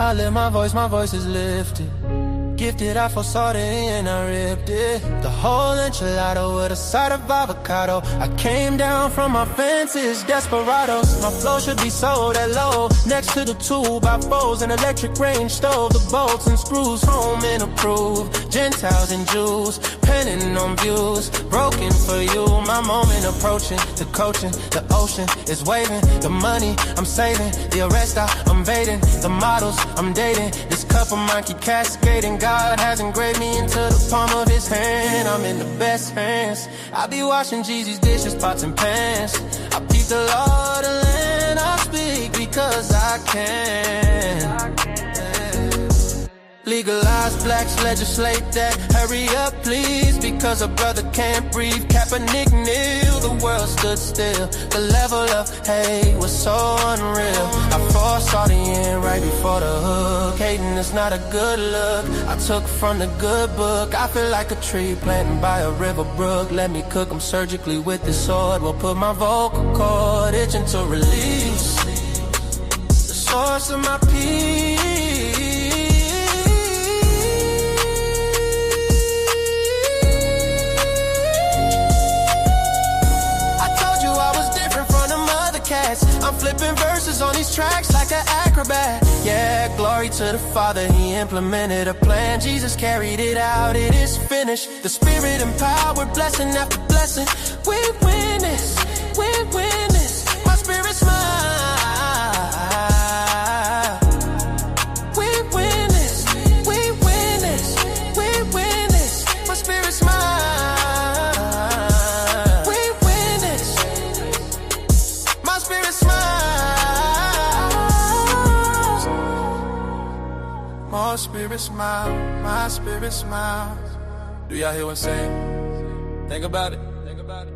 I lift my voice is lifted. Gifted, I foresaw the end, I ripped it. The whole enchilada with a side of avocado. I came down from my fences, desperados. My flow should be sold at low. Next to the 2x4s, an electric range stove. The bolts and screws, home and approved. Gentiles and Jews, penning on views. Broken for you, my moment approaching. The coaching, the ocean is waving. The money I'm saving, the arrest I'm evading. The models I'm dating, this cup of mine keep cascading. God has engraved me into the palm of his hand. I'm in the best hands. I be washing Jeezy's dishes, pots and pans. I peep the Lord and land. I speak because I can. Legalize blacks, legislate that. Hurry up, please, because a brother can't breathe. Kaepernick kneel, the world stood still. The level of hate was so unreal. I foresaw the end right before the hook. Hating is not a good look. I took from the good book. I feel like a tree planted by a river brook. Let me cook them surgically with this sword. Will put my vocal cord itching to release the source of my peace. I'm flipping verses on these tracks like an acrobat. Yeah, glory to the Father, he implemented a plan. Jesus carried it out, it is finished. The Spirit empowered, blessing after blessing. We win this, we win this. My spirit's mine. We win this, we win this, we win this. My spirit's mine. My spirit smile, my spirit smiles. Do y'all hear what I'm saying? Think about it, think about it.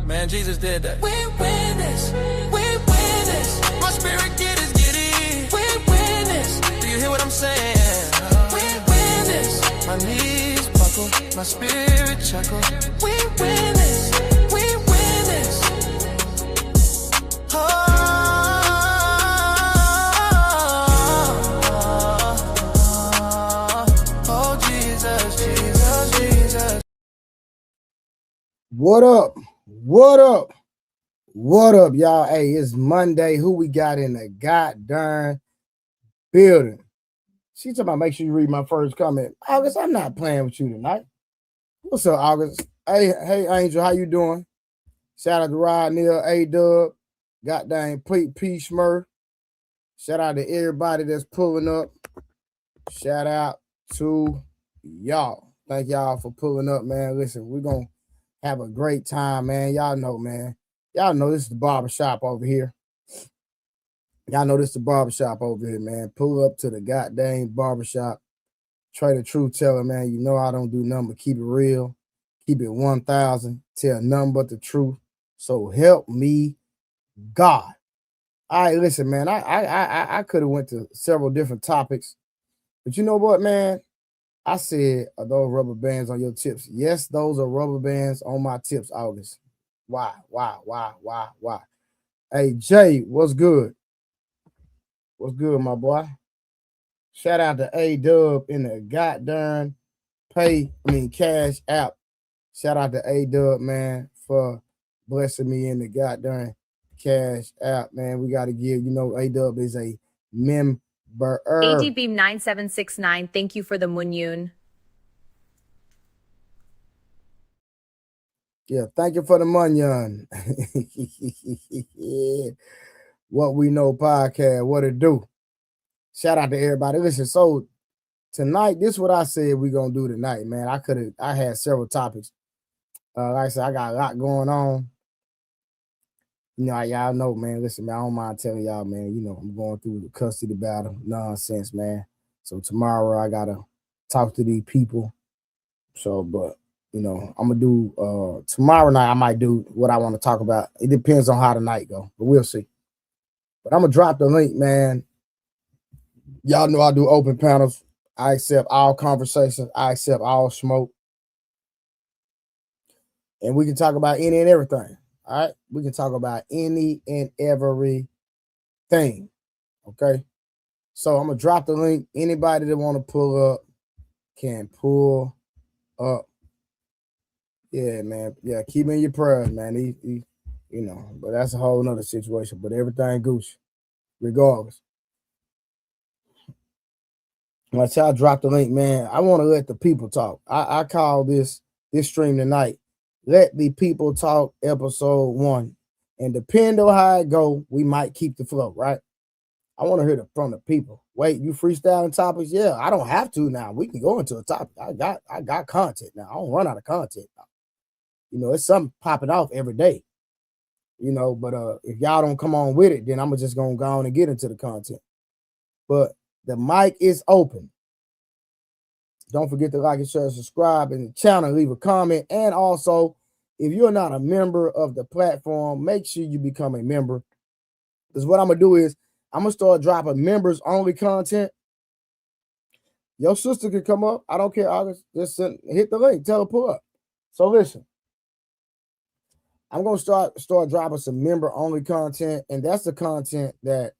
Man, Jesus did that. We win this, we win this. My spirit get it. We win this. Do you hear what I'm saying? We win this. My knees buckle, my spirit chuckle. We win this, we win this. Oh. What up? What up? What up, y'all? Hey, it's Monday. Who we got in the goddamn building? She talking about make sure you read my first comment. August, I'm not playing with you tonight. What's up, August? Hey, Angel, how you doing? Shout out to Rod Neal, A-Dub, goddamn P Smurf. Shout out to everybody that's pulling up. Shout out to y'all. Thank y'all for pulling up, man. Listen, we're going to have a great time, man. Y'all know, man. Y'all know this is the barbershop over here. Y'all know this is the barbershop over here, man. Pull up to the goddamn barbershop. Trey the Truth Teller, man. You know I don't do nothing but keep it real. Keep it 1,000. Tell nothing but the truth. So help me, God. All right, listen, man. I could have went to several different topics. But you know what, man? I said, are those rubber bands on your tips? Yes, those are rubber bands on my tips, August. Why? Hey, Jay, what's good? What's good, my boy? Shout out to A-Dub in the goddamn Cash app. Shout out to A-Dub, man, for blessing me in the goddamn Cash app, man. We got to give, A-Dub is a member. ADBeam 9769, thank you for the Munyun. Yeah, thank you for the Munyon. Yeah. What We Know podcast, what it do? Shout out to everybody. Listen, so tonight, this is what I said we're gonna do tonight, man. I had several topics. Like I said, I got a lot going on. Y'all know, man. Listen, man, I don't mind telling y'all, man. I'm going through the custody battle nonsense, man. So tomorrow I gotta talk to these people. So, but I'm gonna do tomorrow night. I might do what I want to talk about. It depends on how the night go, but we'll see. But I'm gonna drop the link, man. Y'all know I do open panels. I accept all conversations. I accept all smoke, and we can talk about any and everything. All right, we can talk about any and everything. Okay, So I'm gonna drop the link. Anybody that want to pull up can pull up. Yeah, man. Yeah, keep in your prayers, man. He you know, but that's a whole nother situation. But everything goose, regardless. Once y'all drop the link, man, I want to let the people talk. I call this stream tonight, Let the People Talk episode 1. And depending on how it go, we might keep the flow, right? I want to hear from the people. Wait, you freestyling topics? Yeah, I don't have to now. We can go into a topic. I got content now. I don't run out of content now. You know, it's something popping off every day. You know, but if y'all don't come on with it, then I'm just gonna go on and get into the content. But the mic is open. Don't forget to like and share, subscribe in the channel, leave a comment. And also, if you're not a member of the platform, make sure you become a member. Because what I'm going to do is I'm going to start dropping members only content. Your sister can come up. I don't care. Just hit the link. Tell her pull up. So listen, I'm going to start dropping some member only content. And that's the content that,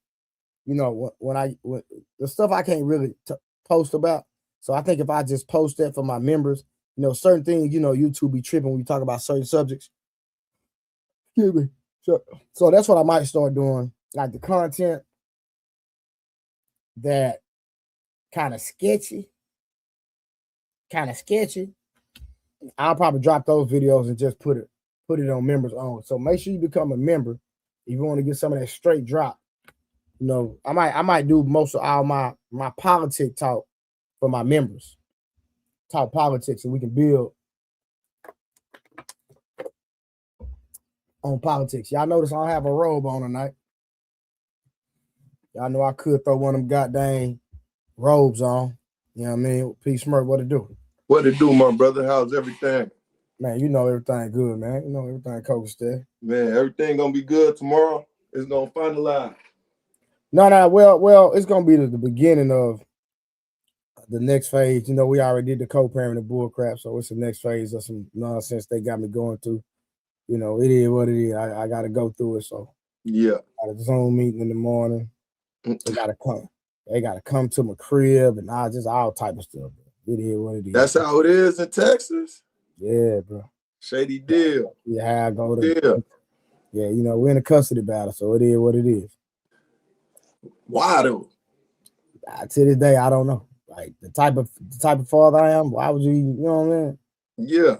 you know, when the stuff I can't really post about. So I think if I just post that for my members, you know, certain things, you know, YouTube be tripping when we talk about certain subjects. Excuse me. So that's what I might start doing. Like the content that kind of sketchy. I'll probably drop those videos and just put it on members only. So make sure you become a member if you want to get some of that straight drop. You know, I might do most of all my politic talk for my members. Talk politics, and we can build on politics. Y'all notice I don't have a robe on tonight. Y'all know I could throw one of them goddamn robes on. You know what I mean? P Smurf, what it do? What it do, my brother? How's everything? Man, you know everything good, man. You know everything cool still. Man, everything gonna be good tomorrow. It's gonna finalize. No. Well, it's gonna be the beginning of the next phase. You know, we already did the co-parenting bull crap, so it's the next phase of some nonsense they got me going through. You know, it is what it is. I got to go through it. So yeah, I got a Zoom meeting in the morning. They got to come. They got to come to my crib and just all type of stuff. It is what it is. That's how it is in Texas. Yeah, bro. Shady deal. Yeah, I go to. Yeah, you know we're in a custody battle, so it is what it is. Why though? To this day, I don't know. Like the type of father I am. Why would you? You know what I mean? Yeah,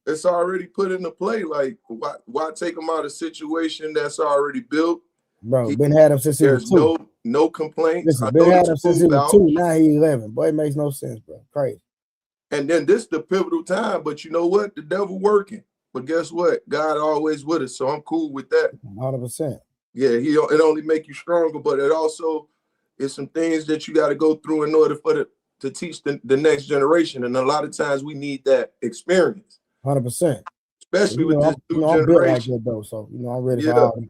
it's already put into play. Like, why take him out of a situation that's already built? Bro, been had him since he was 2. There's no complaints. Listen, been had him since he was 2. Now he 11. Boy, it makes no sense, bro. Crazy. And then this is the pivotal time. But you know what? The devil working. But guess what? God always with us. So I'm cool with that. 100%. Yeah, it only make you stronger, but it also is some things that you got to go through in order to teach the next generation. And a lot of times we need that experience. 100%. Especially with this new generation. I'm built like that though, so I'm ready for all.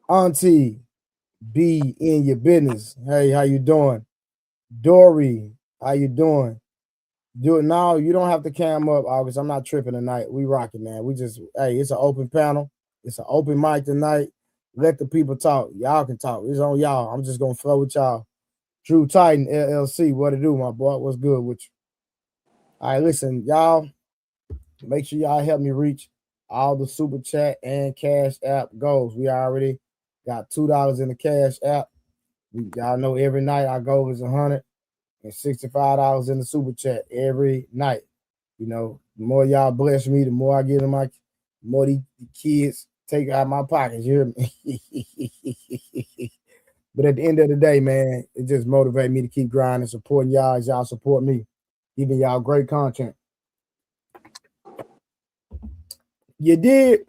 Auntie B in your business. Hey, how you doing? Dory, how you doing? Do it now. You don't have to cam up, August. I'm not tripping tonight. We rocking, man. It's an open panel. It's an open mic tonight. Let the people talk. Y'all can talk. It's on y'all. I'm just gonna flow with y'all. Drew Titan, LLC. What to do, my boy? What's good with you? All right, listen, y'all. Make sure y'all help me reach all the super chat and cash app goals. We already got $2 in the cash app. Y'all know every night our goal is $165 in the super chat every night. You know, the more y'all bless me, the more I get in the more these kids take out my pockets. You hear me? But at the end of the day, man, it just motivates me to keep grinding, supporting y'all as y'all support me, giving y'all great content. You did.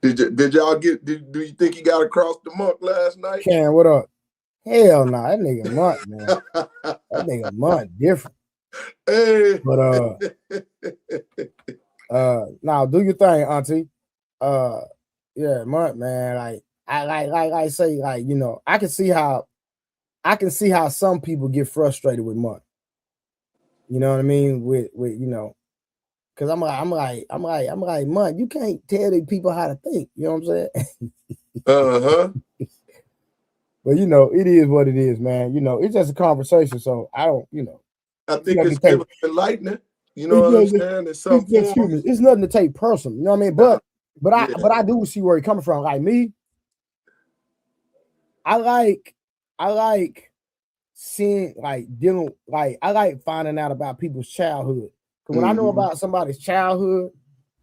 Did y'all get? Do you think he got across the monk last night? Ken, what up? Hell no, that nigga Monk, man. That nigga Monk different. Hey. But now do your thing, Auntie. Yeah, Monk, man. Like I say, like, you know, I can see how some people get frustrated with Monk. You know what I mean? With you know, because I'm like, Monk, you can't tell these people how to think. You know what I'm saying? But you know, it is what it is, man. You know, it's just a conversation. So I don't, you know, I it's think nothing it's to take. given enlightening. You know what I'm saying? In some It's just form. human. It's nothing to take personal. You know what I mean? Nah, But I do see where you're coming from. Like me, I like seeing like dealing like I like finding out about people's childhood. Because when I know about somebody's childhood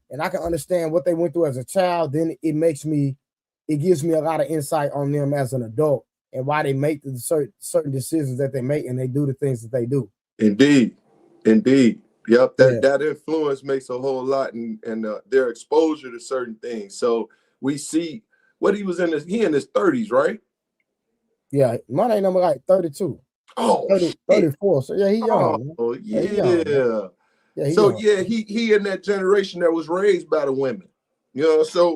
and I can understand what they went through as a child, then it gives me a lot of insight on them as an adult and why they make the certain decisions that they make and they do the things that they do. Indeed. Yep, Yeah. that influence makes a whole lot, and their exposure to certain things. So we see what he was in he in his 30s, right? Yeah, my name number like 32. Oh, 30, 34. So yeah, he young. Man. oh Yeah, he young, man. yeah. Yeah, he So young. yeah, he in that generation that was raised by the women. You know, so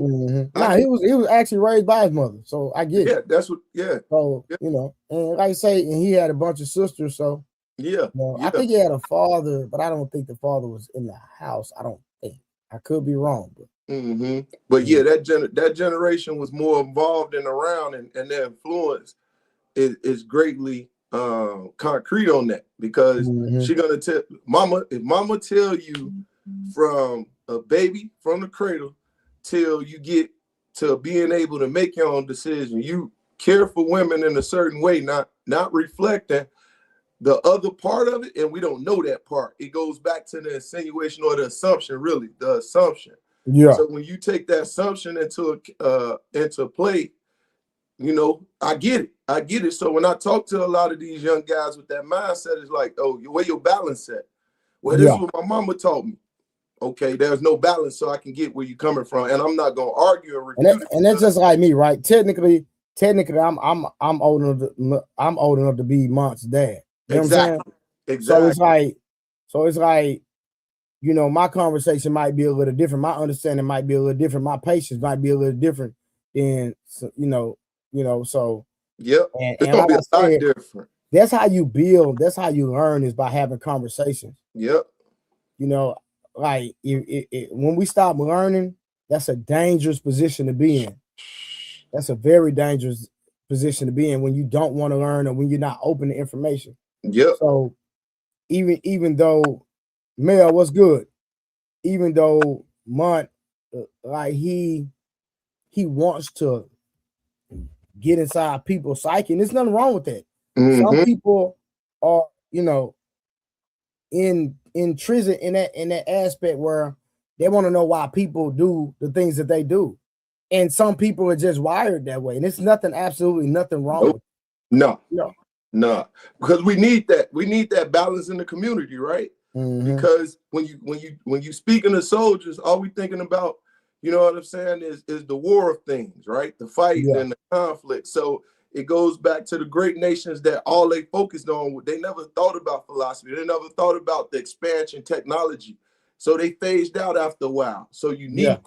Nah, he was actually raised by his mother. So I get it. that's what So, you know, and like I say, and he had a bunch of sisters. So you know, I think he had a father, but I don't think the father was in the house. I don't think. I could be wrong, but but yeah, that generation was more involved and around, and their influence is greatly concrete on that, because she gonna tell mama, if mama tell you from a baby from the cradle till you get to being able to make your own decision, you care for women in a certain way, not reflecting the other part of it, and we don't know that part. It goes back to the insinuation or the assumption, really, the assumption. yeah. So when you take that assumption into play, you know, I get it. So when I talk to a lot of these young guys with that mindset, it's like, oh, where your balance at? Well, this is what my mama taught me. Okay, there's no balance, so I can get where you're coming from, and I'm not gonna argue and refute and that's just like me, right? Technically, I'm old enough to be Mont's dad. You know what I'm saying? Exactly. So it's like, you know, my conversation might be a little different. My understanding might be a little different. My patience might be a little different than, you know. So yep, it's and gonna like be I a lot said, different. that's how you build. That's how you learn, is by having conversations. Yep. You know, like when we stop learning, that's a dangerous position to be in. That's a very dangerous position to be in when you don't want to learn or when you're not open to information. Yep. So even though Mel was good, even though Mont like he wants to get inside people's psyche, and there's nothing wrong with that. Some people are, you know, intrinsic in that aspect where they want to know why people do the things that they do. And some people are just wired that way. And it's absolutely nothing wrong with it. No. Because we need that. We need that balance in the community, right? Because when you speaking to soldiers, all we thinking about, you know what I'm saying, is the war of things, right? The fight and the conflict. So it goes back to the great nations that all they focused on. They never thought about philosophy. They never thought about the expansion technology. So they phased out after a while. So you need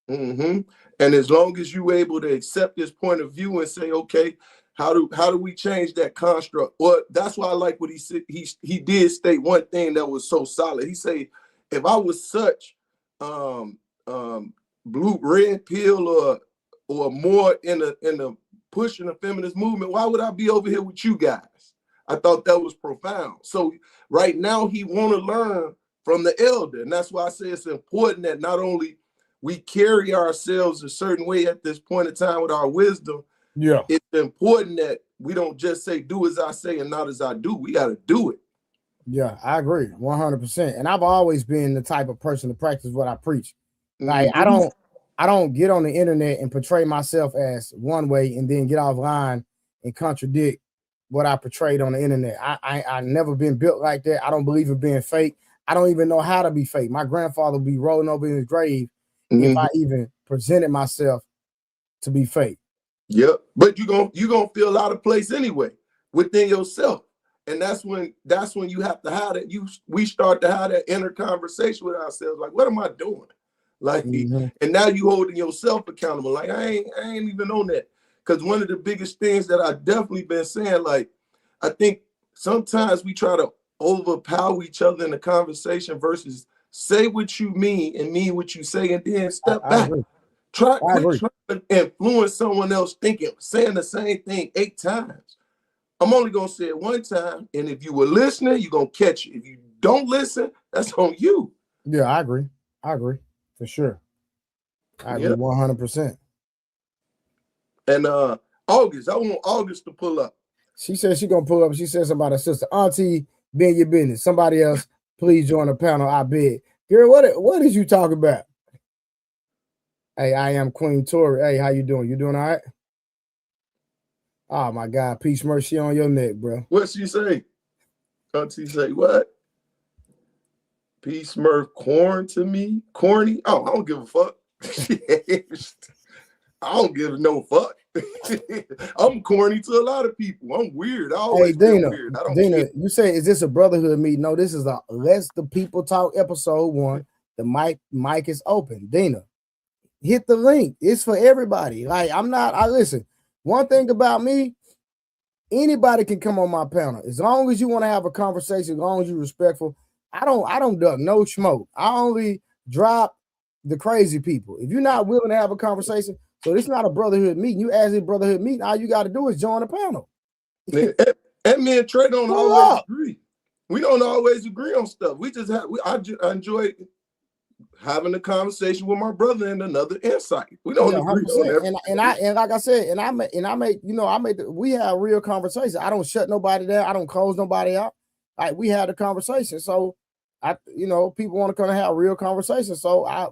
and as long as you able to accept this point of view and say, okay, how do we change that construct? Well, that's why I like what he said. He did state one thing that was so solid. He said, if I was such blue red pill or more in a pushing the feminist movement, why would I be over here with you guys? I thought that was profound. So right now he want to learn from the elder, and that's why I say it's important that not only we carry ourselves a certain way at this point in time with our wisdom. Yeah, it's important that we don't just say do as I say and not as I do. We got to do it. Yeah, I agree 100%. And I've always been the type of person to practice what I preach. Like I don't get on the internet and portray myself as one way and then get offline and contradict what I portrayed on the internet. I never been built like that. I don't believe in being fake. I don't even know how to be fake. My grandfather would be rolling over in his grave if I even presented myself to be fake. Yep, but you gonna feel out of place anyway within yourself, and that's when you have to have that. We start to have that inner conversation with ourselves, like, what am I doing? Like, and now you holding yourself accountable. Like, I ain't even on that. Because one of the biggest things that I definitely been saying, like, I think sometimes we try to overpower each other in the conversation versus say what you mean and mean what you say, and then step back. Quit trying to influence someone else saying the same thing 8 times. I'm only gonna say it 1 time, and if you were listening, you're gonna catch it. If you don't listen, that's on you. Yeah, I agree for sure. I agree 100%. And August, I want August to pull up. She said she's gonna pull up. She said somebody, sister, auntie, be in your business. Somebody else, please join the panel. I beg. Girl, what did you talk about? Hey, I am Queen Tori. Hey, how you doing? You doing all right? Oh my God, peace, mercy on your neck, bro. What she say? Auntie say what? Peace, mirth, corny? Oh, I don't give a fuck. I don't give no fuck. I'm corny to a lot of people. I'm weird. I always been weird. I don't Dina, you say, is this a brotherhood meeting? No, this is a Let the People Talk episode 1. The mic is open. Dina, hit the link. It's for everybody. Like, listen, one thing about me, anybody can come on my panel. As long as you want to have a conversation, as long as you're respectful, I don't duck no smoke. I only drop the crazy people. If you're not willing to have a conversation, so this is not a brotherhood meeting. You ask a brotherhood meeting, all you got to do is join the panel. And me and Trey don't always agree. We don't always agree on stuff. We just I enjoy having a conversation with my brother and another insight. We don't agree on everything. And like I said, we have real conversations. I don't shut nobody down. I don't close nobody out. Like, we had a conversation. So people want to come and have real conversations. So I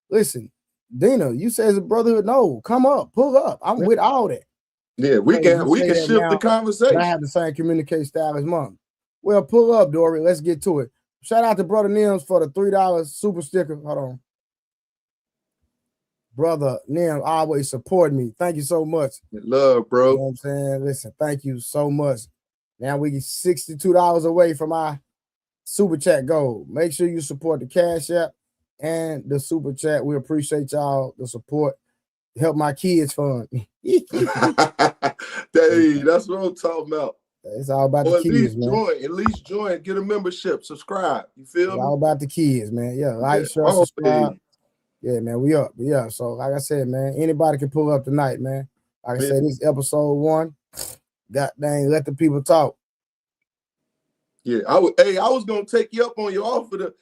listen, Dina, you say it's a brotherhood. No, come up, pull up. I'm with all that. Yeah, we can shift the conversation. I have the same communication style as mom. Well, pull up, Dory. Let's get to it. Shout out to Brother Nims for the $3 super sticker. Hold on. Brother Nim always support me. Thank you so much. Love, bro. You know what I'm saying? Listen, thank you so much. Now we get $62 away from our super chat goal. Make sure you support the Cash App and the super chat. We appreciate y'all, the support. Help my kids fund. Hey, that's what I'm talking about. It's all about the kids, man. At least join, get a membership, subscribe. You feel me? All about the kids, man. Yeah, like, share, subscribe. Yeah, man, we up. Yeah, so like I said, man, anybody can pull up tonight, man. Like I said, this is episode 1. God dang, let the people talk. Yeah, I was gonna take you up on your offer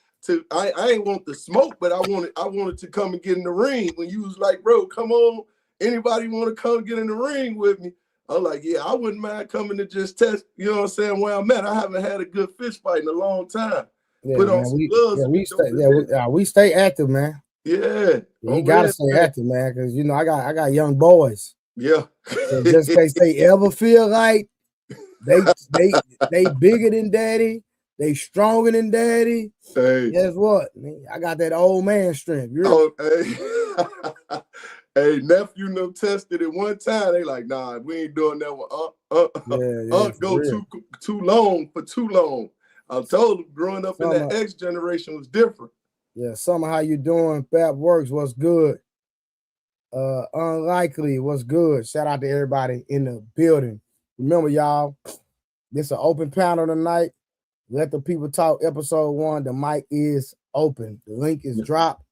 I ain't want the smoke, but I wanted to come and get in the ring when you was like, bro, come on. Anybody want to come get in the ring with me? I'm like, yeah, I wouldn't mind coming to just test, you know what I'm saying, where I'm at. I haven't had a good fist fight in a long time. Yeah, put on some gloves. We stay active, man. Yeah. You gotta stay active, man, because I got young boys. Yeah. So just in case they ever feel like they bigger than daddy, they stronger than daddy. Hey. Guess what? I got that old man strength. Hey. Hey, nephew them tested it one time. They like, nah, we ain't doing that one. Go too long for too long. I told him growing up in that X generation was different. Yeah, how you doing? Fat Works, what's good? Unlikely, what's good? Shout out to everybody in the building. Remember, y'all, this is an open panel tonight. Let the People Talk episode 1. The mic is open. The link is dropped.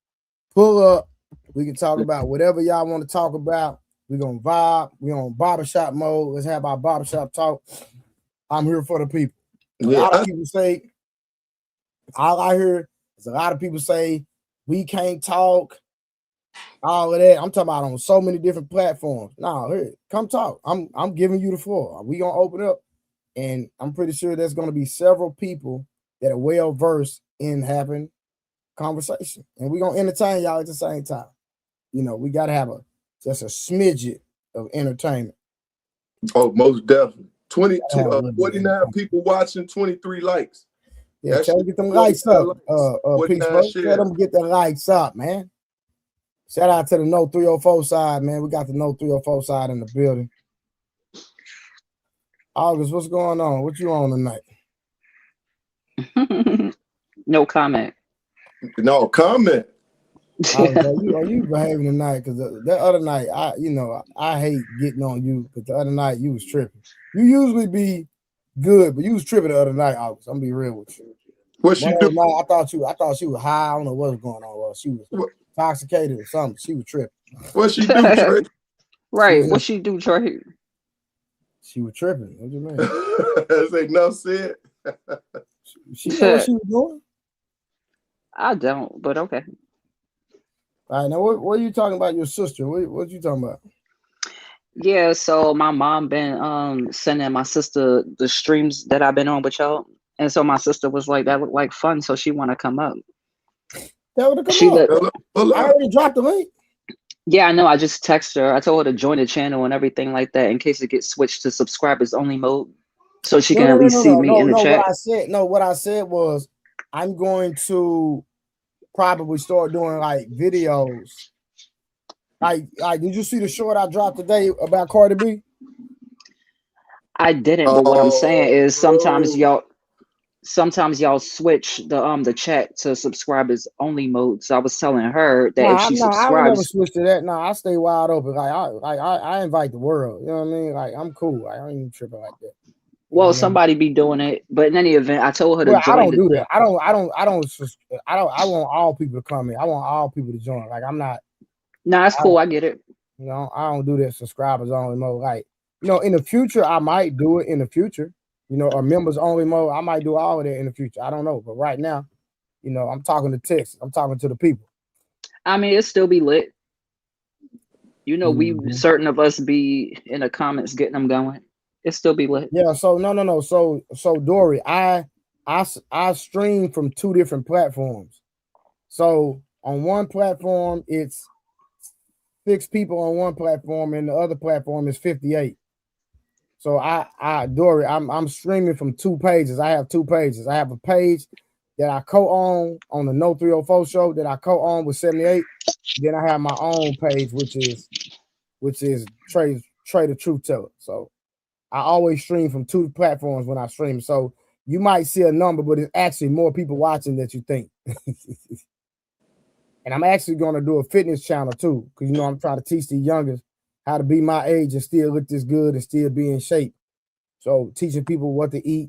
Pull up. We can talk about whatever y'all want to talk about. We're going to vibe. We're on barbershop mode. Let's have our barbershop talk. I'm here for the people. A lot of people say, all I hear is a lot of people say, we can't talk, all of that. I'm talking about on so many different platforms. No, here, come talk. I'm giving you the floor. We going to open up, and I'm pretty sure there's going to be several people that are well-versed in having conversation, and we're going to entertain y'all at the same time. We got to have just a smidget of entertainment. Oh, most definitely. 49 people watching, 23 likes. Yeah, try to get them likes up. Tell them get the likes up, man. Shout out to the No 304 side, man. We got the No 304 side in the building. August, what's going on? What you on tonight? No comment. No comment. Are you behaving tonight? Because the other night, I hate getting on you, but the other night you was tripping. You usually be good, but you was tripping the other night, August. I'm gonna be real with you. What she do? I thought she was high. I don't know what was going on. She was intoxicated or something. She was tripping. What she do, Trey? Right. What she do, Trey? She was tripping. What do you mean? That's enough said. She know what she was doing. I don't, but okay. All right, now what are you talking about? Your sister? What you talking about? Yeah, so my mom been sending my sister the streams that I've been on with y'all. And so my sister was like, that looked like fun, so she wanna come up. Tell her to come She up. let I already dropped the link. Yeah, I know. I just texted her. I told her to join the channel and everything like that in case it gets switched to subscribers only mode. So she can at least see me in the chat. What I said was I'm going to probably start doing like videos. Like did you see the short I dropped today about Cardi B? I didn't, but what I'm saying is sometimes bro. y'all switch the chat to subscribers only mode. So I was telling her that if she I don't never subscribes, switch to that. No, I stay wide open. I invite the world. You know what I mean? Like I'm cool. I don't even tripping like that. You know well, what I mean? somebody be doing it. But in any event, I told her to Well, I join don't do that. I want all people to come in. I want all people to join. Like I'm not. Nah, it's cool. I get it. You know, I don't do that subscribers only mode. Like, you know, in the future, I might do it in the future, you know, or members only mode. I might do all of that in the future. I don't know. But right now, you know, I'm talking to Texas. I'm talking to the people. I mean, it still be lit. You know, we certain of us be in the comments getting them going. It still be lit. Yeah, so no. So Dory, I stream from 2 different platforms. So on one platform, it's 6 people on one platform, and the other platform is 58. So Dory, I'm streaming from 2 pages. I have 2 pages. I have a page that I co-own on the No 304 show that I co-own with 78. Then I have my own page, which is Trey the Truth Teller. So I always stream from 2 platforms when I stream. So you might see a number, but it's actually more people watching than you think. And I'm actually going to do a fitness channel too, because you know I'm trying to teach the youngest how to be my age and still look this good and still be in shape. So teaching people what to eat,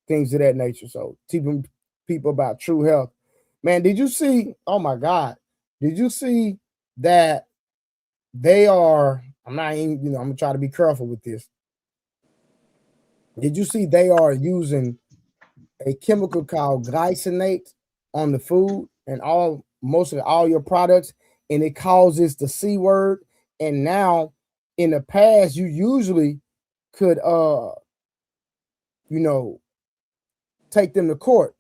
things of that nature. So teaching people about true health. Man, did you see? Oh my God, did you see that they are? I'm not even. You know, I'm gonna try to be careful with this. Did you see they are using a chemical called glycinate on the food and mostly all your products, and it causes the C word. And now in the past, you usually could you know, take them to court.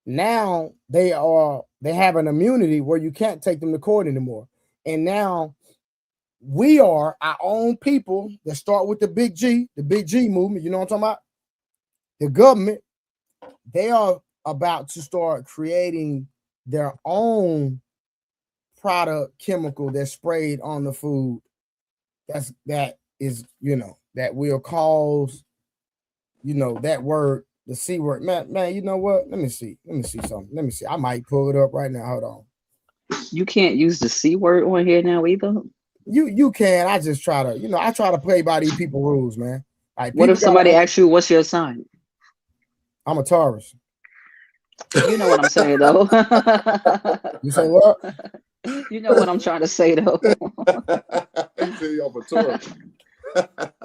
Now they have an immunity where you can't take them to court anymore. And now we are our own people that start with the big G movement. You know what I'm talking about? The government, they are about to start creating their own product chemical that's sprayed on the food. That is, you know, that will cause, you know, that word, the C word. Man, you know what? Let me see something. Let me see. I might pull it up right now. Hold on. You can't use the C word on here now either. You can. I just try to, you know, I try to play by these people rules, man. Like, what if somebody asks you what's your sign? I'm a Taurus. You know what I'm saying, though. You say what? You know what I'm trying to say, though. You say I'm a Taurus.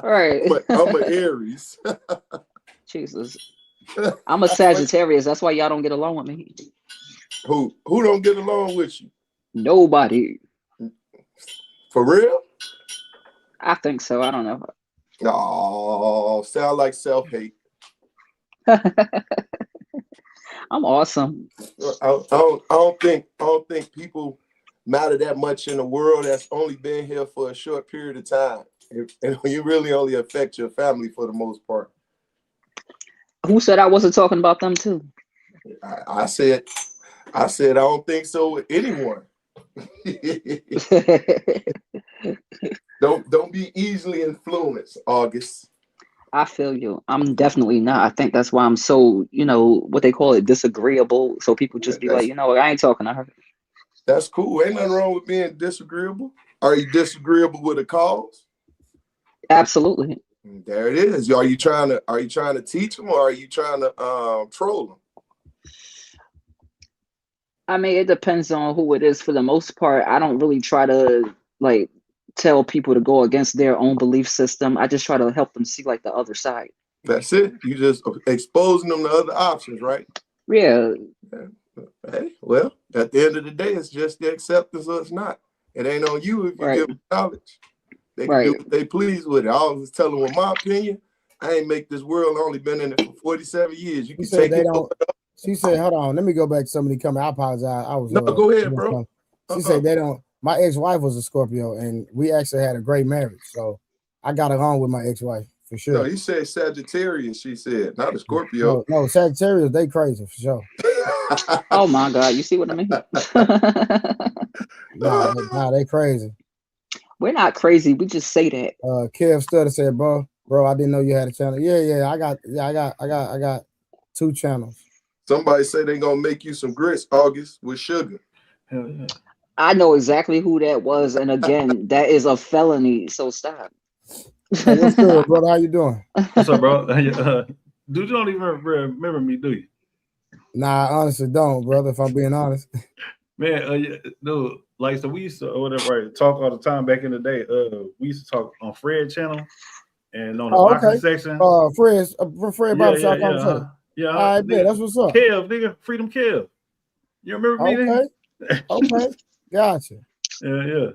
Right. But I'm an Aries. Jesus. I'm a Sagittarius. That's why y'all don't get along with me. Who don't get along with you? Nobody. For real? I think so. I don't know. Oh, sound like self-hate. I'm awesome. I don't think people matter that much in the world that's only been here for a short period of time. And you really only affect your family for the most part. Who said I wasn't talking about them too? I said I don't think so with anyone. Don't be easily influenced, August. I feel you. I'm definitely not. I think that's why I'm so, you know, what they call it, disagreeable. So people just be like, you know what, I ain't talking to her. That's cool. Ain't nothing wrong with being disagreeable. Are you disagreeable with a cause? Absolutely. There it is. Are you trying to teach them, or are you trying to troll them? I mean, it depends on who it is. For the most part, I don't really try to like tell people to go against their own belief system. I just try to help them see like the other side. That's it. You just exposing them to other options, right? Yeah. Hey, well, at the end of the day, it's just the acceptance or it's not. It ain't on you if you Right. give them knowledge. They can Right. do what they please with it. I always tell them, in my opinion, I ain't make this world. I only been in it for 47 years. You can take it. She said, hold on, let me go back to somebody coming. I apologize. I was no, go ahead, bro. She said they don't. My ex-wife was a Scorpio, and we actually had a great marriage. So I got along with my ex-wife for sure. No, you said Sagittarius, she said, not a Scorpio. No, Sagittarius, they crazy for sure. Oh my God, you see what I mean? nah, they crazy. We're not crazy. We just say that. Kev Stutter said, bro, I didn't know you had a channel. Yeah, I got 2 channels. Somebody say they gonna make you some grits, August, with sugar. Hell yeah. I know exactly who that was, and again, that is a felony. So stop. Hey, what's good, brother? How you doing? What's up, bro? Dude, you don't even remember me, do you? Nah, I honestly don't, brother. If I'm being honest, man, dude, like so we used to whatever, right, talk all the time back in the day. We used to talk on Fred channel and on the boxing section. Fred Barbershop conversation. Yeah, I bet that's what's up. Kev, nigga, Freedom Kev. You remember me? Okay, gotcha. Yeah.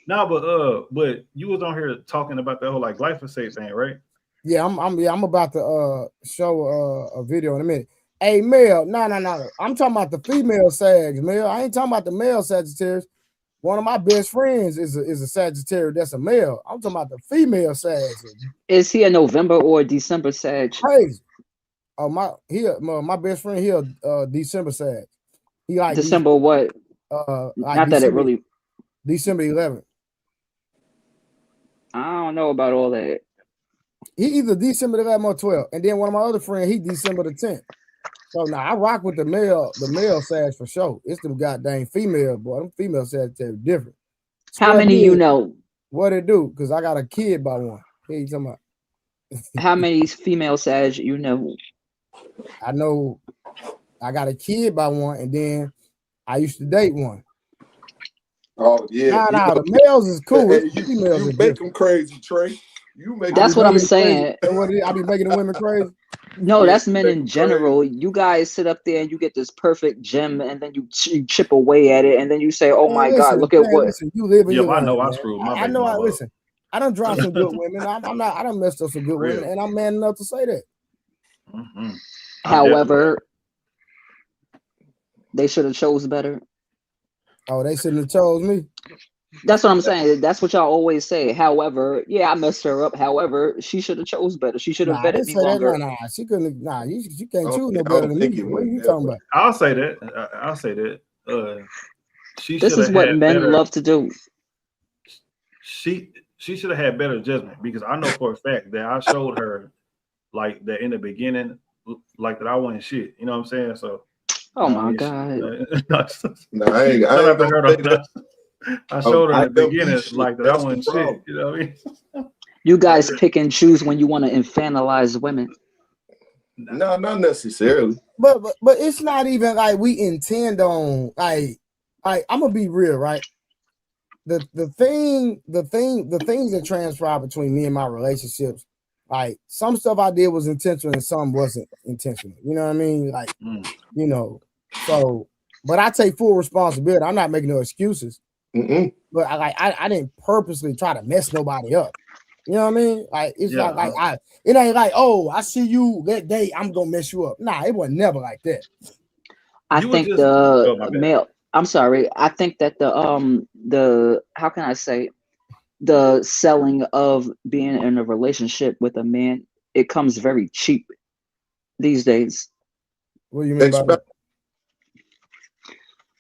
No, but you was on here talking about the whole like glyphosate thing, right? Yeah, I'm about to show a video in a minute. Hey, Mel, no. I'm talking about the female Sags, Mel. I ain't talking about the male Sagittarius. One of my best friends is a Sagittarius. That's a male. I'm talking about the female Sags. Is he a November or a December Sag? Crazy. Oh my best friend. He a December Sag. He like December what? Like not December, that it really. December 11th. I don't know about all that. He either December 11th or 12th, and then one of my other friends, he December the 10th. So now I rock with the male Sags for sure. It's them goddamn female, boy. Them female Sagittarius different. How many you know? What it do? Because I got a kid by one. Hey, you talking about? How many female Sag you know? I know I got a kid by one, and then I used to date one. Oh yeah. Nah, the males is cool. Hey, you make them crazy, Trey. You make. That's what I'm saying. I be making the women crazy. No, that's men in general. Crazy. You guys sit up there and you get this perfect gem, and then you chip away at it, and then you say, "Oh my God, look at what." Listen, you live in your I know life, I screwed my. I know. Listen, I done dropped some good women. I done messed up some good women, and I'm man enough to say that. Mm-hmm. However, they should have chose better. Oh, they shouldn't have chose me. That's what I'm saying. That's what y'all always say. However, yeah, I messed her up. However, she should have chose better. She should have vetted me longer. Nah, she couldn't. Nah, you can't choose no better than me. What are you talking about? I'll say that. This is what men love to do. She should have had better judgment, because I know for a fact that I showed her like that in the beginning, like that I wasn't shit. You know what I'm saying? So. Oh my God. No, I ain't gonna say that. I showed her in the beginning like that I wasn't shit. You know what I mean? You guys pick and choose when you want to infantilize women. No, not necessarily. But it's not even like we intend on like I'm gonna be real, right? The things that transpire between me and my relationships, like some stuff I did was intentional and some wasn't intentional. You know what I mean? Like, you know, so but I take full responsibility. I'm not making no excuses. But I didn't purposely try to mess nobody up. You know what I mean? Like it's not like it ain't like, oh, I see you that day, I'm gonna mess you up. Nah, it was never like that. I think the male. I'm sorry. I think that the how can I say, the selling of being in a relationship with a man, it comes very cheap these days. What do you mean by that?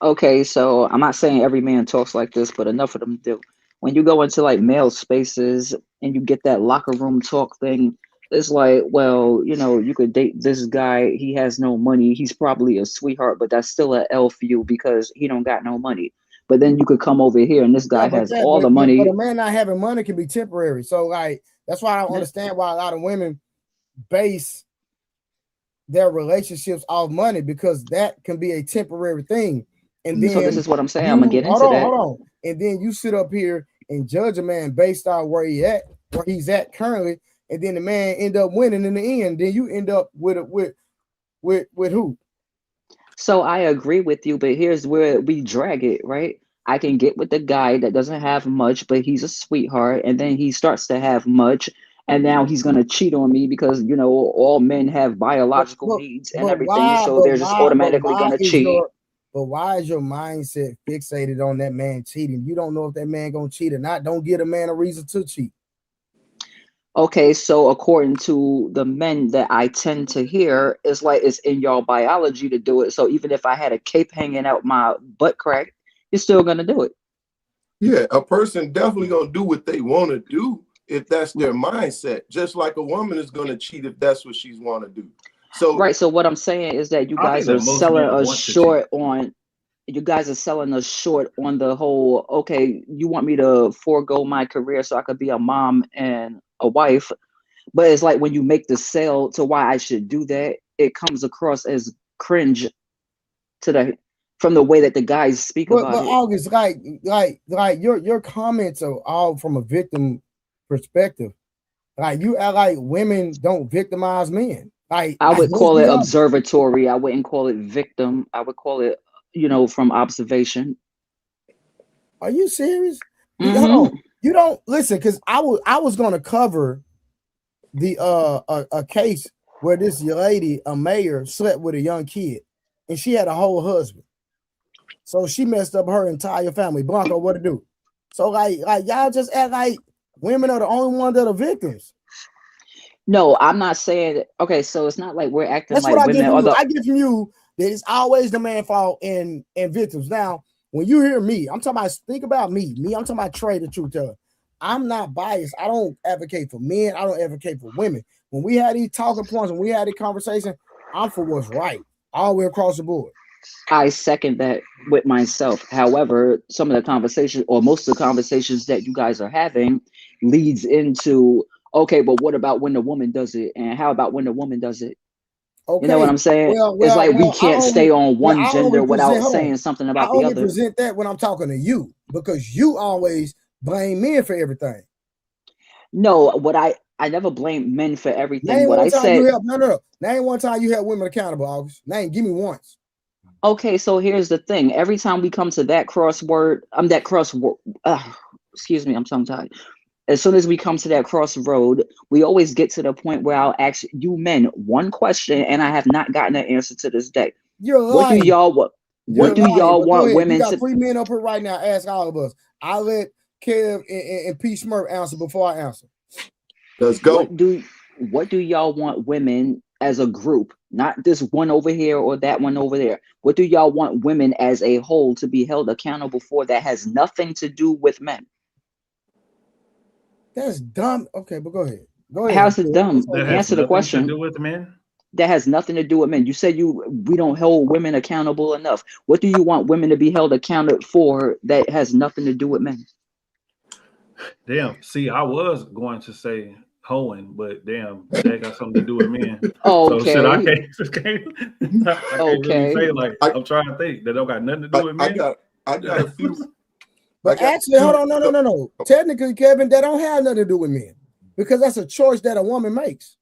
Okay, so I'm not saying every man talks like this, but enough of them do. When you go into like male spaces and you get that locker room talk thing, it's like, well, you know, you could date this guy. He has no money. He's probably a sweetheart, but that's still an L for you because he don't got no money. But then you could come over here and this guy has all the money. But a man not having money can be temporary. So like that's why I don't understand why a lot of women base their relationships off money because that can be a temporary thing. And then so this is what I'm saying. I'm gonna get into that. Hold on. And then you sit up here and judge a man based on where he's at currently, and then the man end up winning in the end. Then you end up with who? So I agree with you, but here's where we drag it, right? I can get with the guy that doesn't have much, but he's a sweetheart, and then he starts to have much, and now he's gonna cheat on me because all men have biological needs and everything, so they're just automatically gonna cheat. But why is your mindset fixated on that man cheating? You don't know if that man gonna cheat or not. Don't give a man a reason to cheat. Okay, so according to the men that I tend to hear, it's like it's in your biology to do it. So even if I had a cape hanging out my butt crack, you're still gonna do it. Yeah, a person definitely gonna do what they want to do if that's their mindset. Just like a woman is gonna cheat if that's what she's want to do. So right. So what I'm saying is that you guys are selling us short on. You guys are selling us short on the whole. Okay, you want me to forego my career so I could be a mom and a wife, but it's like when you make the sale to why I should do that, it comes across as cringe from the way that the guys speak about it. August, like your comments are all from a victim perspective. Like you act like women don't victimize men. Like I would call it observatory. I wouldn't call it victim. I would call it, from observation. Are you serious? Mm-hmm. You don't listen, because I was gonna cover the a case where this lady, a mayor, slept with a young kid, and she had a whole husband. So she messed up her entire family. Blanco, what to do? So like y'all just act like women are the only ones that are victims. No, I'm not saying. Okay, so it's not like we're acting That's like what women. I get from you that it's always the man fault and victims. Now, when you hear me, I'm talking about, think about me. I'm talking about Trey, the truth teller. I'm not biased. I don't advocate for men. I don't advocate for women. When we had these talking points, when we had these conversation, I'm for what's right, all the way across the board. I second that with myself. However, some of the conversations, or most of the conversations that you guys are having, leads into, okay, but what about when the woman does it? And how about when the woman does it? Okay. You know what I'm saying? It's like we can't stay on one gender without saying something about the other. I only present that when I'm talking to you, because you always blame men for everything. No, I never blame men for everything. What I said, Name one time you held women accountable, August. Give me once. Okay, so here's the thing. Every time we come to that excuse me, I'm tongue-tied. As soon as we come to that crossroad, we always get to the point where I'll ask you men one question, and I have not gotten an answer to this day. You're lying. What do y'all want women to? You got 3 men up here right now. Ask all of us. I'll let Kev and P. Smurf answer before I answer. Let's go. What do y'all want women as a group, not this one over here or that one over there? What do y'all want women as a whole to be held accountable for that has nothing to do with men? That's dumb. Okay, but go ahead. How's it dumb? Answer the question. To do with men? That has nothing to do with men. You said we don't hold women accountable enough. What do you want women to be held accountable for that has nothing to do with men? Damn. See, I was going to say hoeing, but damn, that got something to do with men. Okay. So I can't really say, like, I'm trying to think that don't got nothing to do with men. I got a few. But actually, hold on, no. Technically, Kevin, that don't have nothing to do with men, because that's a choice that a woman makes.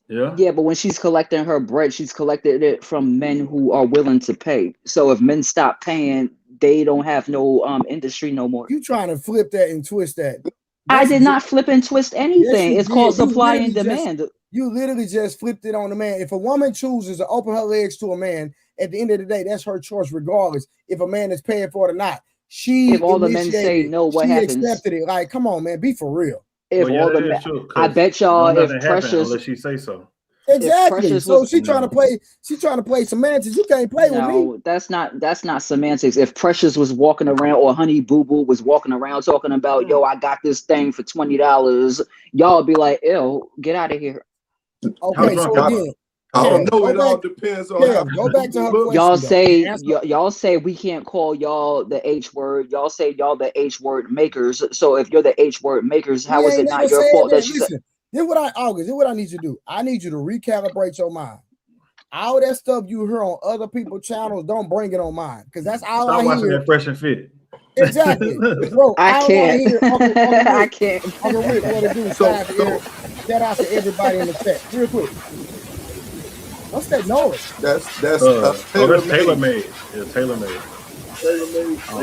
Yeah, but when she's collecting her bread, she's collected it from men who are willing to pay. So if men stop paying, they don't have no industry no more. You trying to flip that and twist that? I did not flip and twist anything. Yes, it's called supply and demand. You literally just flipped it on the man. If a woman chooses to open her legs to a man, at the end of the day, that's her choice, regardless if a man is paying for it or not. If all the men say no, what happens? She accepted it. Like, come on, man, be for real. If all the men, I bet y'all, if Precious, unless she say so. Exactly. So she's trying to play. She's trying to play semantics. You can't play with me. That's not semantics. If Precious was walking around, or Honey Boo Boo was walking around talking about, yo, I got this thing for $20, y'all would be like, ew, get out of here. Okay, so again, I don't know. It all depends on how. Go back to her question. Y'all say we can't call y'all the H word. Y'all say y'all the H word makers. So if you're the H word makers, how is it not your fault that she said? Then what I need you to do. I need you to recalibrate your mind. all that stuff you hear on other people's channels, don't bring it on mine, because that's all Stop I watching hear. that Fresh and Fit. Exactly, bro. I All I can't. hear, Uncle I Rick, can't. Uncle Rick, what to do? Shout out to everybody in the chat, real quick. What's that noise? That's Taylor made. Yeah, Taylor made.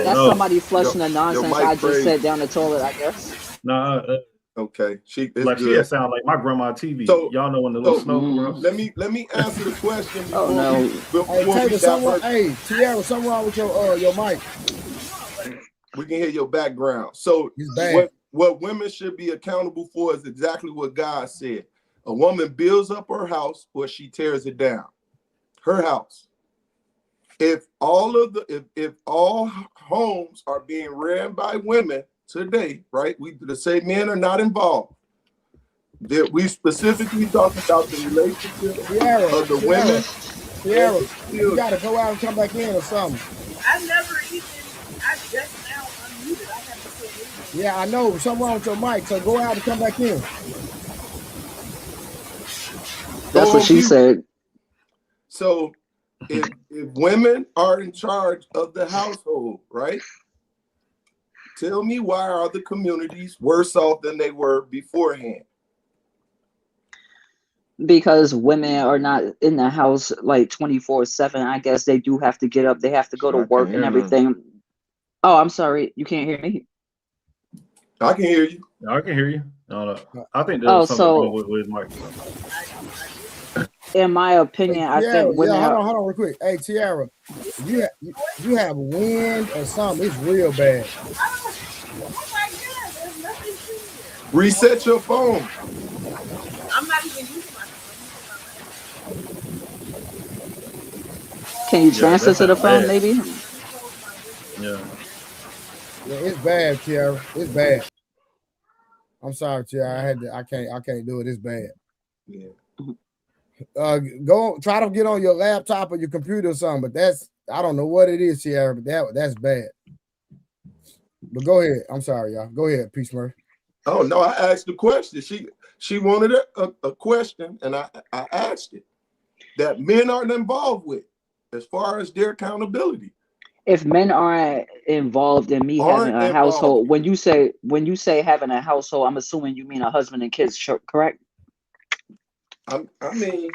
That's somebody flushing the nonsense I just said down the toilet, I guess. Nah. Okay, she sound like my grandma TV. So y'all know when the little snow comes. Let me answer the question before Hey, Taylor, Tiara, something wrong with your mic. We can hear your background. So what women should be accountable for is exactly what God said. A woman builds up her house or she tears it down. Her house. If all homes are being ran by women today, right? The say men are not involved. That we specifically talk about the relationship of the women. Tiara, you gotta go out and come back in or something. I just now unmuted. I haven't said anything. Yeah, I know. Something wrong with your mic, so go out and come back in. That's what she said. So if women are in charge of the household, right? Tell me, why are the communities worse off than they were beforehand? Because women are not in the house like 24/7. I guess they do have to get up. They have to go to work and everything. Oh, I'm sorry. You can't hear me? I can hear you. I can hear you. No. I think there's something wrong with his mic. In my opinion, I think women. Hold on real quick. Hey, Tiara, you have wind or something. It's real bad. Oh my God, there's nothing to here. Reset your phone. I'm not even using my phone. Can you transfer to the phone, maybe? Yeah, it's bad, Tiara. It's bad. I'm sorry, Tiara. I can't do it. It's bad. Yeah. Go try to get on your laptop or your computer or something, but I don't know what it is, Tiara, but that's bad. But go ahead. I'm sorry, y'all. Go ahead, Peace Murphy. Oh no, I asked the question. She wanted a question, and I asked it that men aren't involved with as far as their accountability. If men aren't involved in me having a household, when you say having a household, I'm assuming you mean a husband and kids, correct? I mean,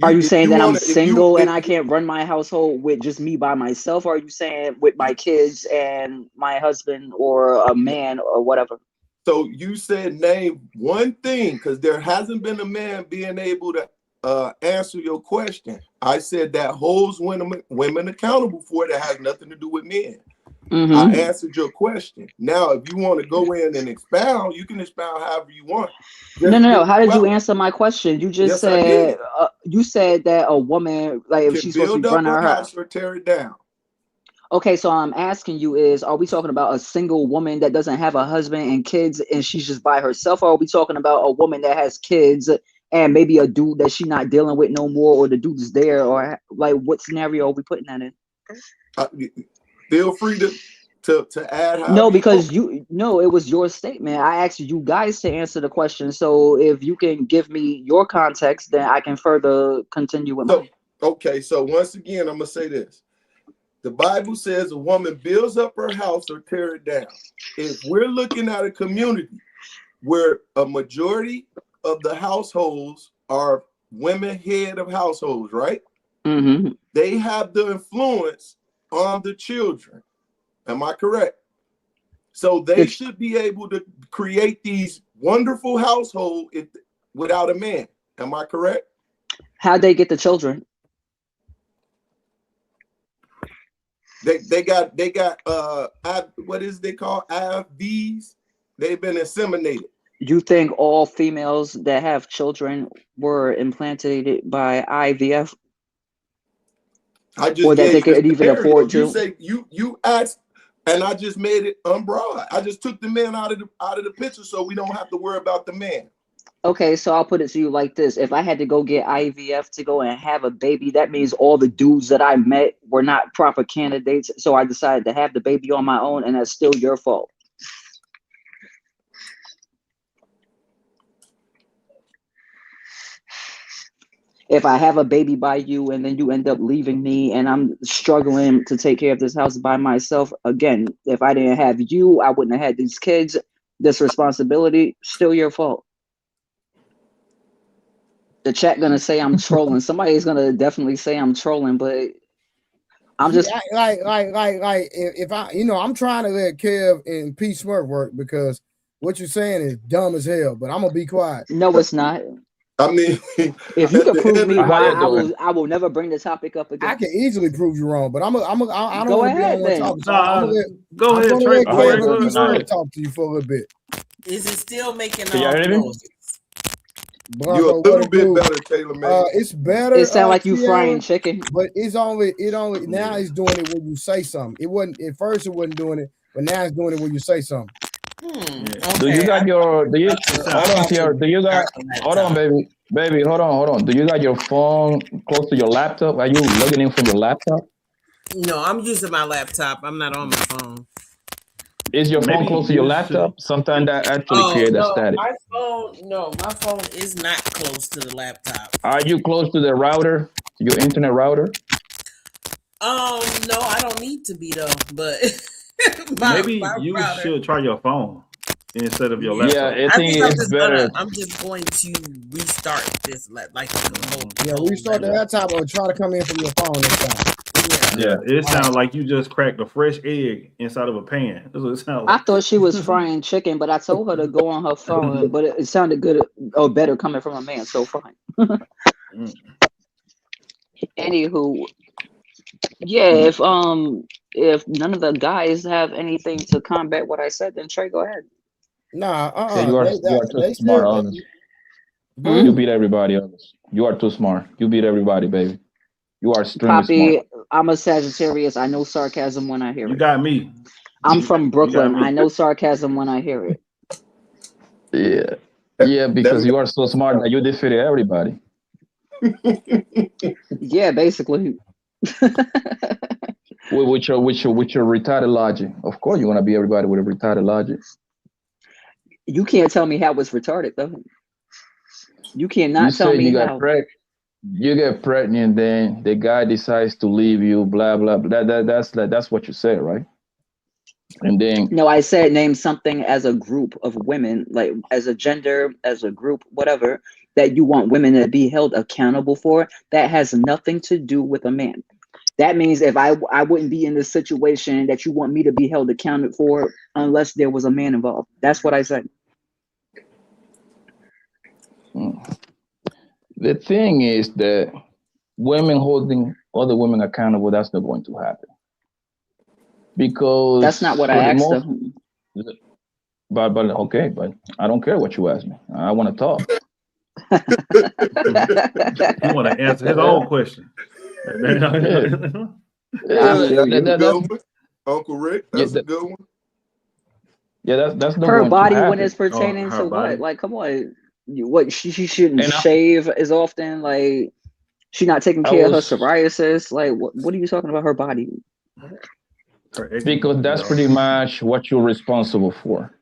are you saying that I'm single and I can't run my household with just me by myself? Or are you saying with my kids and my husband or a man or whatever? So you said name one thing, because there hasn't been a man being able to answer your question. I said that holds women accountable for it. That has nothing to do with men. Mm-hmm. I answered your question. Now, if you want to go in and expound, you can expound however you want. No. How did you answer my question? You just said you said that a woman, like, if she's supposed to be running her house or tear it down. Okay, so I'm asking you are we talking about a single woman that doesn't have a husband and kids and she's just by herself, or are we talking about a woman that has kids and maybe a dude that she's not dealing with no more, or the dude is there, or like what scenario are we putting that in? Feel free to add. No, because it was your statement. I asked you guys to answer the question. So if you can give me your context, then I can further continue with mine. Okay, so once again, I'm gonna say this. The Bible says a woman builds up her house or tear it down. If we're looking at a community where a majority of the households are women head of households, right? Mm-hmm. They have the influence on the children. Am I correct? So they should be able to create these wonderful households without a man. Am I correct? How'd they get the children? They got what is they called IVs? They've been inseminated. You think all females that have children were implanted by IVF? I just or that they could even afford to. You say you asked, and I just made it broad. I just took the man out of the picture, so we don't have to worry about the man. Okay, so I'll put it to you like this. If I had to go get IVF to go and have a baby, that means all the dudes that I met were not proper candidates. So I decided to have the baby on my own, and that's still your fault. if I have a baby by you and then you end up leaving me and I'm struggling to take care of this house by myself, again, if I didn't have you, I wouldn't have had these kids, this responsibility, still your fault. The chat gonna say I'm trolling. Somebody's gonna definitely say I'm trolling, but I'm just like if I, I'm trying to let Kev and P Smurf work because what you're saying is dumb as hell, but I'm gonna be quiet. No, it's not. I mean, if you could prove me why, doing? I will never bring the topic up again. I can easily prove you wrong, but I don't Go want to be ahead, on one then. topic. So Go I'm ahead, gonna Trey. let Go Kev ahead, and P go ahead. Smurf talk to you for a little bit. Is it still making Can y'all hear me? noises? Blanco, you're a what little it bit do? better, Taylor man. It's better. It sounds like you Kiara, frying chicken. but it only now it's doing it when you say something. It wasn't at first. It wasn't doing it, but now it's doing it when you say something. Do you got your? Do you? Hold on, Kiara. Do you got? Hold on, baby. Hold on. Do you got your phone close to your laptop? Are you logging in from your laptop? No, I'm using my laptop. I'm not on my phone. Is your phone close to your laptop? Sometimes that actually creates a static. My phone is not close to the laptop. Are you close to the router? Your internet router? No, I don't need to be though, but maybe you should try your phone instead of your laptop. Yeah, I think it's better. I'm just going to restart this, restart the laptop or try to come in from your phone this time. Yeah, it sounds like you just cracked a fresh egg inside of a pan. That's what it sounds like. I thought she was frying chicken, but I told her to go on her phone. But it sounded good or better coming from a man, so fine. Anywho, yeah, if none of the guys have anything to combat what I said, then Trey, go ahead. Nah, you are too smart, August. You beat everybody else. You are too smart. You beat everybody, baby. You are extremely smart. I'm a Sagittarius. I know sarcasm when I hear it. You got me. I'm from Brooklyn. I know sarcasm when I hear it. Yeah, because you are so smart that you defeated everybody. Yeah, basically. with your retarded logic. Of course, you want to be everybody with a retarded logic. You can't tell me how it's retarded, though. You cannot tell me how. You get pregnant, then the guy decides to leave you, blah blah blah. That's what you said, right? And then no, I said name something as a group of women, like as a gender, as a group, whatever, that you want women to be held accountable for. That has nothing to do with a man. That means if I wouldn't be in the situation that you want me to be held accountable for unless there was a man involved. That's what I said. The thing is that women holding other women accountable, that's not going to happen. Because that's not what I asked them. But okay, but I don't care what you ask me. I want to talk. You want to answer his own question. Uncle Rick, that's a good one. Yeah, that's not her body when it's pertaining to what? Like, come on. What she shouldn't shave as often, like she not taking care of her psoriasis. Like what are you talking about? Her body? Because that's pretty much what you're responsible for.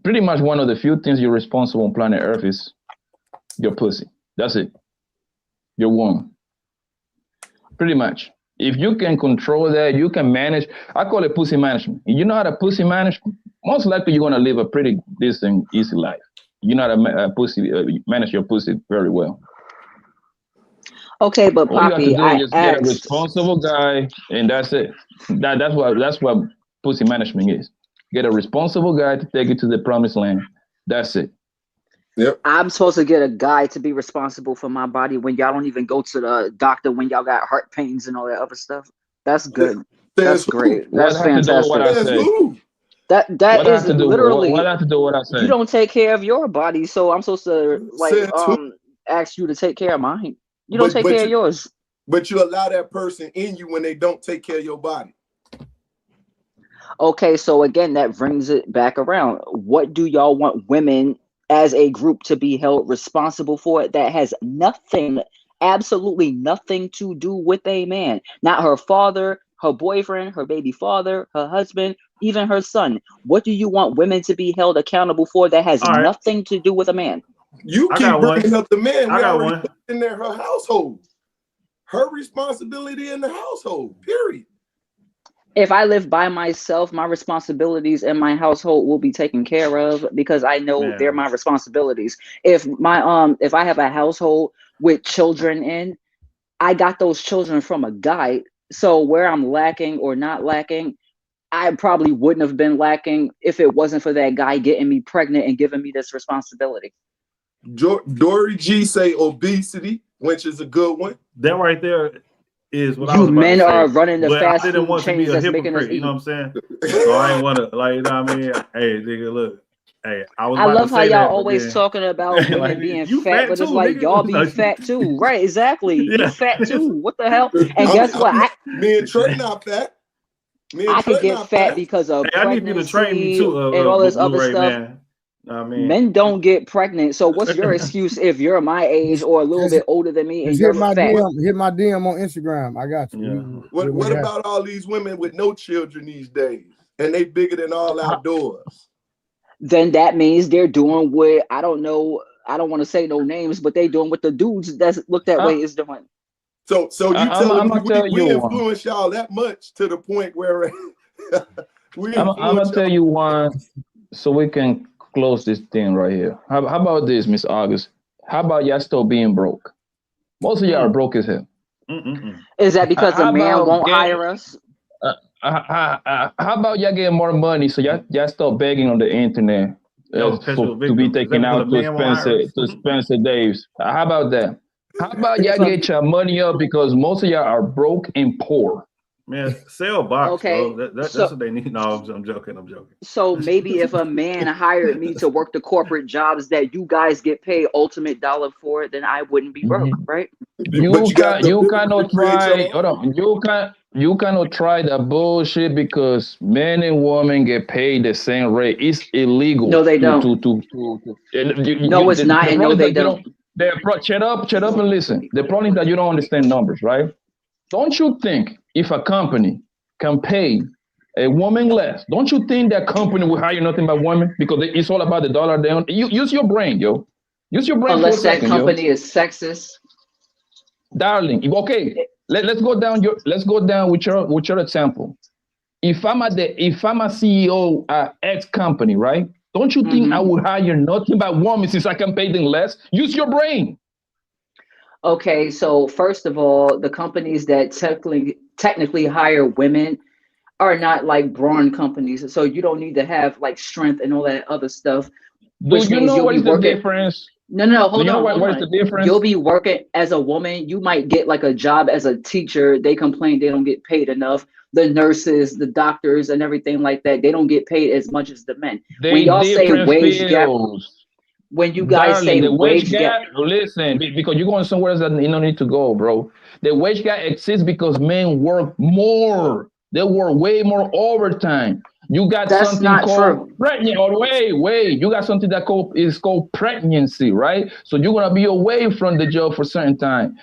Pretty much one of the few things you're responsible on planet Earth is your pussy. That's it. Your womb. Pretty much. If you can control that, you can manage. I call it pussy management. You know how to pussy manage? Most likely you're gonna live a pretty decent, easy life. You know how to manage your pussy very well. Okay, but Poppy, all you have to do is just get a responsible guy, and that's it. That's what pussy management is. Get a responsible guy to take you to the promised land. That's it. Yep. I'm supposed to get a guy to be responsible for my body when y'all don't even go to the doctor when y'all got heart pains and all that other stuff. That's good. That's great. That's fantastic. That is literally what I have to do what I say. You don't take care of your body, so I'm supposed to ask you to take care of mine. You don't take care of yours. But you allow that person in you when they don't take care of your body. Okay, so again, that brings it back around. What do y'all want women as a group to be held responsible for? That has nothing, absolutely nothing to do with a man. Not her father, her boyfriend, her baby father, her husband, even her son. What do you want women to be held accountable for that has nothing to do with a man? You I keep got one. bringing up the man. I We got already one. put in there her household. Her responsibility in the household, period. If I live by myself, my responsibilities in my household will be taken care of because I know they're Yeah. my responsibilities. If I have a household with children in, I got those children from a guy. So where I'm lacking or not lacking, I probably wouldn't have been lacking if it wasn't for that guy getting me pregnant and giving me this responsibility. Dory G say obesity, which is a good one. That right there is what I You was about to men are say. running the But I fast didn't food want to be chains a that's making us hypocrite, you know eat. what I'm saying? So I ain't want to, like, you know what I mean? Hey, nigga, look. Hey, I was I about to love how say y'all that, but always then talking about like, women being you fat, fat but too, it's like y'all be nigga. fat too. Right, exactly. You Yeah. fat too. What the hell? And I'm, guess what? I'm, me and Trey not fat. Me and I could Trey get not fat fat. because of Hey, I need you to train me pregnancy too, and all this other Blu-ray stuff. man. I mean, Men don't get pregnant. So what's your excuse if you're my age or a little Just, bit older than me and just you're hit my fat? DM. Hit my DM on Instagram. I got yeah. you. What about all these women with no children these days? And they bigger than all outdoors. Then that means they're doing what I don't know. I don't want to say no names, but they doing what the dudes that look that way is doing. So you I'm telling me gonna tell we you one. influence y'all that much to the point where we I'm influence gonna tell y'all? you one, so we can close this thing right here. How about this, Miss August? How about y'all still being broke? Most of y'all are broke as hell. Is that because a How man about won't hire us? how about y'all getting more money so y'all start begging on the internet Yo, perpetual to be victim. Is that taken because a out to man won't hire us? expensive days? How about that? How about y'all If a get your money up because most of y'all are broke and poor? Man, sell box, okay, bro. That's so what they need. No, I'm joking. I'm joking. so maybe if a man hired me to work the corporate jobs that you guys get paid ultimate dollar for, then I wouldn't be broke, right? But you got the You ability to cannot create your try. own. Hold on. You cannot try that bullshit because men and women get paid the same rate. It's illegal No, they don't. and No, it's not, the and problem no, is they that you don't. don't. Shut up and listen. The problem is that you don't understand numbers, right? Don't you think if a company can pay a woman less, don't you think that company will hire nothing but women because it's all about the dollar? You use your brain, yo. Use your brain for a Unless that second, yo. company is sexist. Darling, okay, let's go down with your example. If I'm a CEO at X company, right? Don't you think I Mm-hmm. would hire nothing but women since I can pay them less? Use your brain. Okay, so first of all, the companies that technically hire women are not like brawn companies, so you don't need to have like strength and all that other stuff, Do which you means know you'll what be is the working. difference? No, Do hold you know on, hold what is the on. You'll difference? be working as a woman. You might get like a job as a teacher. They complain they don't get paid enough. The nurses, the doctors, and everything like that, they don't get paid as much as the men. When They y'all say different wage gap, fields. when you guys Darling, say the wage wage gap, gap, listen, because you're going somewhere else that you don't need to go, bro. The wage gap exists because men work more. They work way more overtime. You got that's something not called true. pregnant. Or wait. You got something is called pregnancy, right? So you're gonna be away from the job for a certain time.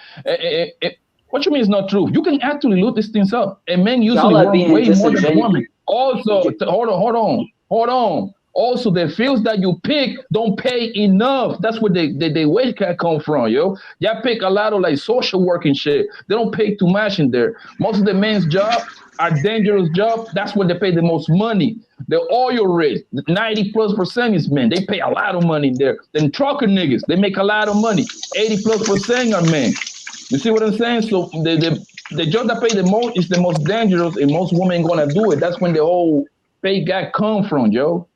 What you mean is not true? You can actually look these things up. And men usually Y'all are work being way more than disingenuous. women. Also, hold on. Also, the fields that you pick don't pay enough. That's where the wage cut come from, yo. Y'all pick a lot of like social work and shit. They don't pay too much in there. Most of the men's job are dangerous job. That's where they pay the most money. The oil rig, 90+% is men. They pay a lot of money in there. Then trucker niggas, they make a lot of money. 80+% are men. You see what I'm saying? So the job that pay the most is the most dangerous, and most women gonna do it. That's when the whole pay gap come from, Joe.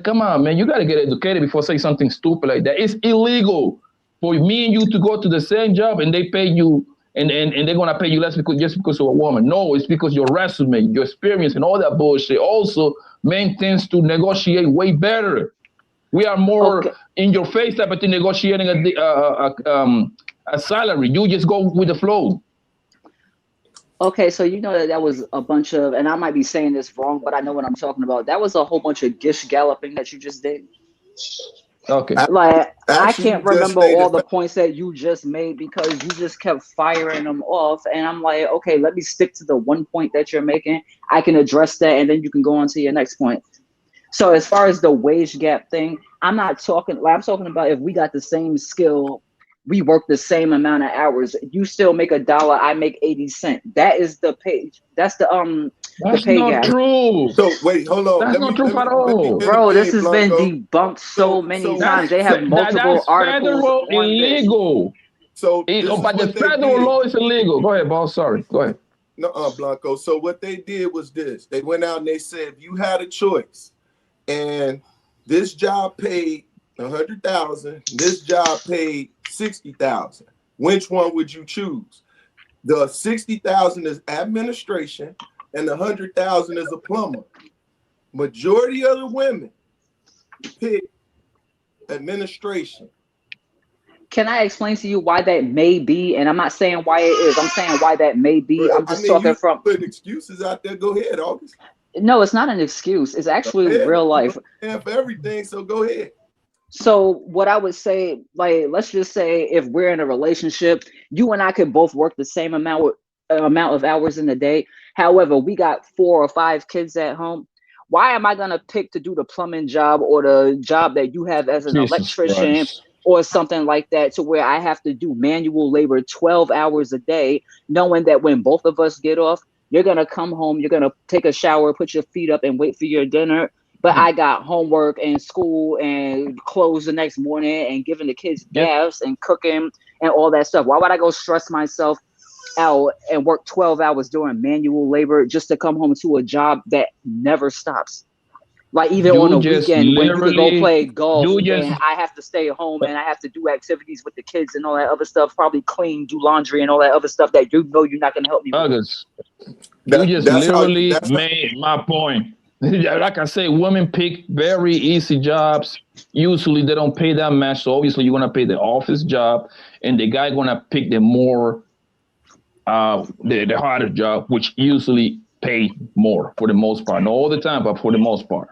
Come on, man. You gotta get educated before say something stupid like that. It's illegal for me and you to go to the same job and they pay you and they're gonna pay you less because just because you're a woman. No, it's because your resume, your experience, and all that bullshit. Also, men tends to negotiate way better. We are more Okay. in your face type of thing, negotiating a salary. You just go with the flow. Okay, so you know that was a bunch of, and I might be saying this wrong, but I know what I'm talking about. That was a whole bunch of gish galloping that you just did. Okay. Like, I Actually, can't you just remember all stated the points that you just made because you just kept firing them off. And I'm like, okay, let me stick to the one point that you're making. I can address that, and then you can go on to your next point. So as far as the wage gap thing, I'm not talking. Like, I'm talking about if we got the same skill, we work the same amount of hours. You still make $1, I make 80 cents. That is the pay. That's the That's pay not gap. true. So wait, hold on. That's not true at Let me all. Bro, this intervene, has been Blanco. debunked so many times. They have That's multiple articles federal on this. illegal. So this is But the what they federal did. law is illegal. Go ahead, boss. Sorry. Go ahead. No, Blanco. So what they did was this. They went out and they said, if you had a choice, and this job paid 100,000, this job paid 60,000, which one would you choose? The 60,000 is administration, and the 100,000 is a plumber. Majority of the women pick administration. Can I explain to you why that may be? And I'm not saying why it is. I'm saying why that may be. I'm just talking you from putting excuses out there. Go ahead, August. No, it's not an excuse. It's actually real life. And for everything, so go ahead. So what I would say, like, let's just say if we're in a relationship, you and I could both work the same amount of hours in a day. However, we got 4 or 5 kids at home. Why am I gonna pick to do the plumbing job or the job that you have as an electrician or something like that, to where I have to do manual labor 12 hours a day, knowing that when both of us get off, you're gonna come home, you're gonna take a shower, put your feet up, and wait for your dinner. But I got homework and school and clothes the next morning and giving the kids baths and cooking and all that stuff. Why would I go stress myself out and work 12 hours doing manual labor just to come home to a job that never stops? Like even on a weekend when you could go play golf and I have to stay home and I have to do activities with the kids and all that other stuff, probably clean, do laundry and all that other stuff that you know you're not going to help me with. You just literally made my point. Like I say, women pick very easy jobs. Usually they don't pay that much. So obviously you're going to pay the office job and the guy going to pick the more, the harder job, which usually pay more for the most part. Not all the time, but for the most part.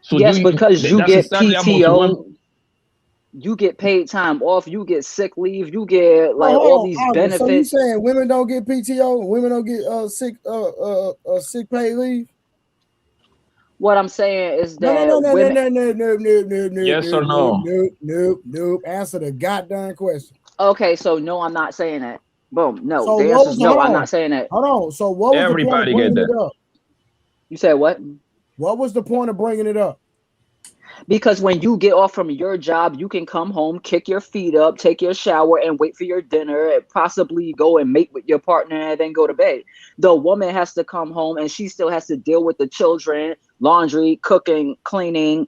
So yes, because you get PTO, you get paid time off, you get sick leave, you get like all these benefits. So you saying women don't get PTO, women don't get sick pay leave? What I'm saying is that no. Yes or no? Nope. Answer the goddamn question. Okay, so no, I'm not saying that. Boom. No, so the answer is no. I'm not saying that. Hold on. So what was the point of bringing it up? You said what? What was the point of bringing it up? Because when you get off from your job, you can come home, kick your feet up, take your shower, and wait for your dinner, and possibly go and mate with your partner and then go to bed. The woman has to come home and she still has to deal with the children, laundry, cooking, cleaning,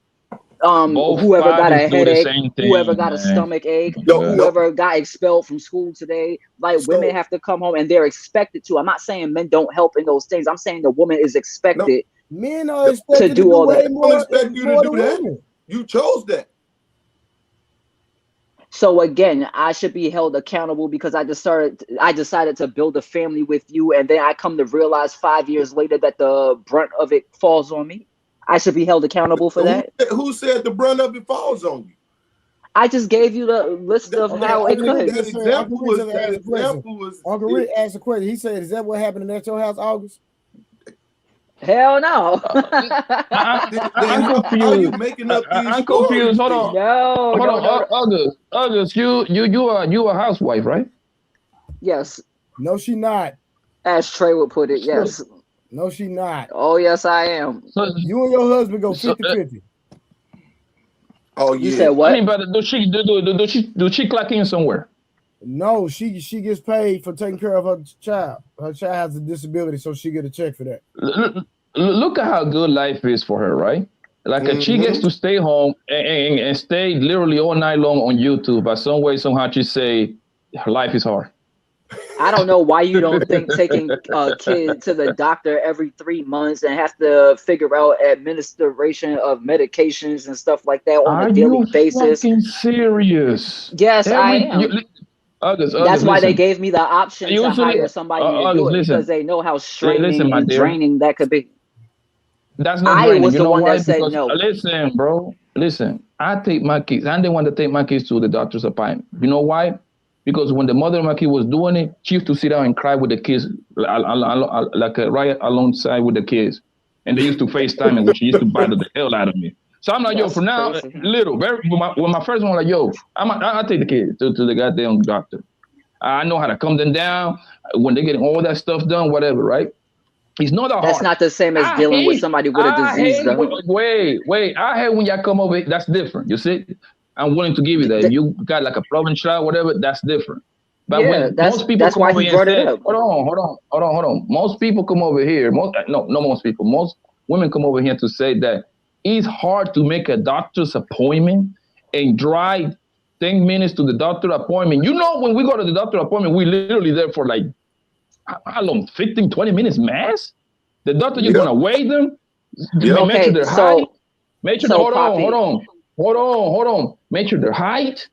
whoever got a headache, whoever got a stomach ache, whoever got expelled from school today. Like women have to come home and they're expected to. I'm not saying men don't help in those things. I'm saying the woman is expected. Men are expected to do all that. Don't expect you to do that. You chose that. So again, I should be held accountable because I decided to build a family with you, and then I come to realize 5 years later that the brunt of it falls on me. I should be held accountable for that. Who said the brunt of it falls on you? I just gave you the list of how it could. That example was. Uncle Rick asked a question. He said, "Is that what happened at your house, August?" Hell no. I'm confused. How you making up these I'm confused. Hold on. No. August, you are a housewife, right? Yes. No, she not. As Trey would put it, yes. No, she not. Oh, yes, I am. So, you and your husband go 50-50. Oh, yeah. You said what? I mean, but do she clock in somewhere? No, she gets paid for taking care of her child. Her child has a disability, so she get a check for that. Look at how good life is for her, right? Like she gets to stay home and stay literally all night long on YouTube. But some way, somehow, she say her life is hard. I don't know why you don't think taking a kid to the doctor every 3 months and have to figure out administration of medications and stuff like that on a daily basis. Are you fucking serious? Yes, I am. August, that's why they gave me the option to hire somebody to do it because they know how straining and draining that could be. That's not draining. I was you the know one why? that said because, no. Listen, bro. Listen, I take my kids. I'm the one to take my kids to the doctor's appointment. You know why? Because when the mother of my kid was doing it, she used to sit down and cry with the kids, like right alongside with the kids. and they used to FaceTime me, which used to bother the hell out of me. So I'm like, yo, That's for now, crazy. little, very. When my first one, like, yo, I'll take the kid to the goddamn doctor. I know how to calm them down when they get all that stuff done, whatever, right? It's not that That's hard. not the same as dealing with somebody with a disease, though. Wait. I hate when y'all come over. That's different. You see, I'm willing to give you that. If you got like a problem child, whatever, that's different. But Yeah, when most people that's come why over he here and brought it say, up. hold on. Most people come over here. Not most people. Most women come over here to say that it's hard to make a doctor's appointment and drive 10 minutes to the doctor appointment. You know, when we go to the doctor appointment, we literally there for like how long? 15, 20 minutes max? The doctor just gonna weigh them, make sure they're high, make sure hold on. Make sure they're height.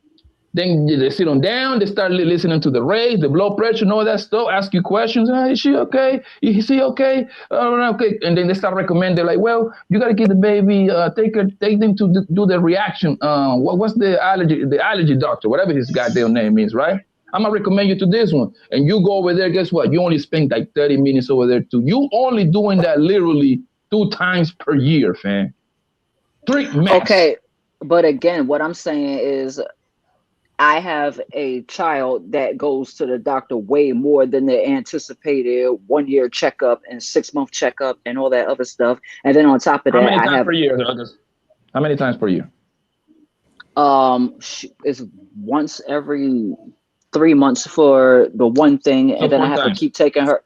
Then they sit on down, they start listening to the raise, the blood pressure, and all that stuff, ask you questions. Is she okay? Is he okay? Okay. And then they start recommending, like, well, you gotta give the baby, take them to do the reaction. What's the allergy doctor, whatever his goddamn name is, right? I'm gonna recommend you to this one. And you go over there, guess what? You only spend like 30 minutes over there too. You only doing that literally 2 times per year, fam. 3 max. Okay, but again, what I'm saying is I have a child that goes to the doctor way more than the anticipated 1-year checkup and 6-month checkup and all that other stuff. And then on top of that, How many times per year, August? How many times per year? It's once every 3 months for the one thing, and then I have to keep taking her.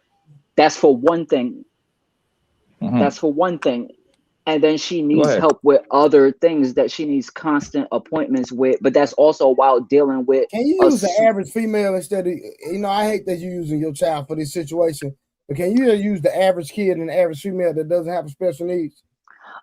That's for one thing. Mm-hmm. That's for one thing. And then she needs help with other things that she needs constant appointments with. But that's also while dealing with. Can you use the average female instead of, I hate that you're using your child for this situation, but can you use the average kid and the average female that doesn't have special needs?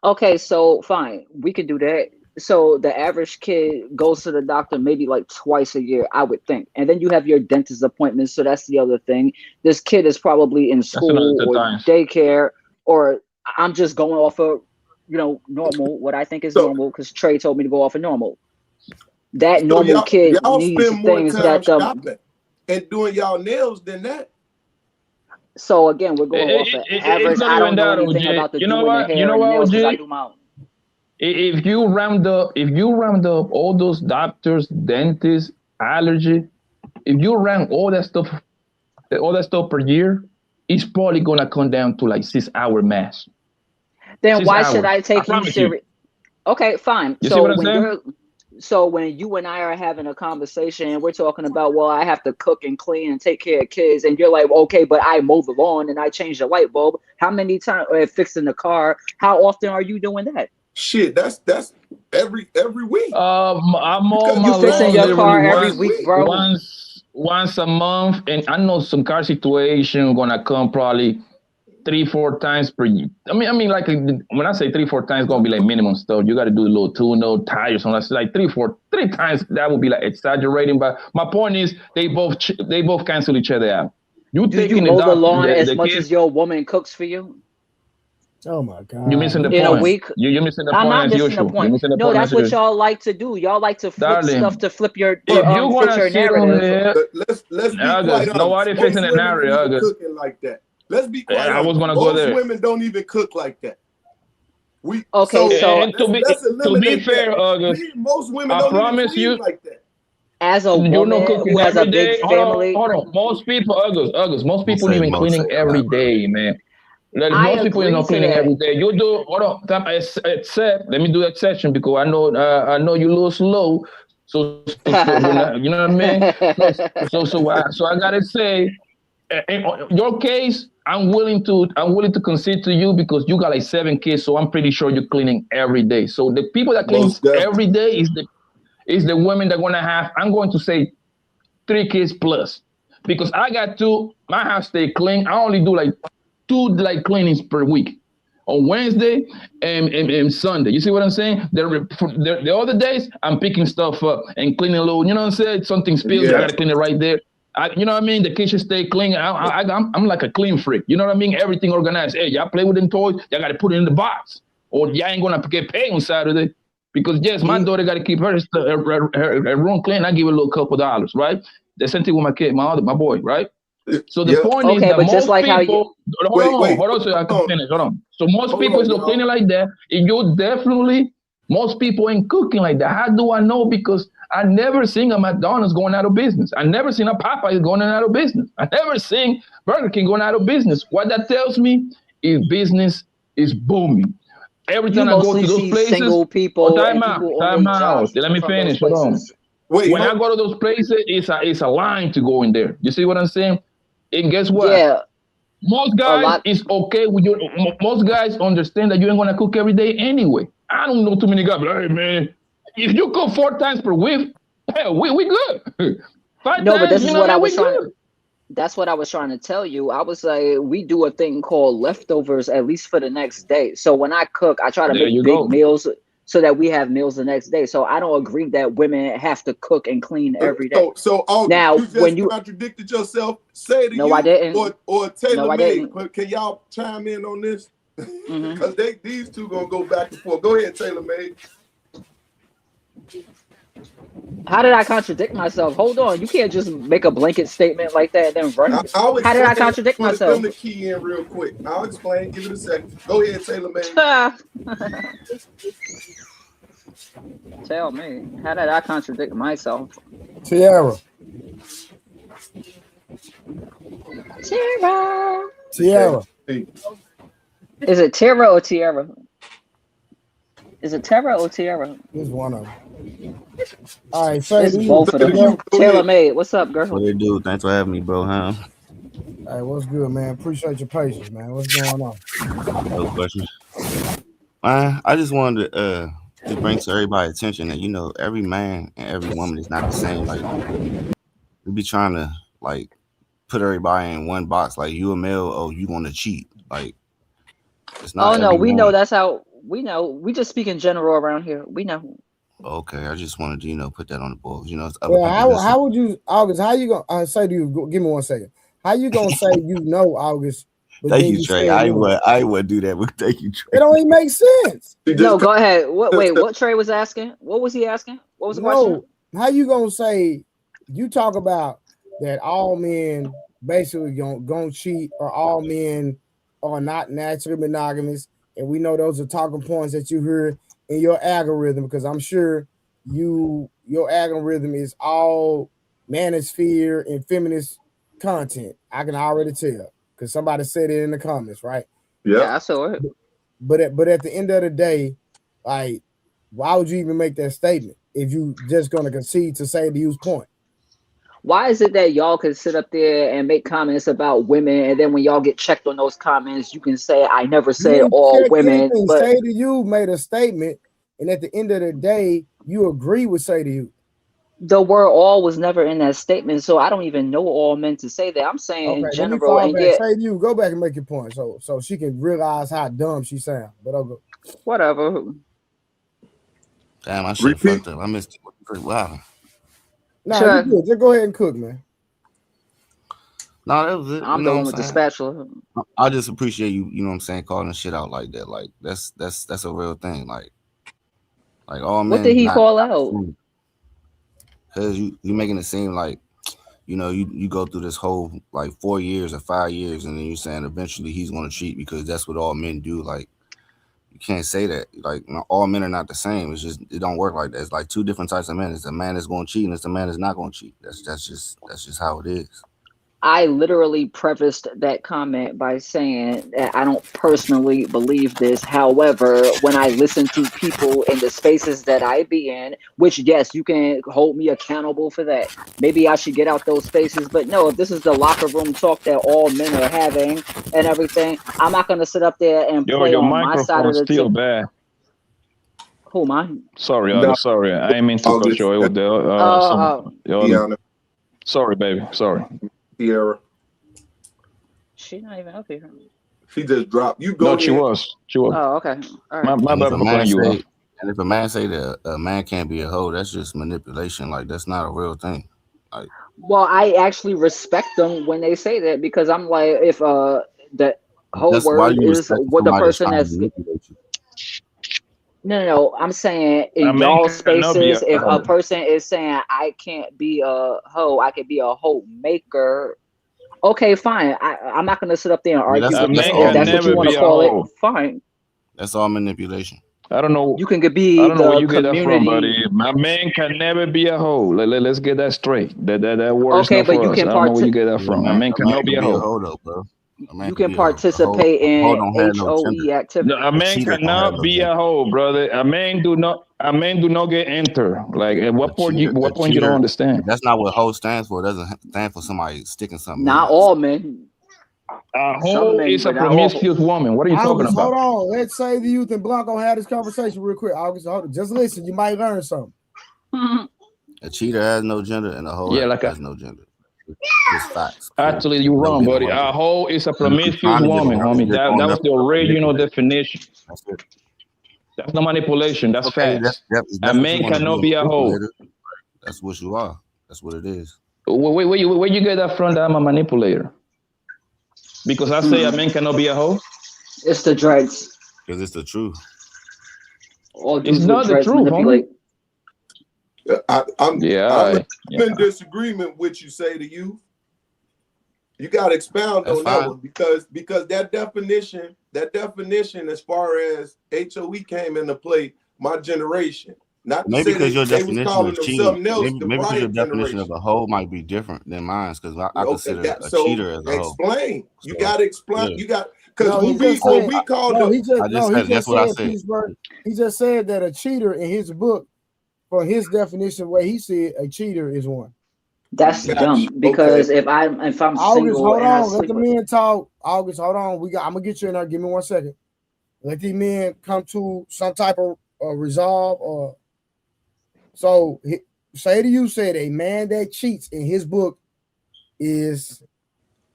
Okay, so fine. We could do that. So the average kid goes to the doctor maybe like twice a year, I would think. And then you have your dentist appointments. So that's the other thing. This kid is probably in school or daycare, or I'm just going off of, normal, what I think is normal, because Trey told me to go off of normal. That normal kid needs things that shopping and doing y'all nails than that. So again, we're going off of average. I don't know anything about the doing the hair and nails because I do my own. If you round up all those doctors, dentists, allergy, if you round all that stuff per year, it's probably gonna come down to like 6-hour max. Then why should I take you serious? Okay, fine. So when you and I are having a conversation and we're talking about, well, I have to cook and clean and take care of kids, and you're like, okay, but I mow the lawn and I change the light bulb. How many times fixing the car? How often are you doing that? Shit, that's every week. I'm on you fixing your car every week, bro. Once a month, and I know some car situation gonna come probably 3-4 times per year. I mean, like when I say 3-4 times, it's gonna be like minimum stuff. You got to do a little tune-up, tires, so that's like 3 times. That would be like exaggerating. But my point is, they both cancel each other out. Do you mow the lawn as much as your woman cooks for you? Oh my God! You're missing the point. In a week, you're missing the I'm point. not missing the point. No, that's what y'all like to do. Y'all like to flip stuff to flip your narrative. Let's be quite honest. Nobody fixing the narrative. Cooking like that. Let's be quite honest. I was gonna go there. Most women don't even cook like that. To be fair, August, most women I don't promise even you, like that. As a woman who has a big family, hold on. Most people, August. Most people even cleaning every day, man. Like, most people are not cleaning every day. You do. Hold on. Except, let me do that section because I know you're a little slow. So you know what I mean. So I gotta say, in your case, I'm willing to concede to you because you got like 7 kids. So I'm pretty sure you're cleaning every day. So the people that clean every day is the women that are gonna have. I'm going to say 3 kids plus because I got 2. My house stay clean. I only do like 2 like cleanings per week on Wednesday and Sunday. You see what I'm saying? The other days I'm picking stuff up and cleaning a little. You know what I'm saying? Something spills, I gotta clean it right there. You know what I mean? The kitchen stay clean. I'm like a clean freak. You know what I mean? Everything organized. Hey, y'all play with them toys. Y'all gotta put it in the box, or y'all ain't gonna get paid on Saturday. Because yes, my daughter gotta keep her room clean. I give her a little couple $, right? The same thing with my kid, my boy, right? So the point is Okay, that but just most like how you people, hold on, so I can finish. Hold on. So most people is opinion like that, and you definitely, most people ain't cooking like that. How do I know? Because I never seen a McDonald's going out of business. I never seen a Popeyes going out of business. I never seen Burger King going out of business. What that tells me is business is booming. Every you time I go mostly to those see places, single people and people on time their out. jobs Let me from those finish. Hold on. places. Wait, When I go to those places, it's a line to go in there. You see what I'm saying? And guess what? Yeah, Most a guys lot. is okay with you. Most guys understand that you ain't gonna cook every day anyway. I don't know too many guys. But, hey man, if you cook 4 times per week, hell, we good. Five No, but times, this is what I was we trying. good. That's what I was trying to tell you. I was like, we do a thing called leftovers at least for the next day. So when I cook, I try to There make you big go. meals so that we have meals the next day. So I don't agree that women have to cook and clean every day. so August, Now, you when just you contradicted yourself. Say to no, I you didn't. or No, Taylor I Made. didn't. Can y'all chime in on this? Hmm. Because these two gonna go back and forth. Go ahead, Taylor Made. How did I contradict myself? Hold on. You can't just make a blanket statement like that and then run. I'll How did I explain. contradict I wanted them myself? to key in real quick. I'll explain. Give it a second. Go ahead, Taylor Made. Tell me. How did I contradict myself? Tiara. Tiara. Tiara. Hey, Is it Tara or Tiara? Is it Tara or Tiara? This one of them. All right, say It's to you. both of say to them. you. Go Tailor ahead. made. What's up, girl? What it do? Thanks for having me, bro. Huh? All right, what's good, man? Appreciate your patience, man. What's going on? No question. I just wanted to just bring to everybody's attention that every man and every woman is not the same. Like we be trying to like put everybody in one box. Like you a male, oh you gonna cheat. Like it's Oh not no, every we know man. that's how we know. We just speak in general around here. We know. Okay, I just wanted to put that on the board. It's other Well, people how listen. would you, August? How you gonna say to you? Give me 1 second. How you gonna say August, but Thank then you, you Trey. say no? I would do that, but thank you, It Trey. don't even make sense. No, go ahead. What? Wait, what Trey was asking? What was he asking? What was the question? No, how you gonna say you talk about that all men basically gonna cheat or all men are not naturally monogamous, and we know those are talking points that you hear in your algorithm because I'm sure your algorithm is all manosphere and feminist content. I can already tell because somebody said it in the comments, right? Yeah, I saw it. But at the end of the day, like, why would you even make that statement if you just gonna concede to say the use point? Why is it that y'all can sit up there and make comments about women, and then when y'all get checked on those comments, you can say, "I never You said didn't all check women," anything. but Say to you made a statement, and at the end of the day, you agree with say to you. the word "all" was never in that statement, so I don't even know all men to say that. I'm saying Okay, in let me general, fall and back. yet Say to you, go back and make your point, so she can realize how dumb she sounds. But I'll go. whatever. Damn, I should have Repeat. fucked up. I missed it. Wow. Nah, you Sure. good. Just go ahead and cook, man. No, that was it. You I'm know the what one I'm with the saying? spatula. I just appreciate you, you know what I'm saying, calling the shit out like that. Like that's a real thing. Like all What men did is he not call out? because you making it seem like you go through this whole like 4 years or 5 years and then you're saying eventually he's gonna cheat because that's what all men do. Like you can't say that. Like all men are not the same. It's just it don't work like that. It's like two different types of men. It's a man that's gonna cheat and it's a man that's not gonna cheat. That's just how it is. I literally prefaced that comment by saying that I don't personally believe this. However, when I listen to people in the spaces that I be in, which yes, you can hold me accountable for that. Maybe I should get out those spaces. But no, if this is the locker room talk that all men are having and everything, I'm not gonna sit up there and Yo, play your on my side of microphone's the still team. bad. Who mine? Sorry, No, August. Sorry, I ain't mean to cut August. you away with the some. Deanna, Sorry, baby. Sorry. Tiara. She's not even up here. She just dropped. You No, go she ahead. was. She was. Oh, okay. All My right. bad for cutting you off. And if a man say that a man can't be a hoe, that's just manipulation. Like that's not a real thing. Like Well, I actually respect them when they say that because I'm like, if the whole that's why word you is respect what the somebody that's person trying to that's manipulate you. no, I'm saying A in man y'all cannot be spaces, a if a hoe. person is saying I can't be a hoe, I could be a hoe maker. Okay, fine. I'm not gonna sit up there and Yeah, argue A with that's that. man If all can that's what you never want be to a call it, manipulation. hoe. fine. That's all manipulation. I don't know. You can I be don't know where the you get that from, community. buddy. My man can never be a hoe. Let's get that straight. That word is Okay, not but for you us. can I don't know where you get that Yeah, from. A man a man cannot be can a be a hoe. hoe though, bro. A man You can can be a hoe. participate A hoe in don't have no gender. HOE No, activity. a A man cheater don't have cannot no be gender. a hoe, brother. A man do not get enter. Like at A what point cheater, a what point you don't cheater. understand? That's not what hoe stands for. It doesn't stand for somebody sticking something in Not you. all men. A Some hoe men, is a but not all. promiscuous woman. What are you talking August, hold about? on. Let's save the youth and Blanco have this conversation real quick. August, hold on. Just listen. You might learn something. A cheater has no gender, and a hoe Yeah, like has no gender. Just facts. Period. actually There's you're no wrong, middle buddy. ground. A hoe is a I'm promiscuous trying to give a woman, word. homie. You're That going was up the to original manipulate. definition. That's it. That's not manipulation. That's Okay, facts. A that's what you man want to be, cannot a be a hoe. manipulator. That's what you are. That's what it is. Where you get that from that I'm a manipulator? Because I say a man cannot be a hoe? It's the dreads. Because it's the truth. All It's dudes with not the dreads truth, homie. manipulate. I'm Yeah, in disagreement with you, say to you. You got to expound That's on that fine. one because that definition as far as HOE came into play, my generation. Not to Maybe say because your they was definition calling of them cheating, something else, the maybe because your Bryant definition of generation. a hoe might be different than mine. Because I Okay, consider a so cheater as a hoe. explain. You So got to explain. yeah, You got because No, he when just we said. called No, the he just. I No, just he said that's just what I said. said. Pittsburgh. He just said that a cheater in his book, for his definition, where he said a cheater is one. That's Yeah. dumb. gotcha. Because Okay, if I'm August, single hold and I on. Let sleep the with, men talk. August, hold on. I'm gonna get you in there. Give me 1 second. Let these men come to some type of resolve. Or so say to you said a man that cheats in his book is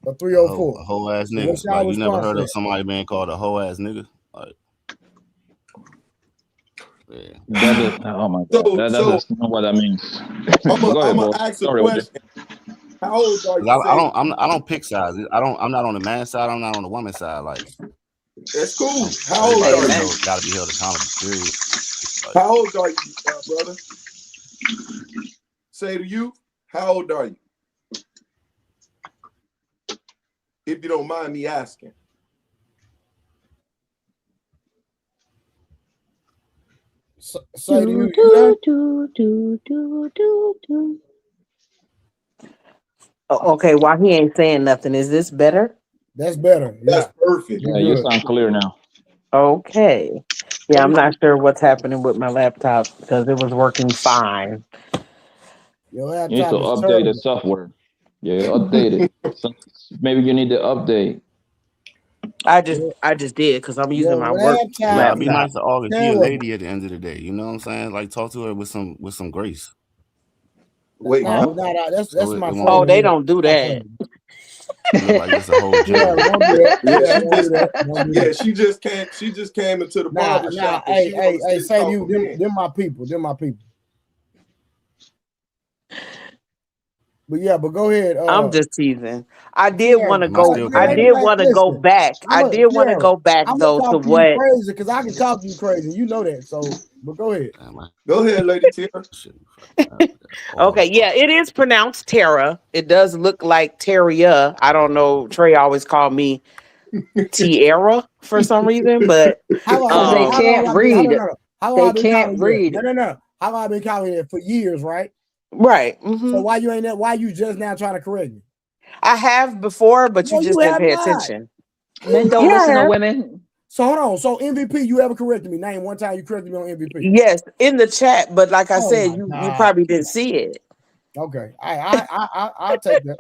a A 304. hoe ass So nigga. what's y'all Like you never response heard to of that? somebody being called a hoe ass nigga. Like yeah. that is, oh my god, so that's not what that means. I'm But go ahead, gonna boy. ask a Sorry, OJ. question. How old are you? I Say don't pick sides. I'm not on the man side. I'm not on the woman side. Like that's cool. How old everybody are you? amen. got to be held accountable. Period. Like How old are you, brother? Say to you, how old are you? If you don't mind me asking. Say to you, you there? Okay, while he ain't saying nothing, is this better? That's better. That's Yeah, perfect. you Yeah, you good. sound clear now. Okay. Yeah, I'm not sure what's happening with my laptop because it was working fine. Your You need to laptop is update the terrible. software. Yeah, update it. Maybe you need to update. Your, I just did because I'm using your my work you laptop gotta be is laptop. nice to August. She a terrible. lady at the end of the day. You know what I'm saying? Like talk to her with some grace. Wait, Huh? No, So that's my it won't. Oh, favorite they here. don't do My that. favorite. It look like it's a whole Yeah, gender. don't do that. yeah, Yeah, she don't do just that. Don't do yeah, that. she just came into the barber shop and Hey, she wanna hey, sit and say to talk you, to men. them my people. Them my people. But yeah, but go ahead. I'm just teasing. I did Tiara, want to Am I go. still I clear? did want to go listen, back. I did want to Tiara, go back I'm gonna though to talk to you what. crazy because I can talk to you crazy. You know that. So, but go ahead. Damn, I Go ahead, Lady Tira. shit. All Okay, yeah, it is pronounced Tara. It does look like Terria. I don't know. Trey always called me Tierra for some reason, but How long? Because they um, How long can't y'all been? read. How long They I been can't calling you that? read. No. How long I been calling you that for years, right? right. So why you ain't that? Why you just now trying to correct me? I have before, but you No, you just didn't have pay not. attention. Men don't Yeah, I listen to have. women. So hold on. So MVP, you ever corrected me? Name one time you corrected me on MVP. Yes, in the chat, but like I Oh said, my you God. probably didn't see it. Okay. I'll take that.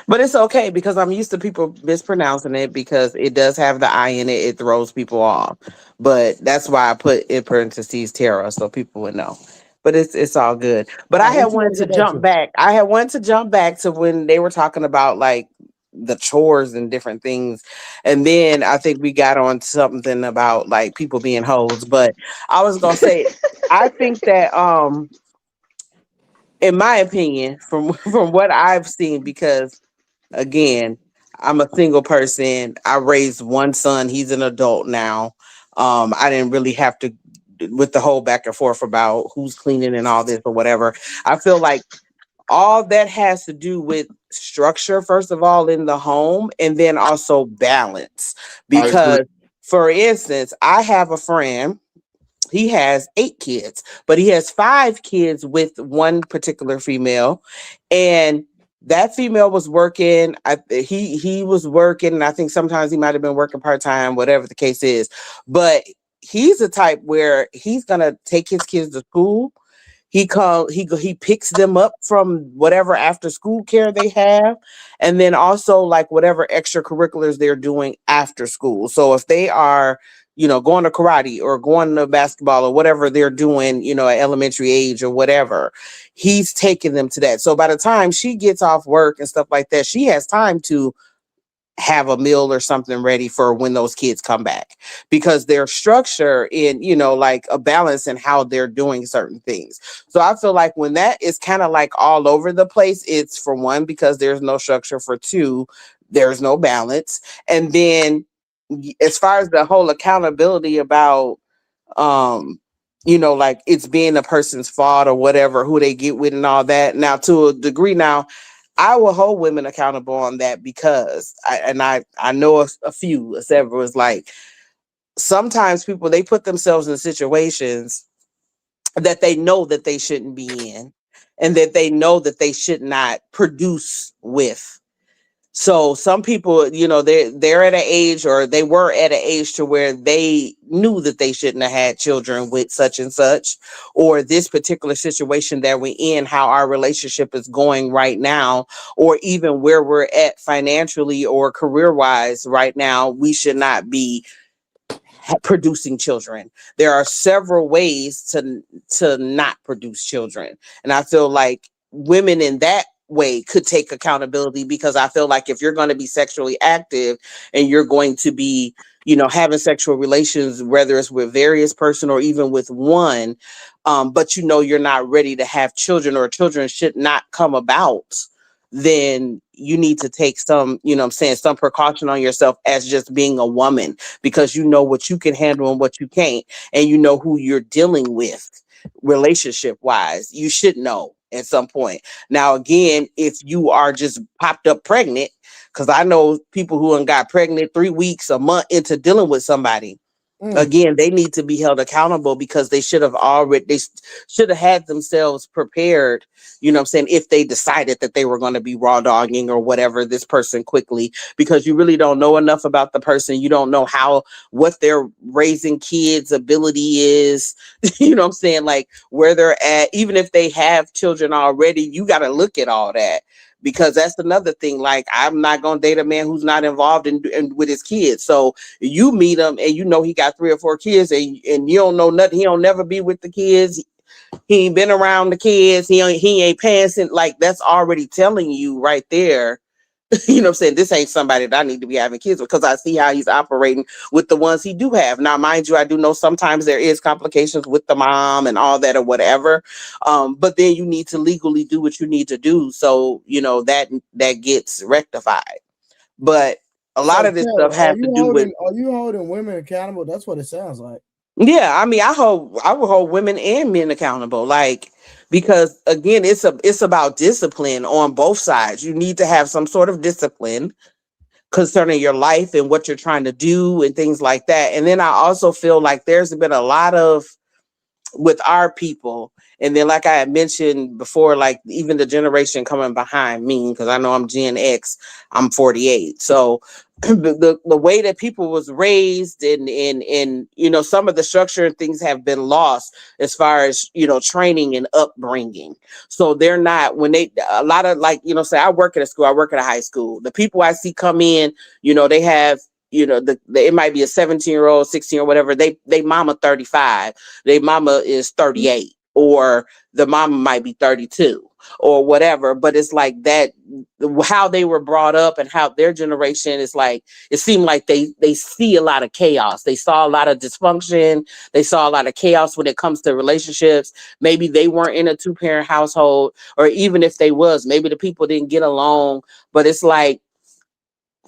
But it's okay because I'm used to people mispronouncing it because it does have the I in it. It throws people off. But that's why I put in parentheses Terra so people would know. But it's all good. But All I right, had what you wanted want to to go back jump to? back. To when they were talking about like the chores and different things. And then I think we got on something about like people being hoes. But I was gonna say I think that in my opinion, from from what I've seen, because again, I'm a single person. I raised one son. He's an adult now. I didn't really have to with the whole back and forth about who's cleaning and all this or whatever. I feel like all that has to do with structure, first of all, in the home, and then also balance. I agree. Because, for instance, I have a friend, he has 8 kids, but he has 5 kids with one particular female. And that female was working. He was working, and I think sometimes he might have been working part-time, whatever the case is. But he's the type where he's gonna take his kids to school. He picks them up from whatever after school care they have, and then also like whatever extracurriculars they're doing after school. So if they are, going to karate or going to basketball or whatever they're doing, at elementary age or whatever, he's taking them to that. So by the time she gets off work and stuff like that, she has time to have a meal or something ready for when those kids come back, because their structure in, like a balance in how they're doing certain things. So I feel like when that is kind of like all over the place, it's, for one, because there's no structure, for two, there's no balance. And then as far as the whole accountability about, like it's being a person's fault or whatever, who they get with and all that. Now, to a degree, now I will hold women accountable on that, because I know a few, several, is like sometimes people, they put themselves in situations that they know that they shouldn't be in, and that they know that they should not produce with. So some people, they're at an age, or they were at an age to where they knew that they shouldn't have had children with such and such, or this particular situation that we're in, how our relationship is going right now, or even where we're at financially or career wise right now, we should not be producing children. There are several ways to not produce children, and I feel like women in that way could take accountability, because I feel like if you're going to be sexually active and you're going to be, having sexual relations, whether it's with various person or even with one, but you're not ready to have children, or children should not come about, then you need to take some, some precaution on yourself as just being a woman, because you know what you can handle and what you can't, and you know who you're dealing with relationship wise. You should know at some point. Now, again, if you are just popped up pregnant, because I know people who got pregnant 3 weeks, a month into dealing with somebody. Again, they need to be held accountable, because they should have had themselves prepared, if they decided that they were going to be raw dogging or whatever this person quickly, because you really don't know enough about the person. You don't know what their raising kids ability is, like where they're at. Even if they have children already, you got to look at all that, because that's another thing. Like, I'm not going to date a man who's not involved in with his kids. So you meet him and he got 3 or 4 kids, and you don't know nothing. He don't never be with the kids. He ain't been around the kids. He ain't passing. Like, that's already telling you right there, this ain't somebody that I need to be having kids with, because I see how he's operating with the ones he do have. Now, mind you, I do know sometimes there is complications with the mom and all that or whatever. But then you need to legally do what you need to do. So, that gets rectified. But a lot of this stuff has to do with. Are you holding women accountable? That's what it sounds like. Yeah, I mean, I would hold women and men accountable, like, because again, it's about discipline on both sides. You need to have some sort of discipline concerning your life and what you're trying to do and things like that. And then I also feel like there's been a lot of, with our people, and then like I had mentioned before, like even the generation coming behind me, because I know I'm Gen X, I'm 48. So the way that people was raised and some of the structure and things have been lost as far as training and upbringing. So they're not, when they, a lot of, like, say I work at a school, I work at a high school, the people I see come in, they have, it might be a 17-year-old, 16 or whatever, they mama 35, they mama is 38, or the mama might be 32 or whatever. But it's like that, how they were brought up and how their generation is, like, it seemed like they see a lot of chaos. They saw a lot of dysfunction. They saw a lot of chaos when it comes to relationships. Maybe they weren't in a 2-parent household, or even if they was, maybe the people didn't get along. But it's like,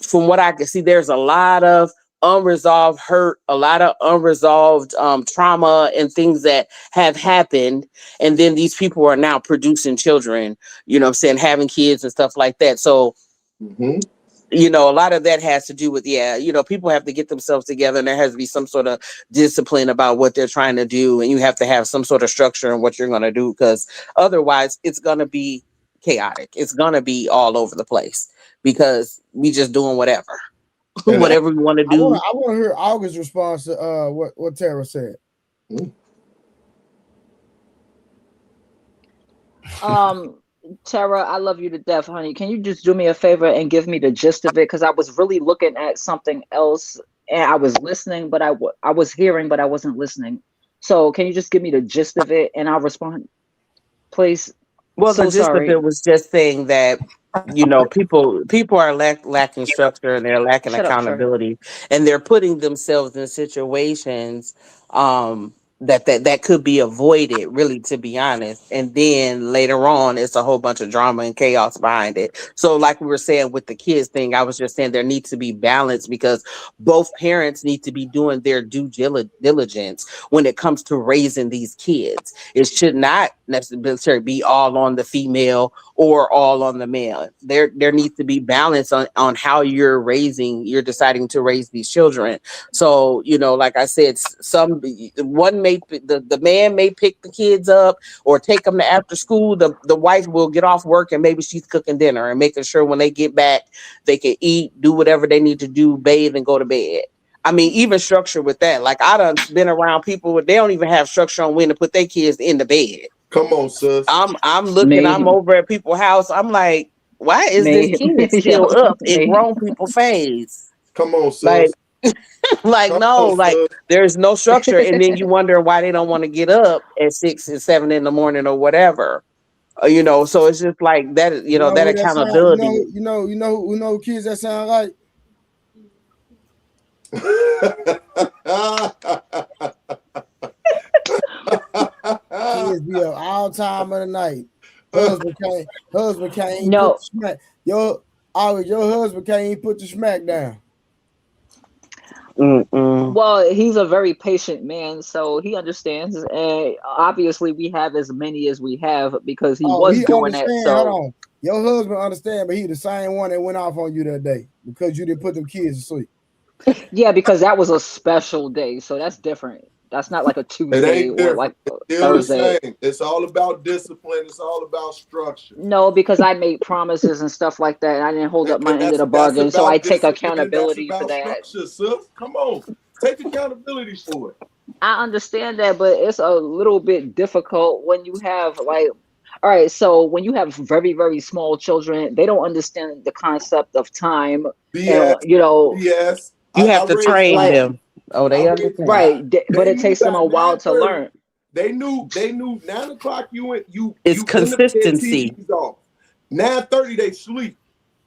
from what I can see, there's a lot of unresolved hurt, a lot of unresolved trauma and things that have happened. And then these people are now producing children, you know what I'm saying, having kids and stuff like that. So, you know, a lot of that has to do with, you know, people have to get themselves together and there has to be some sort of discipline about what they're trying to do. And you have to have some sort of structure in what you're going to do, because otherwise it's going to be chaotic. It's going to be all over the place because we just doing whatever, whatever we want to do. I want to hear August's response to what Tara said. Tara, I love you to death, honey. Can you just do me a favor and give me the gist of it? Because I was really looking at something else and I was listening, but I was hearing, but I wasn't listening. So can you just give me the gist of it and I'll respond, please? Well, So the gist of sorry. it was just saying that, you know, people are lacking structure and they're lacking Shut up, Trey. accountability, and they're putting themselves in situations that could be avoided, really, to be honest. And then later on, it's a whole bunch of drama and chaos behind it. So, like we were saying with the kids thing, I was just saying there needs to be balance, because both parents need to be doing their due diligence when it comes to raising these kids. It should not necessarily be all on the female or all on the male. There needs to be balance on how you're deciding to raise these children. So, you know, like I said, the man may pick the kids up or take them to after school. The wife will get off work and maybe she's cooking dinner and making sure when they get back they can eat, do whatever they need to do, bathe and go to bed. I mean, even structure with that. Like, I done been around people where they don't even have structure on when to put their kids in the bed. Come on, sis. I'm looking, I'm over at people's house. I'm like, why is this kid still up in grown people phase? Come on, sis. Like no, like there's no structure. And then you wonder why they don't want to get up at 6 and 7 in the morning or whatever. You know, so it's just like that, you know that accountability. You know kids that sound like kids be up all time of the night. Husband can't no. Put the smack. Your husband can't even put the smack down. Well, he's a very patient man, so he understands. And obviously, we have as many as we have because he was doing that. So, hold on. Your husband understand, but he the same one that went off on you that day because you didn't put them kids to sleep. Yeah, because that was a special day, so that's different. That's not like a Tuesday or like a Thursday. It's all about discipline. It's all about structure. No, because I made promises and stuff like that, and I didn't hold up my end of the bargain, so I take accountability for that. Structure, sis. Come on, take accountability for it. I understand that, but it's a little bit difficult when you have like, all right, so when you have very, very small children, they don't understand the concept of time. BS, you know, yes, you have to train them. Oh, they understand, right? But it takes them a while to learn. They knew 9 o'clock. It's consistency. 9:30 they sleep.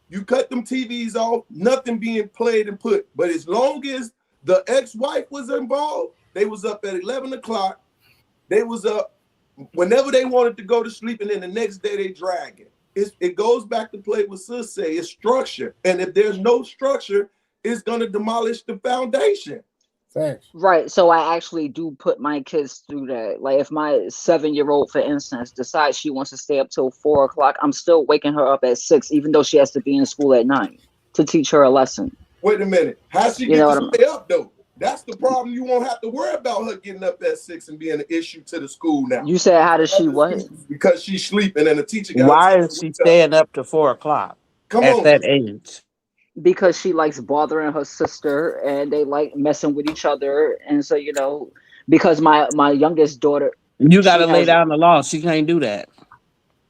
You cut them TVs off. Nothing being played and put. But as long as the ex-wife was involved, they was up at 11 o'clock. They was up whenever they wanted to go to sleep, and then the next day they drag it. It goes back to play with sis say. It's structure, and if there's no structure, it's gonna demolish the foundation. Thanks. Right. So I actually do put my kids through that. Like if my 7-year-old, for instance, decides she wants to stay up till 4 o'clock, I'm still waking her up at 6, even though she has to be in school at 9 to teach her a lesson. Wait a minute. How she get to stay up though? That's the problem. You won't have to worry about her getting up at 6 and being an issue to the school now. You said, how does she what? Because she's sleeping and the teacher got. Why is she staying up to 4 o'clock at that age? Because she likes bothering her sister and they like messing with each other. And so, you know, because my youngest daughter. You got to lay down the law. She can't do that.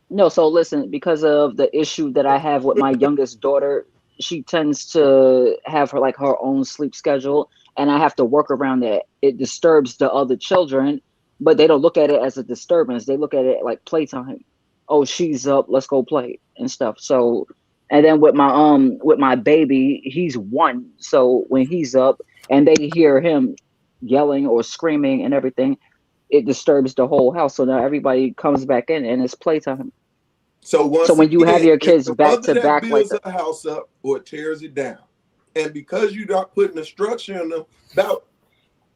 No, so listen, because of the issue that I have with my youngest daughter, she tends to have her own sleep schedule. And I have to work around that. It disturbs the other children, but they don't look at it as a disturbance. They look at it like playtime. Oh, she's up, let's go play and stuff. So, and then with my baby, he's 1. So when he's up and they hear him yelling or screaming and everything, it disturbs the whole house. So now everybody comes back in and it's playtime. So when you have your kids back to back, builds a house up or it tears it down. And because you're not putting a structure in them, about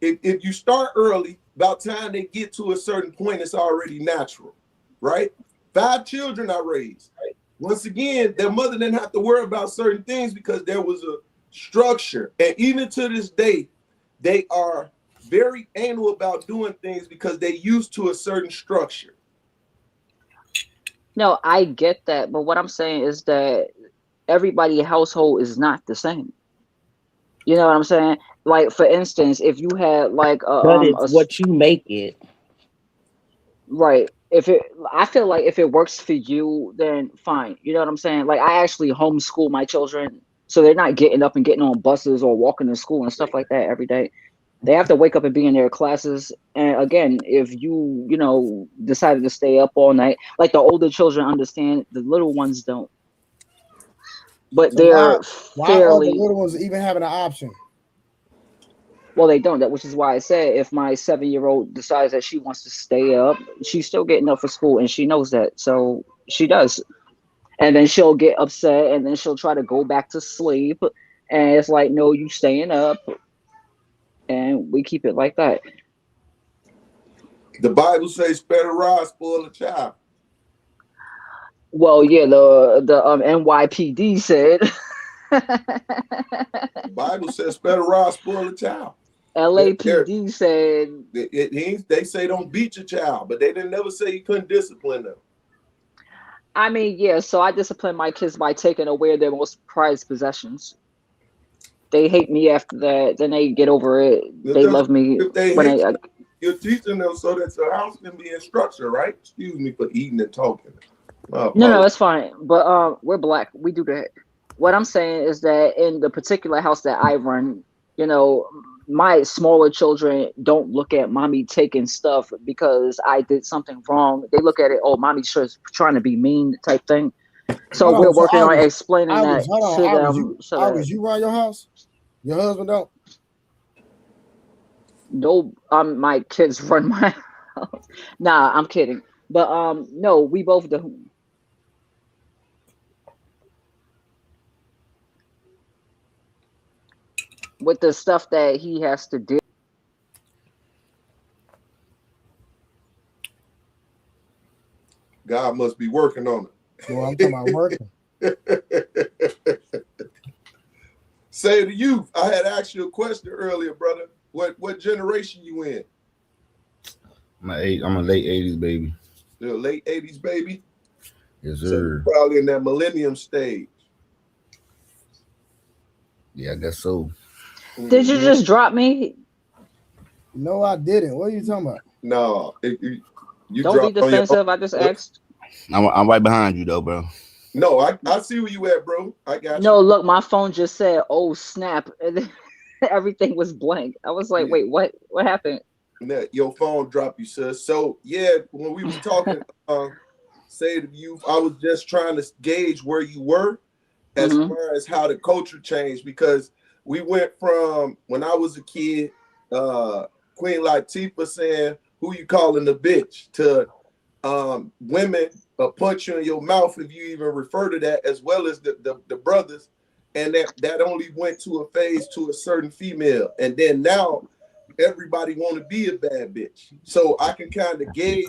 if you start early, about time they get to a certain point, it's already natural, right? 5 children I raised. Once again, their mother didn't have to worry about certain things because there was a structure. And even to this day, they are very anal about doing things because they used to a certain structure. No, I get that, but what I'm saying is that everybody's household is not the same. You know what I'm saying? Like, for instance, if you had like But it's what you make it. right, I feel like if it works for you, then fine. You know what I'm saying? Like, I actually homeschool my children, so they're not getting up and getting on buses or walking to school and stuff like that every day. They have to wake up and be in their classes. And again, if you know, decided to stay up all night, like the older children understand, the little ones don't. But So they're why are the fairly little ones even having an option? well, they don't. That which is why I said if my 7-year-old decides that she wants to stay up, she's still getting up for school, and she knows that, so she does. And then she'll get upset, and then she'll try to go back to sleep, and it's like, no, you staying up, and we keep it like that. The Bible says, "Spare the rod, spoil the child." Well, yeah, the NYPD said. The Bible says, "Spare the rod, spoil the child." LAPD said they say don't beat your child, but they didn't never say you couldn't discipline them. I mean, yeah, so I discipline my kids by taking away their most prized possessions. They hate me after that, then they get over it. They love me If they when hate you, you're teaching them so that your house can be in structure, right? Excuse me for eating and talking. No, it's fine. But we're black. We do that. What I'm saying is that in the particular house that I run, you know, my smaller children don't look at mommy taking stuff because I did something wrong. They look at it, oh, mommy's just trying to be mean type thing. So we're working on explaining that to them. So you run your house? Your husband don't? No, my kids run my house. Nah, I'm kidding. But no, we both do. With the stuff that he has to do. God must be working on it. Well, I'm talking about working. Say to you, I had asked you a question earlier, brother. What generation you in? I'm a late 80s baby. You're a late 80s baby? Yes, sir. So you're probably in that millennium stage. Yeah, I guess so. Did you just drop me? No, I didn't. What are you talking about? No, you don't be defensive. I just asked. I'm right behind you though, bro. No, I see where you at, bro. I got you. No, look, my phone just said, "Oh snap!" And then everything was blank. I was like, "Wait, what? What happened?" Your phone dropped you, sis. So yeah, when we was talking, say to you, I was just trying to gauge where you were as far as how the culture changed, because we went from when I was a kid, Queen Latifah saying, "Who you calling a bitch?" to women punch you in your mouth if you even refer to that, as well as the brothers, and that only went to a phase to a certain female, and then now everybody want to be a bad bitch. So I can kind of gauge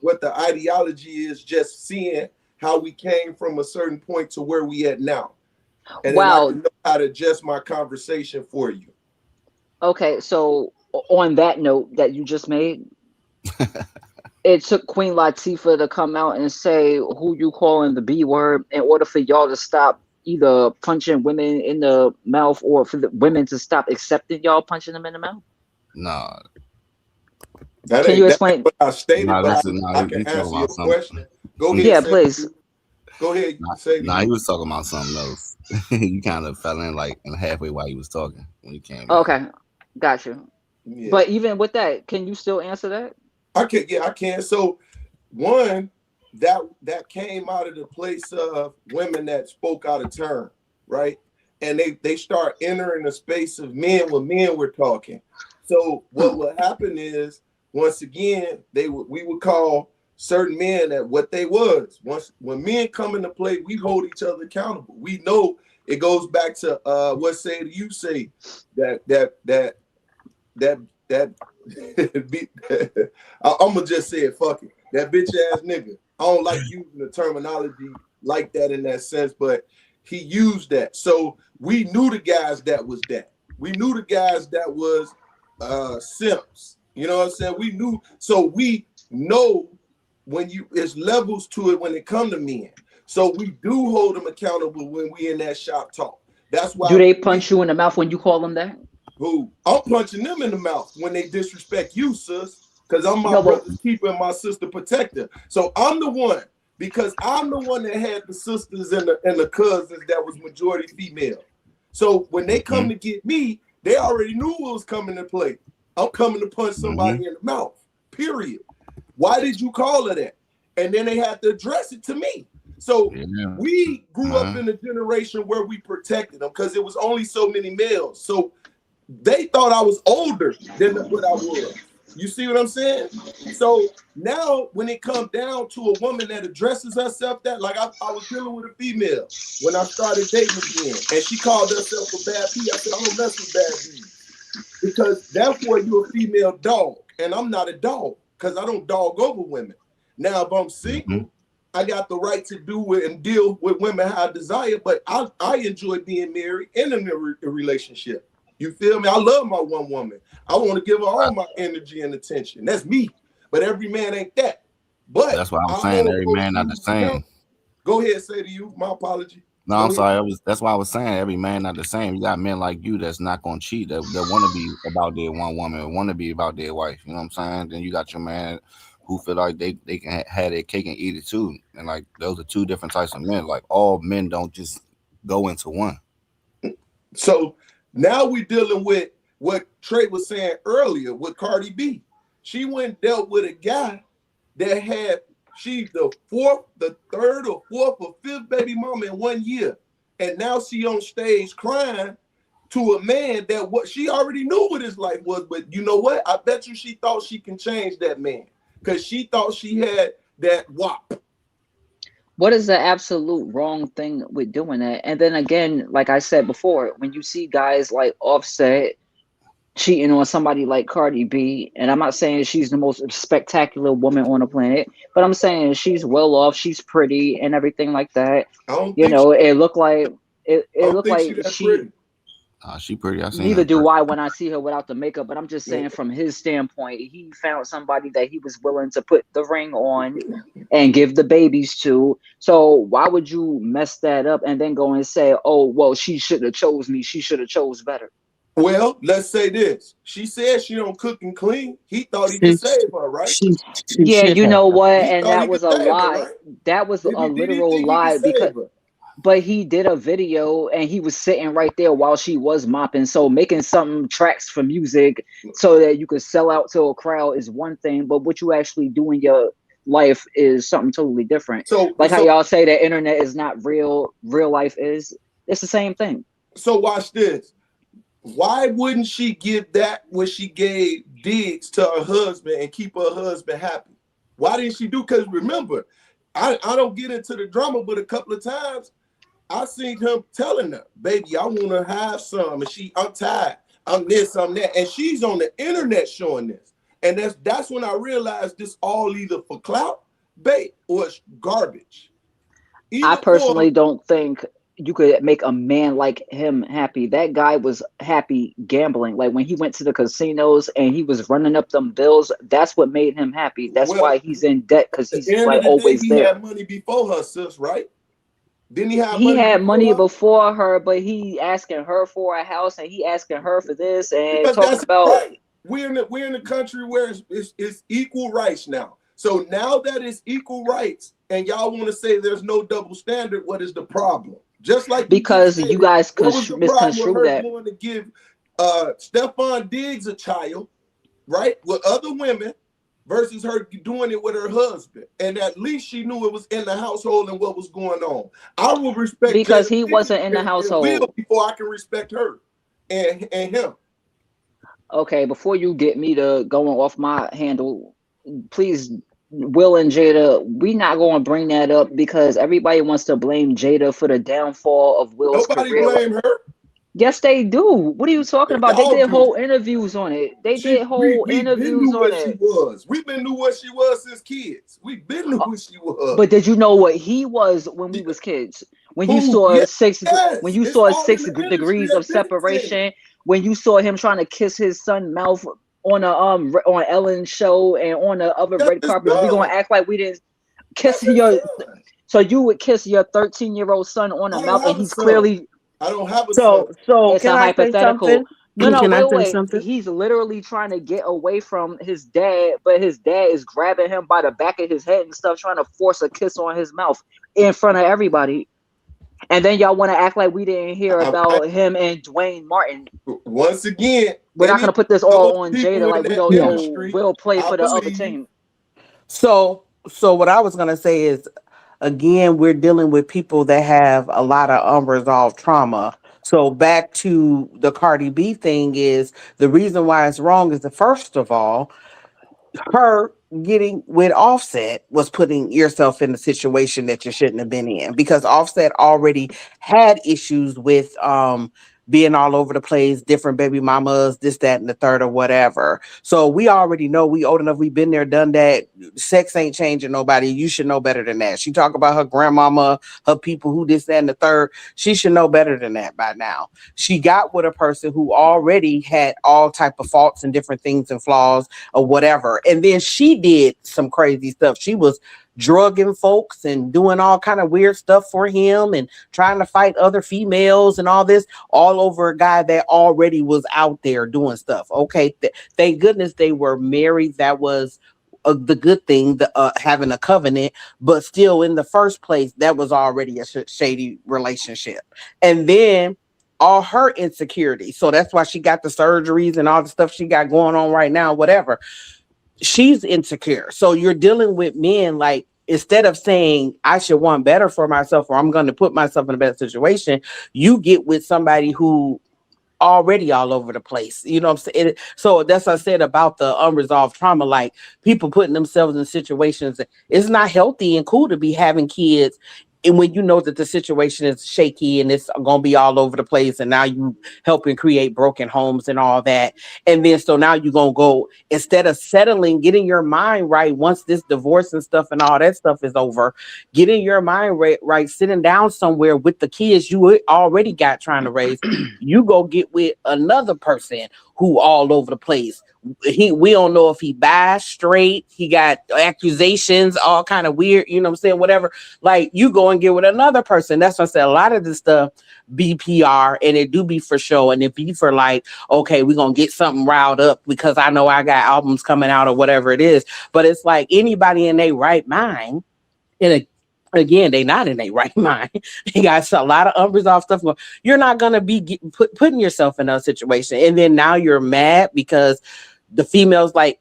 what the ideology is, just seeing how we came from a certain point to where we at now, and then I can know how to adjust my conversation for you. Okay, so on that note that you just made. It took Queen Latifah to come out and say who you calling the B word in order for y'all to stop either punching women in the mouth, or for the women to stop accepting y'all punching them in the mouth. Nah. Can you explain? What I stated, I can answer your question. Go ahead. Yeah, please. Go ahead. He was talking about something else. You kind of fell in like halfway while he was talking when he came. Okay, got you. Yeah. But even with that, can you still answer that? I can. Yeah, I can. So, one that came out of the place of women that spoke out of turn, right? And they start entering the space of men when men were talking. So what would happen is, once again, we would call certain men at what they was. Once when men come into play, we hold each other accountable. We know it goes back to what say do you say that I'm gonna just say it, fuck it. That bitch ass nigga. I don't like using the terminology like that in that sense, but he used that. So we knew the guys that was that. We knew the guys that was simps. You know what I'm saying? We knew, so we know when it's levels to it when it come to men. So we do hold them accountable when we in that shop talk. That's why. Do they punch you in the mouth when you call them that? Who? I'm punching them in the mouth when they disrespect you, sis. Because I'm my brother's keeper and my sister protector. So I'm the one, because I'm the one that had the sisters and the cousins that was majority female. So when they come to get me, they already knew what was coming to play. I'm coming to punch somebody in the mouth, period. Why did you call her that? And then they had to address it to me. So we grew up in a generation where we protected them because it was only so many males. So they thought I was older than what I was. You see what I'm saying? So now when it comes down to a woman that addresses herself that, like I was dealing with a female when I started dating again, and she called herself a bad bee. I said, I don't mess with bad bees because that's where you're a female dog, and I'm not a dog because I don't dog over women. Now, if I'm single, I got the right to do it and deal with women how I desire, but I enjoy being married and in a relationship. You feel me? I love my one woman. I want to give her all my energy and attention. That's me. But every man ain't that. But that's why I'm saying every man not the same. Go ahead, say to you. My apology. No, I'm sorry. That's why I was saying every man not the same. You got men like you that's not gonna cheat, that want to be about their one woman, want to be about their wife. You know what I'm saying? Then you got your man who feel like they can have their cake and eat it too. And like those are two different types of men. Like all men don't just go into one. So now we're dealing with what Trey was saying earlier with Cardi B. She went and dealt with a guy that had, she's the third or fourth or fifth baby mama in 1 year. And now she on stage crying to a man that what she already knew what his life was. But you know what? I bet you she thought she can change that man because she thought she had that WAP. What is the absolute wrong thing with doing that? And then again, like I said before, when you see guys like Offset cheating on somebody like Cardi B, and I'm not saying she's the most spectacular woman on the planet, but I'm saying she's well off, she's pretty and everything like that. You know, it looked like she she pretty. I seen neither her do I when I see her without the makeup, but I'm just saying from his standpoint, he found somebody that he was willing to put the ring on and give the babies to. So why would you mess that up and then go and say, oh, well, she should have chose me. She should have chose better. Well, let's say this. She said she don't cook and clean. He thought he could save her, right? Yeah, you know what? He and that was a lie. Right? That was a literal lie because but he did a video and he was sitting right there while she was mopping. So making some tracks for music so that you could sell out to a crowd is one thing, but what you actually do in your life is something totally different. So like how y'all say that internet is not real, real life is. It's the same thing. So watch this. Why wouldn't she give that what she gave Diggs to her husband and keep her husband happy? Why didn't she do? Because remember, I don't get into the drama, but a couple of times I seen him telling her, baby, I want to have some. And I'm tired. I'm this, I'm that. And she's on the internet showing this. And that's when I realized this all either for clout, bait, or it's garbage. I personally don't think you could make a man like him happy. That guy was happy gambling. Like when he went to the casinos and he was running up them bills, that's what made him happy. That's why he's in debt, because he's like always there. He had money before her, sis, right? Didn't he have money? He had money before her, but he asking her for a house and he asking her for this and because talking about right. We're in a country where it's equal rights now. So now that it's equal rights and y'all want to say there's no double standard, what is the problem? Just like because you guys misconstrue that. Going to give Stephon Diggs a child, right, with other women versus her doing it with her husband, and at least she knew it was in the household and what was going on. I will respect because he wasn't in the household before I can respect her and him. Okay, before you get me to going off my handle, please Will and Jada, we not going to bring that up because everybody wants to blame Jada for the downfall of Will's Nobody career. blame her. Yes, they do. What are you talking about? They Y'all did do. whole interviews on it. They did We whole been interviews knew on what she it. was. We been knew what she was since kids. We been knew who she was. But did you know what he was when we was kids? When you Who? saw when Yes. you It's saw all in the industry. degrees of I've been saying. separation, when you saw him trying to kiss his son mouth on a on Ellen's show and on the other That's red his carpet, we gonna son. act like we didn't kiss That's his your. son. So you would kiss your 13-year-old son on the I don't mouth, and have a he's son. clearly. I don't have a son. So It's can a I say hypothetical. something? No, Can I say wait. something? He's literally trying to get away from his dad, but his dad is grabbing him by the back of his head and stuff, trying to force a kiss on his mouth in front of everybody. And then y'all want to act like we didn't hear about him and Dwayne Martin. Once again, We're not going to put this all on people Jada in like we that don't know industry, Will play I for the other believe. team. So what I was gonna say is, again, we're dealing with people that have a lot of unresolved trauma. So back to the Cardi B thing is the reason why it's wrong is that first of all, her getting with Offset was putting yourself in a situation that you shouldn't have been in because Offset already had issues with being all over the place, different baby mamas, this, that, and the third, or whatever. So we already know we old enough, we've been there, done that. Sex ain't changing nobody. You should know better than that. She talk about her grandmama, her people who this, that, and the third. She should know better than that by now. She got with a person who already had all type of faults and different things and flaws or whatever. And then she did some crazy stuff. She was drugging folks and doing all kind of weird stuff for him and trying to fight other females and all this all over a guy that already was out there doing stuff. Okay, thank goodness they were married. That was the good thing, having a covenant, but still in the first place, that was already a shady relationship. And then all her insecurities. So that's why she got the surgeries and all the stuff she got going on right now, whatever. She's insecure. So you're dealing with men like, instead of saying I should want better for myself or I'm going to put myself in a better situation, you get with somebody who already all over the place. You know what I'm saying? So that's what I said about the unresolved trauma. Like people putting themselves in situations, it's not healthy and cool to be having kids. And when you know that the situation is shaky and it's gonna be all over the place, and now you helping create broken homes and all that, and then so now you're gonna go instead of settling, getting your mind right once this divorce and stuff and all that stuff is over, getting your mind right, sitting down somewhere with the kids you already got trying to raise. You go get with another person who all over the place. We don't know if he bi, straight, he got accusations, all kind of weird, you know what I'm saying, whatever. Like you go and get with another person. That's what I said. A lot of this stuff be PR and it do be for show and it be for like, okay, we're gonna get something riled up because I know I got albums coming out or whatever it is. But it's like anybody in their right mind, and again, they not in their right mind. They got a lot of unresolved stuff going. You're not gonna be putting yourself in a situation, and then now you're mad because the females like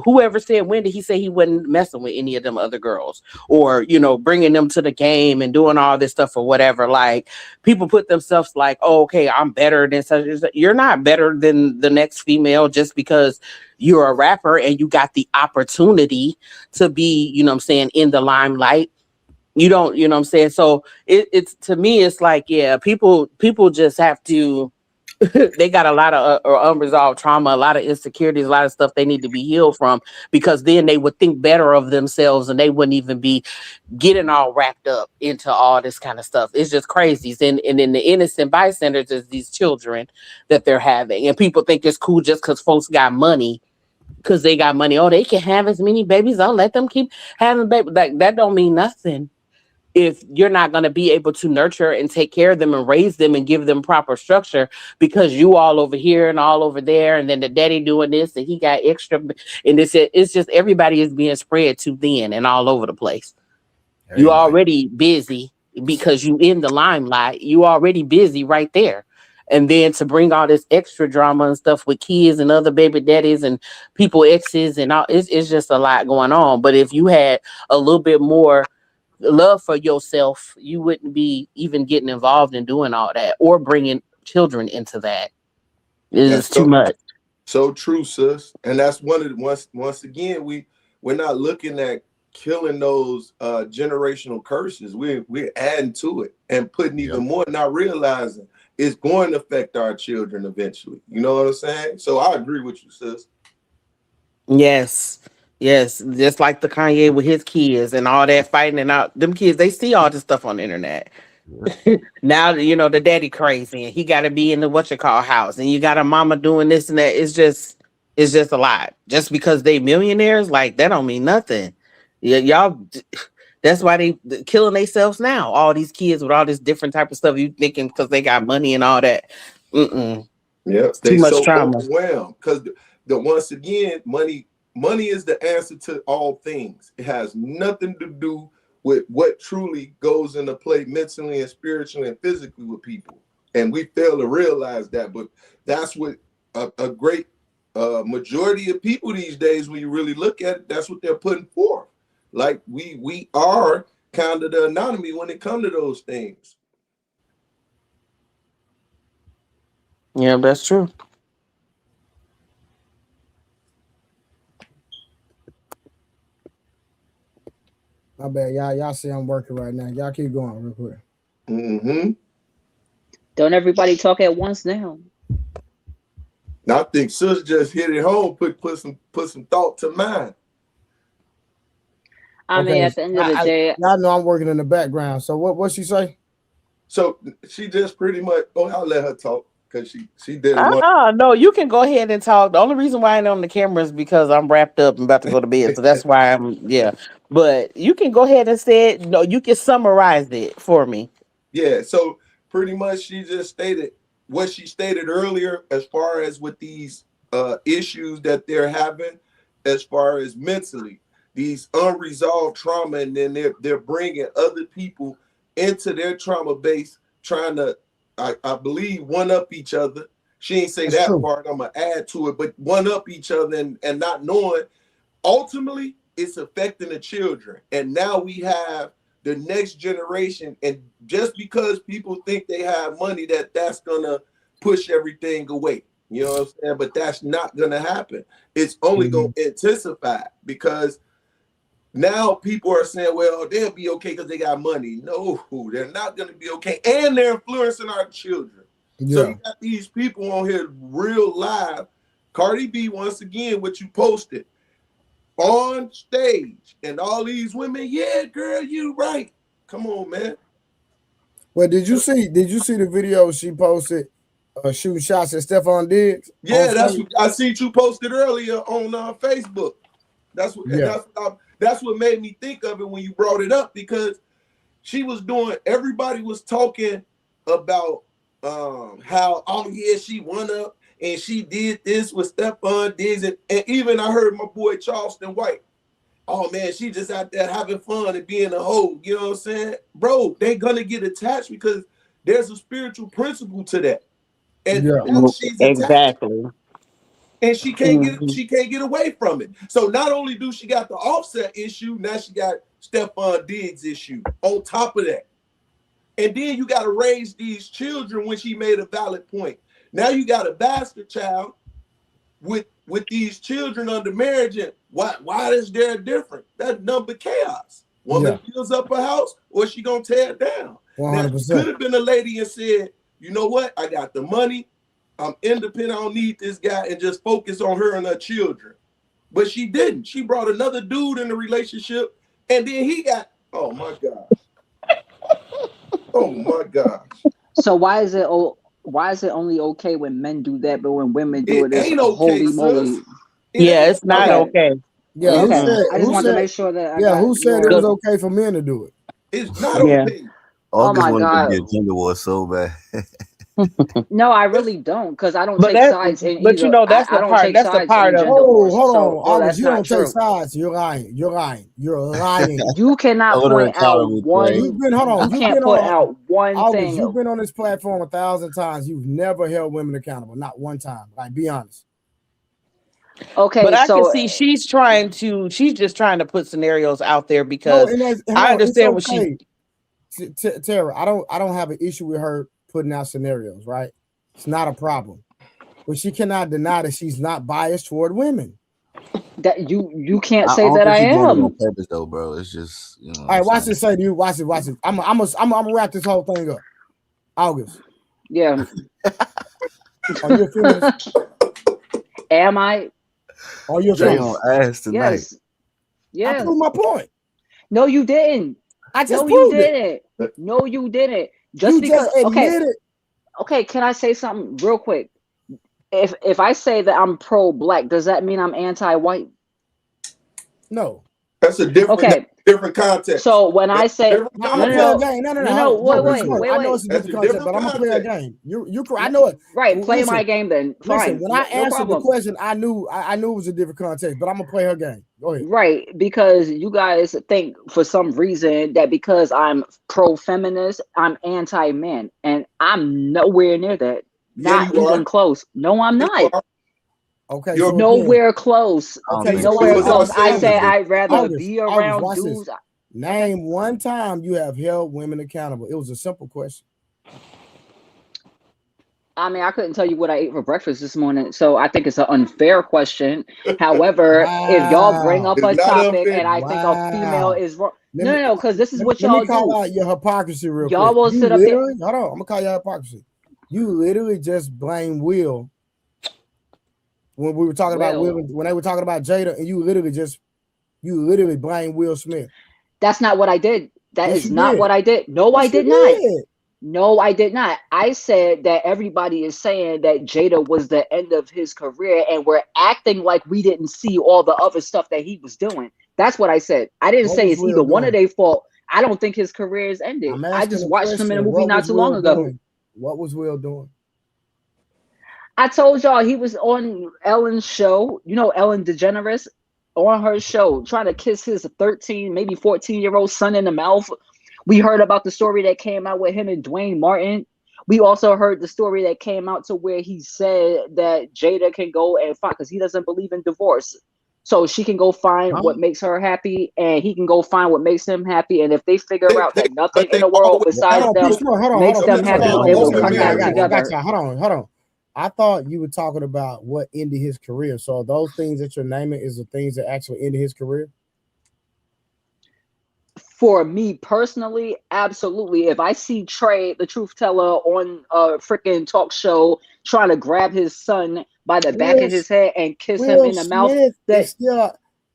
whoever said when did he say he wasn't messing with any of them other girls or bringing them to the game and doing all this stuff or whatever. Like people put themselves like, oh, okay, I'm better than such. You're not better than the next female just because you're a rapper and you got the opportunity to be, you know what I'm saying, in the limelight. You don't, you know what I'm saying? So it's to me, it's like, yeah, people just have to, they got a lot of unresolved trauma, a lot of insecurities, a lot of stuff they need to be healed from, because then they would think better of themselves and they wouldn't even be getting all wrapped up into all this kind of stuff. It's just crazy. And then the innocent bystanders is these children that they're having. And people think it's cool just because folks got money. Because they got money. Oh, they can have as many babies. I'll let them keep having babies. Like, that don't mean nothing if you're not going to be able to nurture and take care of them and raise them and give them proper structure, because you all over here and all over there, and then the daddy doing this and he got extra, and it's just everybody is being spread too thin and all over the place. You already busy because you in the limelight. You already busy right there. And then to bring all this extra drama and stuff with kids and other baby daddies and people exes and all, it's just a lot going on. But if you had a little bit more love for yourself, you wouldn't be even getting involved in doing all that or bringing children into that. It is too much. So true, sis. And that's one of the once again, we we're not looking at killing those generational curses. We're adding to it and putting even more, not realizing it's going to affect our children eventually. You know what I'm saying? So I agree with you, sis. Yes. Yes. Just like the Kanye with his kids and all that fighting and all them kids, they see all this stuff on the internet. Now you know the daddy crazy and he gotta be in the what you call house and you got a mama doing this and that. It's just a lot. Just because they millionaires, like that don't mean nothing. Yeah, y'all that's why they killing themselves now. All these kids with all this different type of stuff. You thinking because they got money and all that. Mm-mm. Yeah, Too they much so trauma. overwhelmed because the once again, money is the answer to all things. It has nothing to do with what truly goes into play mentally and spiritually and physically with people, and we fail to realize that. But that's what a great majority of people these days, when you really look at it, that's what they're putting forth. Like we are kind of the anatomy when it comes to those things. Yeah, that's true. My bad, y'all see I'm working right now. Y'all keep going real quick. Mm-hmm. Don't everybody talk at once now. I think sis just hit it home, put some thought to mind. I mean, at the end of the day, y'all know I'm working in the background. So what she say? So she just pretty much. Oh, I'll let her talk because she did one. No, you can go ahead and talk. The only reason why I ain't on the camera is because I'm wrapped up and about to go to bed. So that's why yeah. But you can go ahead and say it. No, you can summarize it for me. Yeah, so pretty much she just stated what she stated earlier as far as with these issues that they're having as far as mentally, these unresolved trauma, and then they're bringing other people into their trauma base, trying to, I believe, one up each other. She ain't say that part. I'm gonna add to it, but one up each other and not knowing. Ultimately, it's affecting the children, and now we have the next generation. And just because people think they have money, that's gonna push everything away. You know what I'm saying? But that's not gonna happen. It's only gonna intensify because now people are saying, well, they'll be okay because they got money. No, they're not going to be okay. And they're influencing our children. Yeah. So you got these people on here real live. Cardi B, once again, what you posted on stage, and all these women, yeah, girl, you right. Come on, man. Well, did you see the video she posted shooting shots at Stephon Diggs? Yeah, I see you posted earlier on Facebook. That's what made me think of it when you brought it up, because she was doing, everybody was talking about how, oh yeah, she won up and she did this with Stephon Diggs, and even I heard my boy Charleston White, oh man, she just out there having fun and being a hoe. You know what I'm saying? Bro, they're gonna get attached because there's a spiritual principle to that. And now she's attached. And she can't get away from it. So not only do she got the Offset issue, now she got Stephon Diggs issue on top of that. And then you got to raise these children when she made a valid point. Now you got a bastard child with these children under marriage. And why is there a difference? That's number chaos. Woman builds up a house, or she gonna tear it down. 100%. Now, she could have been a lady and said, you know what? I got the money. I'm independent. I don't need this guy, and just focus on her and her children. But she didn't. She brought another dude in the relationship, and then he got, oh my gosh. Oh my gosh. So why is it only okay when men do that, but when women do it, ain't okay, holy moly? Yeah, it's not okay. Yeah, okay. I just wanted to make sure that who said it was okay for men to do it? It's not okay. Oh my God. To be a gender war so bad. No, I really don't, because I don't take sides in but either. You know, that's the part. That's the part of. Hold on, August. You don't take sides. You're lying. You're lying. You cannot point out one. You can't put out one August, thing. You've been on this platform 1,000 times. You've never held women accountable, not one time. Like, be honest. Okay, but I can see she's just trying to put scenarios out there because I understand what she. Tara, I don't have an issue with her putting out scenarios, right? It's not a problem. But she cannot deny that she's not biased toward women. That you can't I say don't that think I you're doing it am. on purpose though, bro. It's just All right, watch this. Say to you, watch it. I'm gonna wrap this whole thing up. August. Yeah. Are you a feminist? Am I? Are you a Jay feminist? on ass tonight. Yes. Yeah. I proved my point. No, you didn't. I just No, you proved it. didn't. No, you didn't. Just You because. just admitted. Okay. Can I say something real quick? If I say that I'm pro-black, does that mean I'm anti-white? No. That's a different context. So when I say I'm gonna play a game. No. Wait. I know it's a different concept, but I'm gonna play a game. You I know it. Right, play my game then. Fine. Listen, when I answered the question, I knew it was a different context, but I'm gonna play her game. Go ahead. Right, because you guys think for some reason that because I'm pro-feminist, I'm anti-man, and I'm nowhere near that. Not even close. No, I'm not. Okay, so nowhere close. Okay, nowhere close. I say I'd rather be around watch dudes. This. Name one time you have held women accountable. It was a simple question. I mean, I couldn't tell you what I ate for breakfast this morning, so I think it's an unfair question. However, if y'all bring up a topic and I think a female is wrong, no, because this is what y'all do. Let me call out your hypocrisy real quick. Y'all will sit up here. Hold on, I'm gonna call your hypocrisy. You literally just blame Will when we were talking about Will, when they were talking about Jada, and you literally blame Will Smith. That's not what I did. That is not what I did. No, I did not. No, I did not. I said that everybody is saying that Jada was the end of his career, and we're acting like we didn't see all the other stuff that he was doing. That's what I said. I didn't say it's either one of their fault. I don't think his career is ended. I just watched him in a movie not too long ago. What was Will doing? I told y'all he was on Ellen's show. You know Ellen DeGeneres, on her show, trying to kiss his 13, maybe 14-year-old son in the mouth. We heard about the story that came out with him and Dwayne Martin. We also heard the story that came out to where he said that Jada can go and find, because he doesn't believe in divorce. So she can go find what makes her happy, and he can go find what makes him happy. And if they figure out that nothing in the world besides them makes them happy, they will come back together. Hold on. I thought you were talking about what ended his career. So those things that you're naming is the things that actually ended his career? For me personally, absolutely. If I see Trey, the truth teller, on a freaking talk show trying to grab his son by the back of his head and kiss him in the mouth,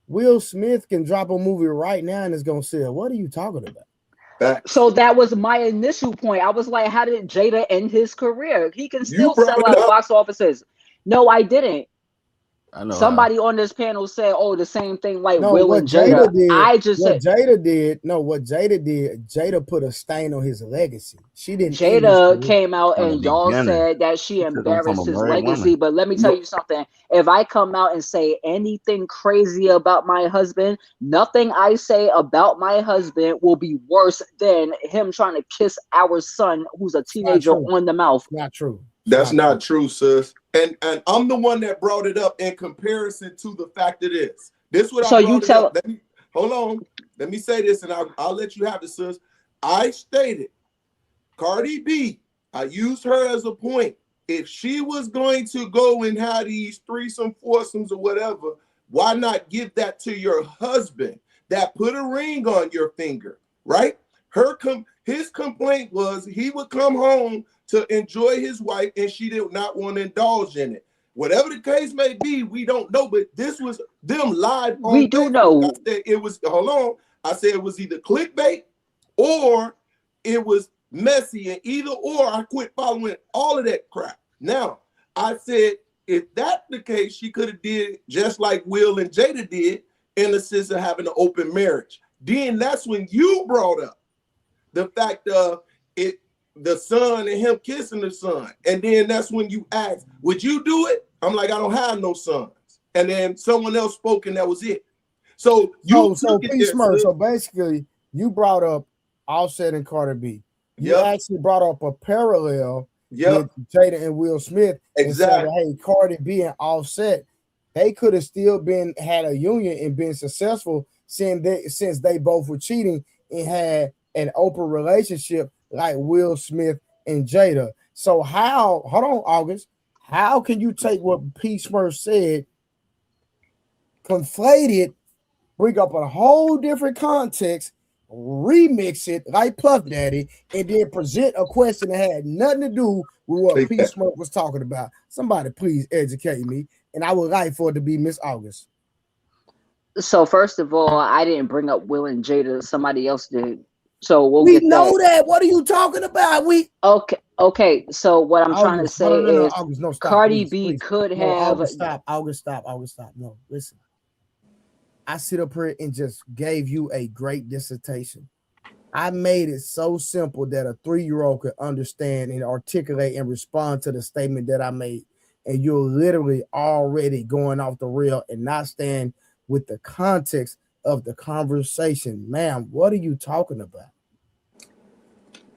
Will Smith can drop a movie right now and it's gonna sell. What are you talking about? So that was my initial point. I was like, how did Jada end his career? He can still sell out box offices. No, I didn't. I know somebody on this panel said, "Oh, the same thing like Will and Jada." What Jada did, Jada put a stain on his legacy. She didn't. Jada came out and y'all said that she embarrassed his legacy. But let me tell you something. If I come out and say anything crazy about my husband, nothing I say about my husband will be worse than him trying to kiss our son, who's a teenager, on the mouth. Not true. That's not true, sis. And I'm the one that brought it up in comparison to the fact it is. This what so I brought you it tell. Up. Hold on. Let me say this, and I'll let you have it, sis. I stated Cardi B. I used her as a point. If she was going to go and have these threesome, foursomes, or whatever, why not give that to your husband that put a ring on your finger, right? His complaint was he would come home to enjoy his wife, and she did not want to indulge in it. Whatever the case may be, we don't know. But this was them live on. We do know. I said it was. Hold on. I said it was either clickbait or it was messy, and either or I quit following all of that crap. Now I said if that's the case, she could have did just like Will and Jada did in the sense of having an open marriage. Then that's when you brought up the fact of it. The son and him kissing the son. And then that's when you ask, would you do it? I'm like, I don't have no sons. And then someone else spoke and that was it. So so basically you brought up Offset and Cardi B. You actually brought up a parallel with Jada and Will Smith. Exactly. And said, hey, Cardi B and Offset, they could have still had a union and been successful since they both were cheating and had an open relationship like Will Smith and Jada. So hold on, August, how can you take what P. Smurf said conflate it, bring up a whole different context, remix it like Puff Daddy, and then present a question that had nothing to do with what P. Smoke was talking about. Somebody please educate me, and I would like for it to be Miss August. So first of all, I didn't bring up Will and Jada. Somebody else did. So we'll We get know that. What are you talking about? Okay. So what I'm trying to say is, August, no, stop, Cardi please, B please. could No, have. August, stop. No, listen. I sit up here and just gave you a great dissertation. I made it so simple that a 3-year-old could understand and articulate and respond to the statement that I made. And you're literally already going off the rail and not staying with the context of the conversation. Ma'am, what are you talking about?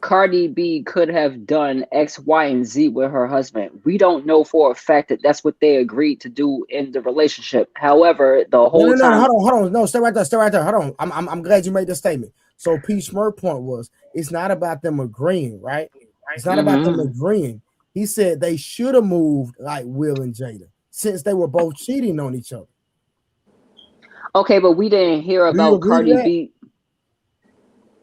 Cardi B could have done X, Y, and Z with her husband. We don't know for a fact that that's what they agreed to do in the relationship. However, the whole time. Hold on. No, stay right there. Hold on. I'm glad you made the statement. So P. Smurf point was, it's not about them agreeing, right? It's not about them agreeing. He said they should have moved like Will and Jada since they were both cheating on each other. Okay, but we didn't hear about Cardi B.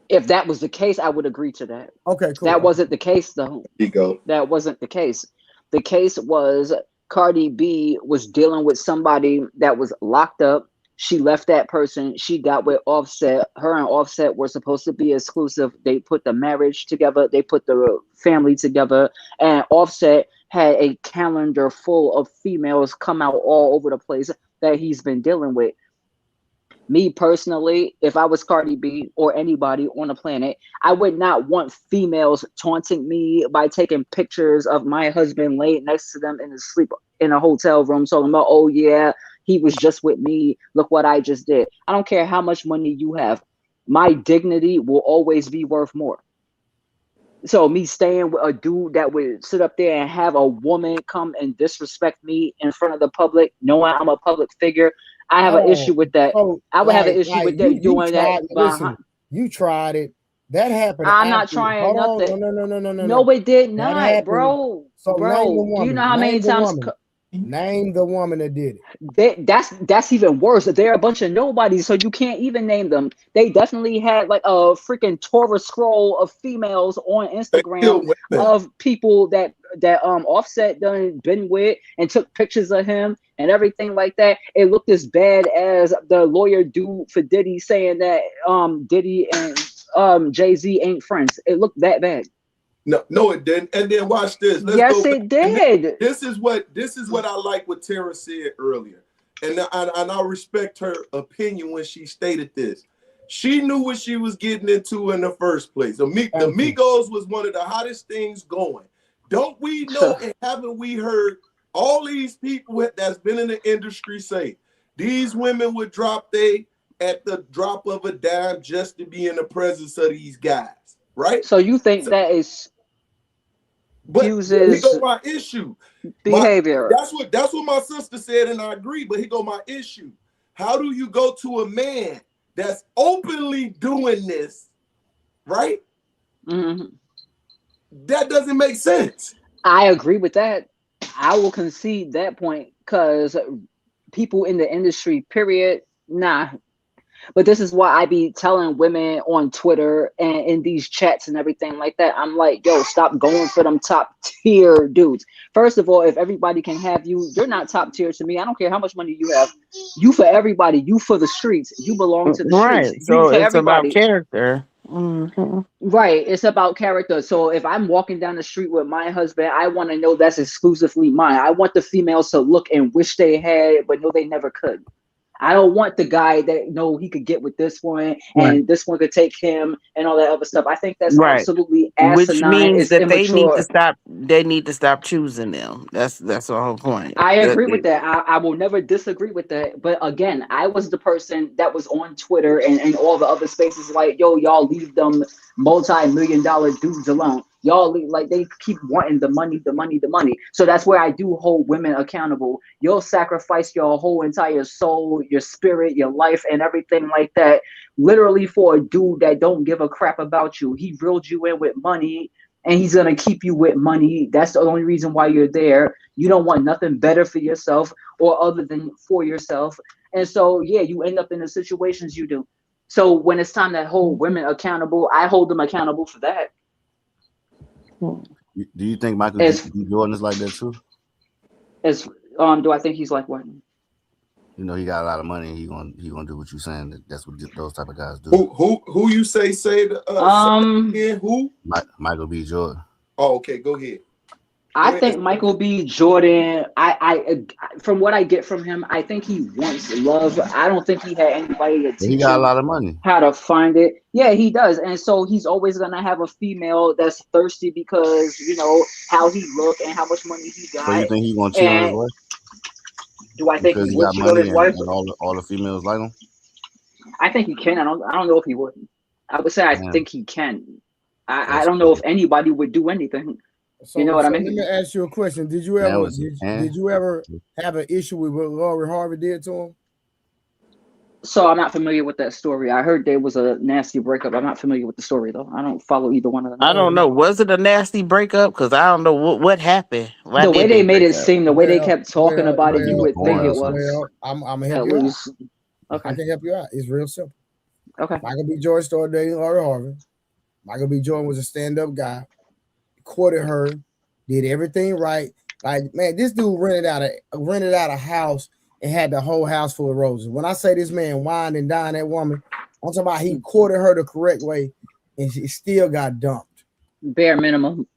If that was the case, I would agree to that. Okay, cool. That wasn't the case, though. There you go. That wasn't the case. The case was Cardi B was dealing with somebody that was locked up. She left that person. She got with Offset. Her and Offset were supposed to be exclusive. They put the marriage together. They put the family together. And Offset had a calendar full of females come out all over the place that he's been dealing with. Me personally, if I was Cardi B or anybody on the planet, I would not want females taunting me by taking pictures of my husband laid next to them in his sleep in a hotel room, talking about, oh yeah, he was just with me. Look what I just did. I don't care how much money you have. My dignity will always be worth more. So me staying with a dude that would sit up there and have a woman come and disrespect me in front of the public, knowing I'm a public figure, I have an issue with that. So, I would have an issue with that doing that. Listen, you tried it. That happened. I'm not trying nothing. No. No, it did not, bro. So name the woman. Do you know how many times? Name the woman that did it. That's even worse. They're a bunch of nobodies, so you can't even name them. They definitely had like a freaking Torah scroll of females on Instagram of people that Offset done been with and took pictures of him and everything like that. It looked as bad as the lawyer dude for Diddy saying that Diddy and Jay-Z ain't friends. It looked that bad. No, it didn't. And then watch this. It did. This is what I like what Tara said earlier, and I respect her opinion when she stated this. She knew what she was getting into in the first place. The Migos was one of the hottest things going. Don't we know and haven't we heard all these people that's been in the industry say these women would drop they at the drop of a dime just to be in the presence of these guys, right? So you think that is here go my issue. Behavior. That's what my sister said, and I agree. But here go my issue. How do you go to a man that's openly doing this, right? Mm-hmm. That doesn't make sense. I agree with that. I will concede that point because people in the industry, period, nah. But this is why I be telling women on Twitter and in these chats and everything like that. I'm like, yo, stop going for them top tier dudes. First of all, if everybody can have you, you're not top tier to me. I don't care how much money you have. You for everybody. You for the streets. You belong to the streets. Right. So it's about character. Mm-hmm. Right. It's about character. So if I'm walking down the street with my husband, I want to know that's exclusively mine. I want the females to look and wish they had, but know they never could. I don't want the guy that he could get with this one and this one could take him and all that other stuff. I think that's absolutely asinine. Which means that immature. they need to stop choosing them. That's the whole point. I agree with that. I will never disagree with that. But again, I was the person that was on Twitter and all the other spaces like, yo, y'all leave them multi-million-dollar dudes alone. Y'all like they keep wanting the money. So that's where I do hold women accountable. You'll sacrifice your whole entire soul, your spirit, your life, and everything like that, literally for a dude that don't give a crap about you. He reeled you in with money, and he's gonna keep you with money. That's the only reason why you're there. You don't want nothing better for yourself or other than for yourself. And so, yeah, you end up in the situations you do. So when it's time to hold women accountable, I hold them accountable for that. Do you think Michael B. Jordan is like that too? Do I think he's like what? You know, he got a lot of money. And he gonna do what you're saying. That's what those type of guys do. Who you say who? Michael B. Jordan. Oh, okay, go ahead. I think Michael B. Jordan, I from what I get from him, I think he wants love. I don't think he had anybody to teach He got him a lot of money. how to find it. Yeah, he does. And so he's always gonna have a female that's thirsty because, you know, how he look and how much money he got. So you think he's gonna cheat on his wife? Do I think because he he would got cheat on money his wife? and all the females like him? I think he can. I don't know if he would. I would say I Damn. think he can. I don't know if anybody would do anything. So, you know what I Let mean? me ask you a question. Did you ever did you ever have an issue with what Lori Harvey did to him? So I'm not familiar with that story. I heard there was a nasty breakup. I'm not familiar with the story though. I don't follow either one of them. I don't know. Was it a nasty breakup? Because I don't know what happened. The way they made it seem, the way they kept talking about it, you would think it was. Well, I'm gonna help you out. Okay. I can help you out. It's real simple. Okay. Michael B. Jordan started dating Lori Harvey. Michael B. Jordan was a stand-up guy. Courted her, did everything right. Like, man, this dude rented out a house and had the whole house full of roses. When I say this man wined and dined that woman, I'm talking about he courted her the correct way, and she still got dumped. Bare minimum.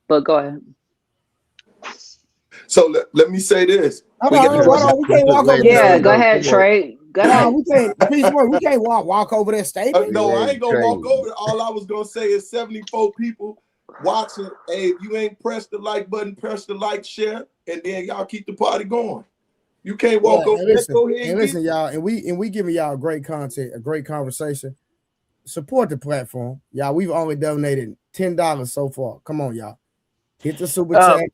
But go ahead. So let me say this. Hold on. We can't walk over. Yeah, go ahead, Trey. Go ahead. We can't walk over that statement. No, I ain't gonna walk over it. All I was gonna say is 74 people watching. Hey, if you ain't pressed the like button, press the like, share, and then y'all keep the party going. You can't walk over. Listen, y'all, and we giving y'all great content, a great conversation. Support the platform, y'all. We've only donated $10 so far. Come on, y'all. Hit the super chat.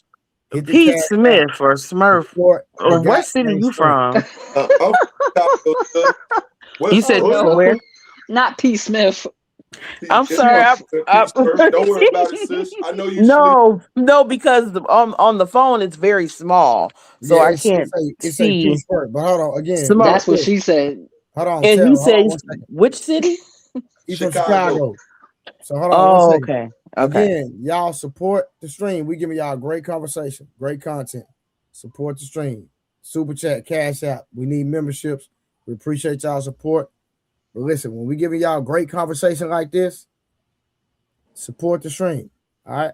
Pete Smith or Smurf. What city you from? You said no, where? Not P. Smith. I'm sorry. Don't worry about it, sis. I know you. No, because on the phone it's very small, so I can't see. But hold on, again. That's what she said. Hold on. And he says which city? He's from Chicago. So hold on. Oh, okay. Again, y'all support the stream. We giving y'all great conversation, great content. Support the stream. Super chat, cash app. We need memberships. We appreciate y'all support. But listen, when we giving y'all great conversation like this, support the stream. All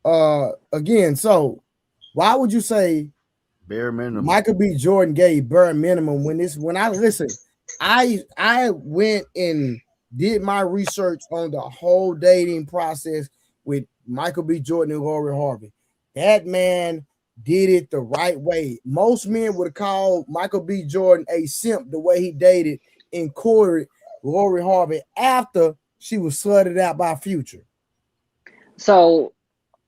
right. Again, so why would you say bare minimum? Michael B. Jordan gave bare minimum when I listen. I went and did my research on the whole dating process with Michael B. Jordan and Lori Harvey. That man did it the right way. Most men would have called Michael B. Jordan a simp the way he dated and courted Lori Harvey after she was slutted out by Future. So,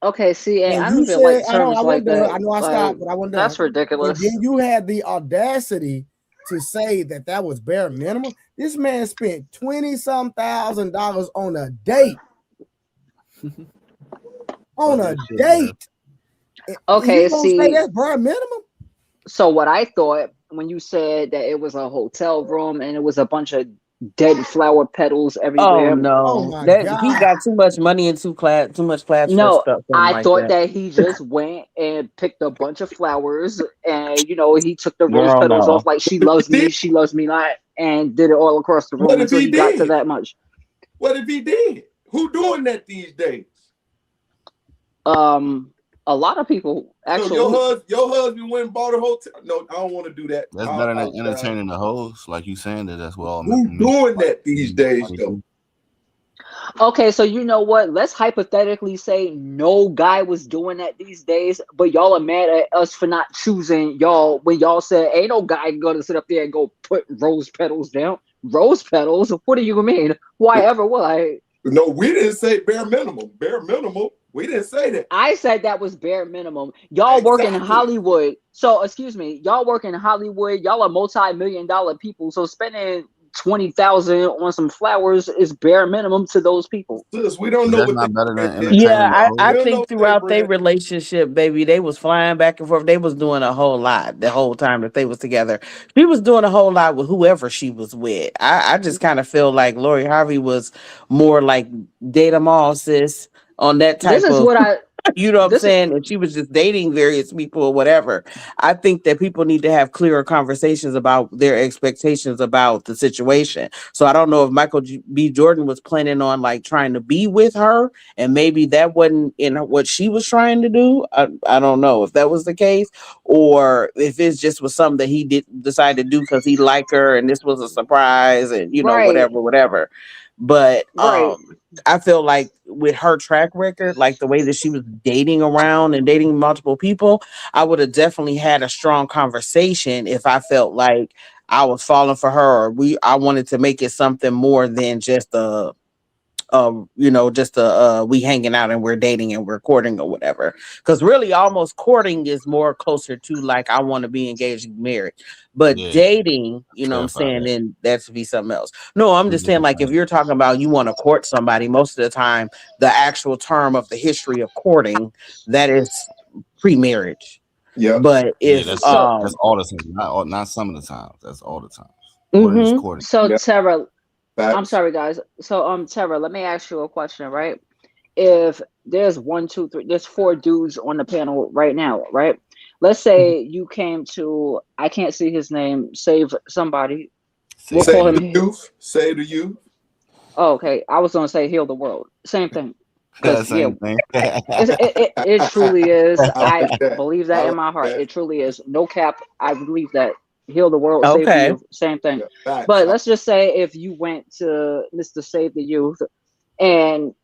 okay, see, and I don't even like terms like that. I know I stopped, but I wasn't done. That's ridiculous. And then you had the audacity to say that was bare minimum. This man spent $20-some thousand on a date. On a date. Okay, see, say that's bare minimum. So what I thought when you said that it was a hotel room and it was a bunch of dead flower petals everywhere. Oh no, he got too much money and too much class. No, for stuff I thought that he just went and picked a bunch of flowers and he took the rose petals off like she loves me not, and did it all across the room until he got to that much. What if he did? Who doing that these days? A lot of people actually. So your husband went and bought a hotel. No, I don't want to do that. That's better than entertaining the hoes, like you saying that's what all. Who doing that these days though? Okay, so you know what? Let's hypothetically say no guy was doing that these days, but y'all are mad at us for not choosing y'all when y'all said ain't no guy gonna sit up there and go put rose petals down. Rose petals? What do you mean? Why ever would I? No, we didn't say bare minimum. Bare minimum. We didn't say that. I said that was bare minimum. Y'all work in Hollywood. So, excuse me. Y'all work in Hollywood. Y'all are multi-million-dollar people. So spending 20,000 on some flowers is bare minimum to those people. Sis, we don't But know that's what they not better than brand is. entertaining the Yeah, We I culture. don't know think what they throughout their brand. relationship, baby, they was flying back and forth. They was doing a whole lot the whole time that they was together. She was doing a whole lot with whoever she was with. I just kind of feel like Lori Harvey was more like date 'em all, sis, on that This type is of, what I you know what I'm this saying? And she was just dating various people or whatever. I think that people need to have clearer conversations about their expectations about the situation. So I don't know if B. Jordan was planning on like trying to be with her, and maybe that wasn't in what she was trying to do. I don't know if that was the case, or if it's just was something that he did decide to do because he liked her and this was a surprise and right, whatever. But right. I feel like with her track record, like the way that she was dating around and dating multiple people, I would have definitely had a strong conversation if I felt like I was falling for her, or I wanted to make it something more than just we hanging out and we're dating and we're courting or whatever. Because really, almost courting is more closer to like I want to be engaged and married. But Yeah, dating, you know what I'm clarify saying, that. then that should be something else. No, I'm Please just saying, like, if clarify you're talking about you want to court somebody, most of the time, the actual term of the history of courting, that is pre-marriage. Yep. But that. Yeah, if So that's all the time. Not some of the times. That's all the times. Courting is mhm. courting. so Yep. Tara, I'm Facts. sorry guys. So Tara, let me ask you a question, right? If there's one, two, three, there's four dudes on the panel right now, right? Let's say you came to, I can't see his name, save somebody. We'll Save the call Save the him. youth. youth. Save the youth. Oh, okay, I was gonna say heal the world. Same thing. Because yeah, Same thing. it truly is. I I like that. believe I that in like my heart. that. It truly is. No cap. I believe that. Heal the world, save the Okay. youth. Same thing. Yeah. Facts. But let's just say if you went to Mr. Save the Youth and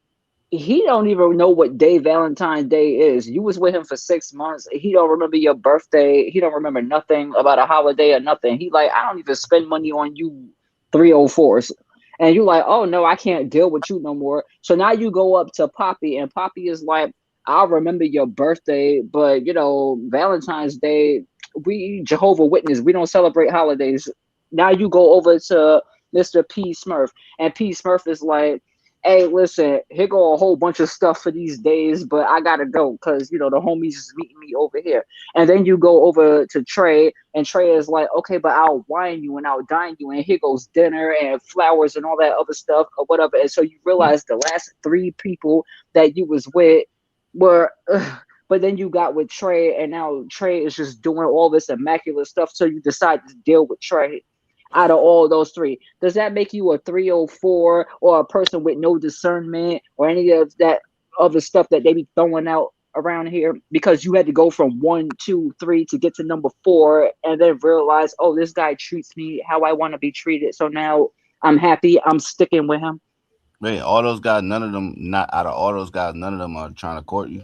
he don't even know what day Valentine's Day is. You was with him for 6 months. He don't remember your birthday. He don't remember nothing about a holiday or nothing. He like, I don't even spend money on you 304s. And you like, oh no, I can't deal with you no more. So now you go up to Poppy, and Poppy is like, I'll remember your birthday, but Valentine's Day, we Jehovah Witness, we don't celebrate holidays. Now you go over to Mr. P. Smurf, and P. Smurf is like, hey, listen, here go a whole bunch of stuff for these days, but I gotta go because the homies is meeting me over here. And then you go over to Trey, and Trey is like, okay, but I'll wine you and I'll dine you, and here goes dinner and flowers and all that other stuff or whatever. And so you realize the last three people that you was with were. But then you got with Trey, and now Trey is just doing all this immaculate stuff. So you decide to deal with Trey out of all those three. Does that make you a 304 or a person with no discernment or any of that other stuff that they be throwing out around here? Because you had to go from 1, 2, 3 to get to number 4 and then realize, oh, this guy treats me how I want to be treated. So now I'm happy. I'm sticking with him. Wait, all those guys, none of them, not out of all those guys, none of them are trying to court you.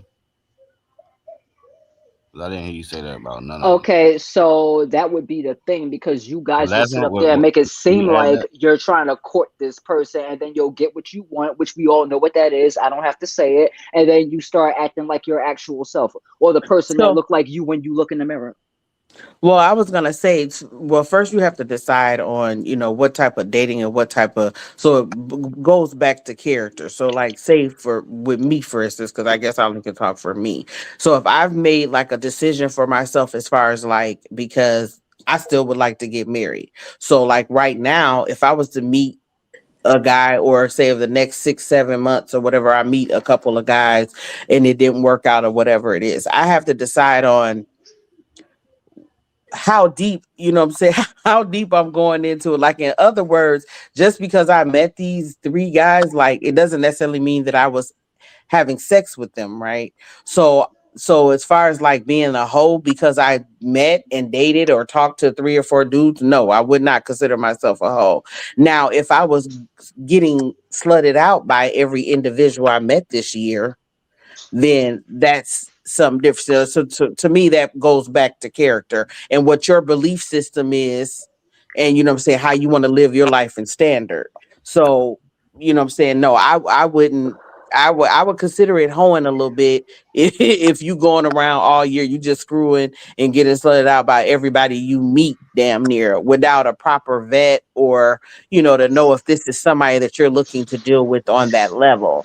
'Cause I didn't hear you say that about none of them. Okay, so that would be the thing because you The guys will last sit one, up there and make it can seem you add like that? you're trying to court this person and then you'll get what you want, which we all know what that is. I don't have to say it. And then you start acting like your actual self or the person that So look like you when you look in the mirror. well, I was gonna say, well, first you have to decide on, what type of dating and what type of. So it goes back to character. So, like, say for with me, for instance, because I guess I only can talk for me. So, if I've made like a decision for myself as far as like because I still would like to get married. So, like right now, if I was to meet a guy or say of the next 6 7 months or whatever, I meet a couple of guys and it didn't work out or whatever it is, I have to decide on how deep, what I'm saying, how deep I'm going into it. Like, in other words, just because I met these three guys, like, it doesn't necessarily mean that I was having sex with them, right? So as far as like being a hoe because I met and dated or talked to 3 or 4 dudes, no, I would not consider myself a hoe. Now, if I was getting slutted out by every individual I met this year, then that's something different. So to me, that goes back to character and what your belief system is, and what I'm saying, how you want to live your life and standard. So, what I'm saying, no, I wouldn't. I would consider it hoeing a little bit if you going around all year, you just screwing and getting slutted out by everybody you meet damn near without a proper vet or to know if this is somebody that you're looking to deal with on that level. Or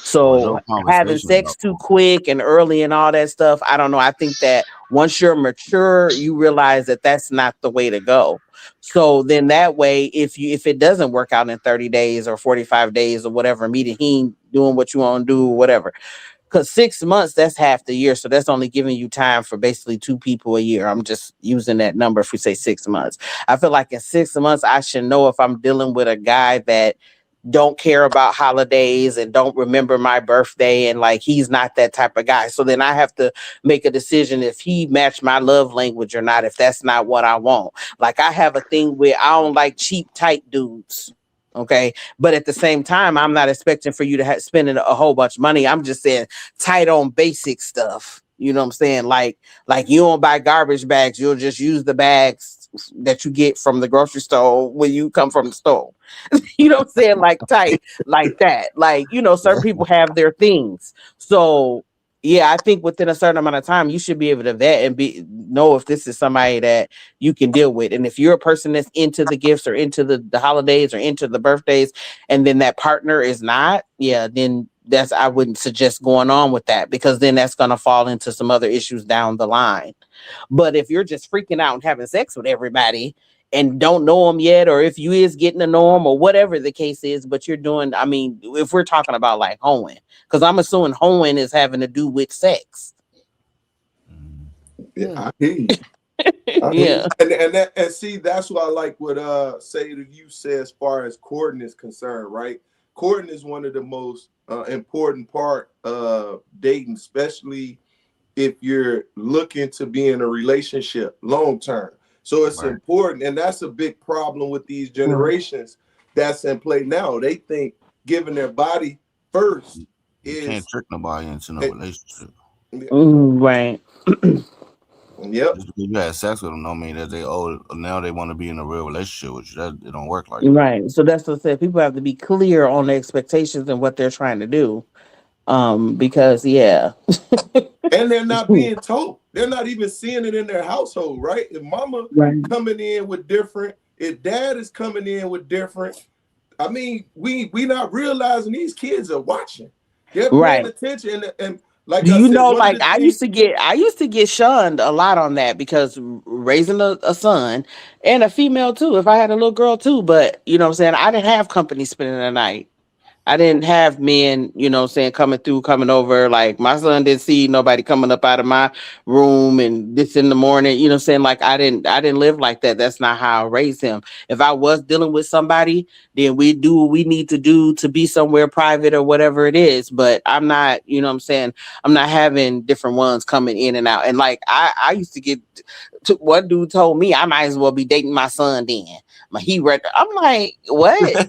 So no having conversation sex about too quick and early and all that stuff, I don't know. I think that once you're mature, you realize that that's not the way to go. So then that way, if it doesn't work out in 30 days or 45 days or whatever, meeting he ain't doing what you want to do or whatever. Because 6 months, that's half the year. So that's only giving you time for basically two people a year. I'm just using that number if we say 6 months. I feel like in 6 months, I should know if I'm dealing with a guy that don't care about holidays and don't remember my birthday and like he's not that type of guy. So then I have to make a decision if he matched my love language or not, if that's not what I want. Like I have a thing where I don't like cheap tight dudes. Okay. But at the same time, I'm not expecting for you to spending a whole bunch of money. I'm just saying tight on basic stuff. You know what I'm saying? Like you don't buy garbage bags. You'll just use the bags that you get from the grocery store when you come from the store. You know what I'm saying? Like tight, like that. Like, certain people have their things. So yeah, I think within a certain amount of time, you should be able to vet and know if this is somebody that you can deal with. And if you're a person that's into the gifts or into the holidays or into the birthdays, and then that partner is not, yeah, then I wouldn't suggest going on with that because then that's gonna fall into some other issues down the line. But if you're just freaking out and having sex with everybody and don't know them yet, or if you is getting to know them or whatever the case is, but you're doing, I mean, if we're talking about like hoeing, because I'm assuming hoeing is having to do with sex. Yeah, I hear you. Yeah. And see, that's what I like what say that you say as far as courting is concerned, right? Courting is one of the most important part of dating, especially if you're looking to be in a relationship long term. So it's important, and that's a big problem with these generations that's in play now. They think giving their body first you can't trick nobody into no relationship. Right. Yep. Just because you had sex with them don't mean that now they want to be in a real relationship with you. That it don't work like that. Right. So that's what I said. People have to be clear on the expectations and what they're trying to do. Because yeah. And they're not being told. They're not even seeing it in their household, right? If mama coming in with different, if dad is coming in with different, I mean, we not realizing these kids are watching. They're paying attention, and like do I you said, know, like I used to get shunned a lot on that because raising a son and a female too, if I had a little girl too, but you know what I'm saying, I didn't have company spending the night. I didn't have men, coming over. Like my son didn't see nobody coming up out of my room and this in the morning, like I didn't live like that. That's not how I raised him. If I was dealing with somebody, then we do what we need to do to be somewhere private or whatever it is. But I'm not, I'm not having different ones coming in and out. And like I used to get one dude told me I might as well be dating my son then. I'm like, what?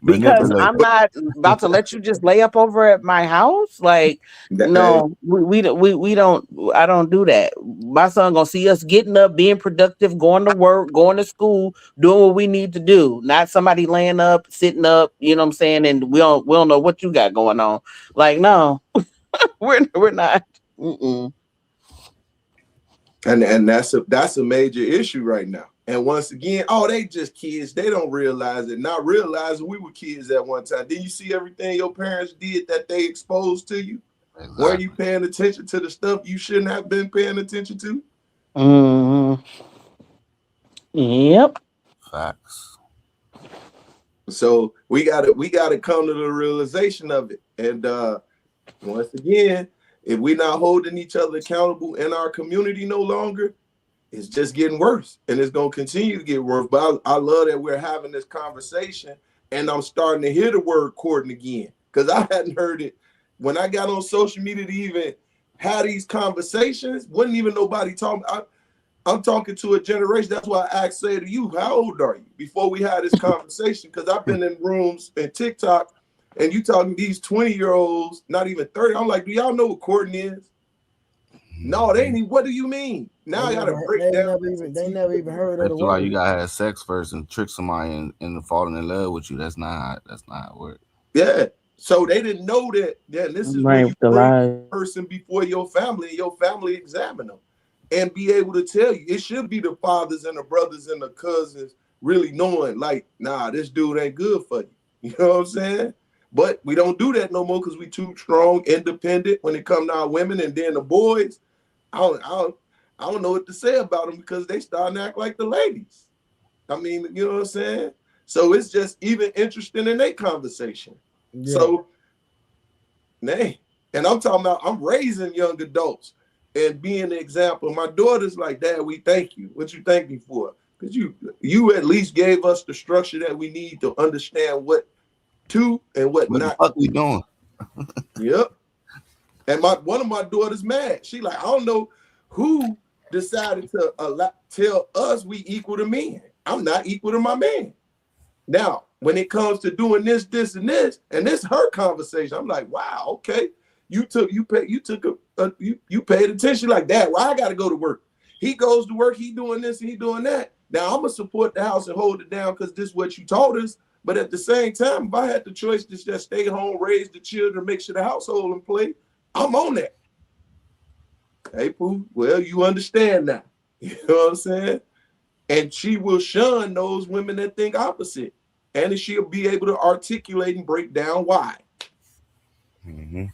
Because I'm not about to let you just lay up over at my house. Like, no, we don't. I don't do that. My son gonna see us getting up, being productive, going to work, going to school, doing what we need to do. Not somebody laying up, sitting up. You know what I'm saying? And we don't know what you got going on. Like, no, we're not. Mm-mm. And that's a major issue right now. And once again, they just kids. They don't realize it. Not realizing we were kids at one time. Did you see everything your parents did that they exposed to you? Exactly. Were you paying attention to the stuff you shouldn't have been paying attention to? Yep. Facts. So we gotta come to the realization of it. And once again, if we're not holding each other accountable in our community no longer, it's just getting worse, and it's going to continue to get worse. But I love that we're having this conversation, and I'm starting to hear the word courting again, because I hadn't heard it when I got on social media to even have these conversations. Wasn't even nobody talking. I'm talking to a generation. That's why I asked, say to you, how old are you? Before we had this conversation, because I've been in rooms and TikTok, and you talking these 20-year-olds, not even 30. I'm like, do y'all know what courting is? No, they ain't even. What do you mean? Now I gotta break down. They never even heard of the word. Like you gotta have sex first and trick somebody into falling in love with you. That's not how it works. Yeah. So they didn't know that. Yeah, this is where Right, you the bring lies. the person before your family, and your family examine them and be able to tell you. It should be the fathers and the brothers and the cousins really knowing, like, nah, this dude ain't good for you. You know what I'm saying? But we don't do that no more because we too strong, independent when it comes to our women. And then the boys, I don't know what to say about them because they starting to act like the ladies. I mean, you know what I'm saying? So it's just even interesting in their conversation. Yeah. So, man, and I'm talking about I'm raising young adults and being the example. My daughter's like, Dad, we thank you. What you thank me for? Because you at least gave us the structure that we need to understand what to and what What the not. fuck we doing? Yep. And one of my daughters mad. She like, I don't know who decided to tell us we equal to men. I'm not equal to my man. Now, when it comes to doing this, and this her conversation, I'm like, wow, okay. You paid attention like that. Well, I gotta go to work. He goes to work, he doing this and he doing that. Now I'm gonna support the house and hold it down because this is what you taught us. But at the same time, if I had the choice to just stay home, raise the children, make sure the household and play, I'm on that. Hey, Pooh, well, you understand now. You know what I'm saying? And she will shun those women that think opposite. And she'll be able to articulate and break down why. Mm-hmm.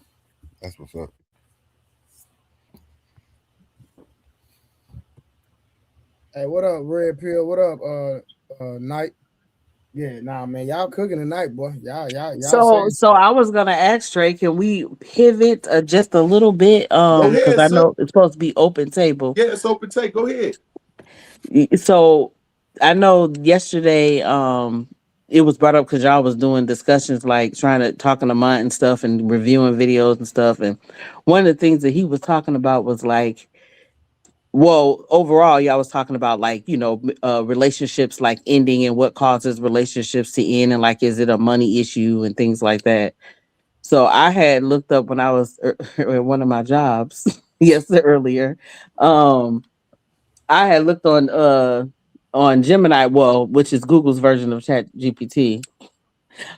That's what's up. Hey, what up, Red Pill? What up, Night? Yeah, nah, man, y'all cooking tonight, boy. Y'all So, saying so I was gonna ask Trey, can we pivot just a little bit? Go Because ahead, I son. know it's supposed to be open table. Yeah, it's open take. Go ahead. So I know yesterday, it was brought up because y'all was doing discussions like trying to talking to Mont and stuff and reviewing videos and stuff. And one of the things that he was talking about was like, well, overall, y'all was talking about like, relationships like ending and what causes relationships to end, and like, is it a money issue and things like that. So I had looked up when I was at one of my jobs earlier. Um, I had looked on Gemini, well, which is Google's version of Chat GPT,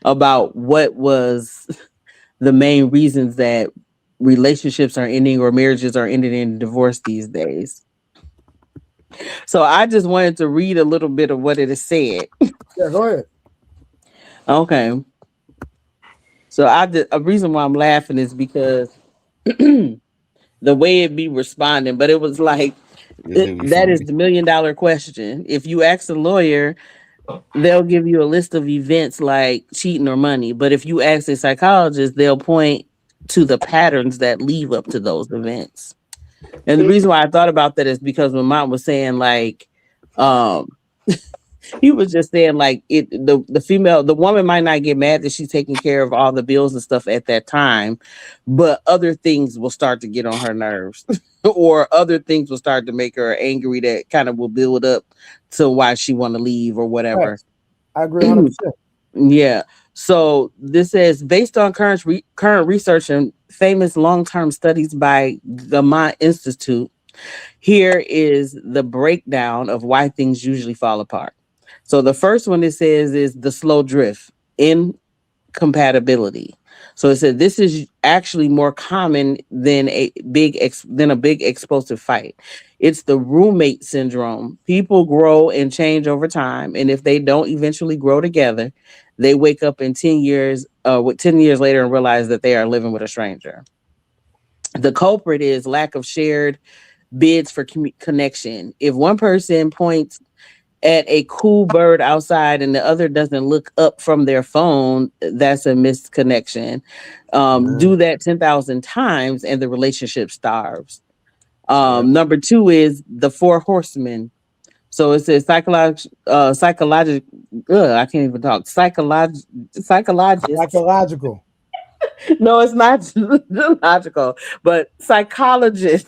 about what was the main reasons that relationships are ending or marriages are ending in divorce these days. So I just wanted to read a little bit of what it has said. yeah, go ahead. Okay. So a reason why I'm laughing is because the way it be responding, but it was like This nigga be that is funny. the $1 million question. If you ask a lawyer, they'll give you a list of events like cheating or money. But if you ask a psychologist, they'll point to the patterns that lead up to those events. And the reason why I thought about that is because when mom was saying like, um, he was just saying like the woman might not get mad that she's taking care of all the bills and stuff at that time, but other things will start to get on her nerves, or other things will start to make her angry that kind of will build up to why she want to leave or whatever. Facts. I agree 100%. Yeah. So this says based on current research and famous long-term studies by the Mott Institute, here is the breakdown of why things usually fall apart. So the first one it says is the slow drift, incompatibility. So it said this is actually more common than a big explosive fight. It's the roommate syndrome. People grow and change over time, and if they don't eventually grow together, they wake up in 10 years, with 10 years later and realize that they are living with a stranger. The culprit is lack of shared bids for connection. If one person points at a cool bird outside and the other doesn't look up from their phone, that's a missed connection. Do that 10,000 times and the relationship starves. Yeah. Number two is the four horsemen. So it says psychological. I can't even talk. Psychologist. Psychological. No, it's not logical, but psychologist.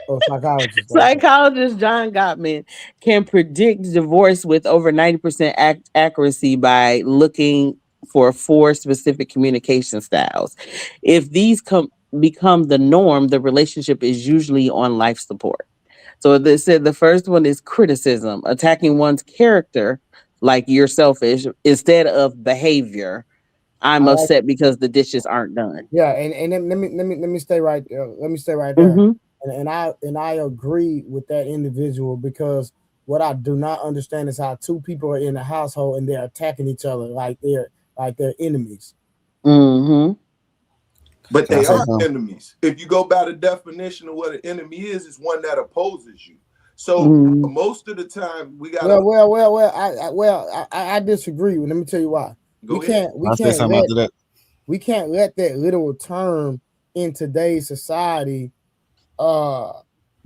Oh, psychologist. Okay. Psychologist John Gottman can predict divorce with over 90% accuracy by looking for four specific communication styles. If these become the norm, the relationship is usually on life support. So they said the first one is criticism, attacking one's character like you're selfish instead of behavior. I'm upset because the dishes aren't done. Yeah, and then let me stay right there. Let me stay right there. Mm-hmm. And I agree with that individual, because what I do not understand is how two people are in a household and they're attacking each other like they're enemies. Mm-hmm. But Can I they say are something? enemies. If you go by the definition of what an enemy is, it's one that opposes you. So Mm-hmm. most of the time we gotta I disagree. Let me tell you why. go ahead. Can I say something after that? We can't let that literal term in today's society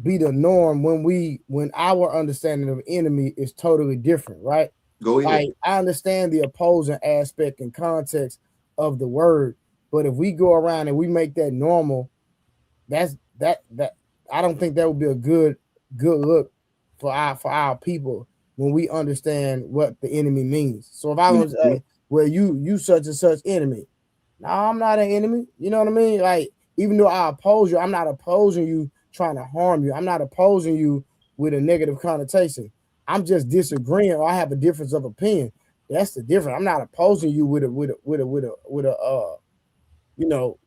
be the norm when our understanding of enemy is totally different, right? Go ahead. Like, I understand the opposing aspect and context of the word, but if we go around and we make that normal, that I don't think that would be a good look for our people when we understand what the enemy means. So if I was Mhm. well, you such and such enemy. No, I'm not an enemy. You know what I mean? Like, even though I oppose you, I'm not opposing you trying to harm you. I'm not opposing you with a negative connotation. I'm just disagreeing, or I have a difference of opinion. That's the difference. I'm not opposing you with a you know,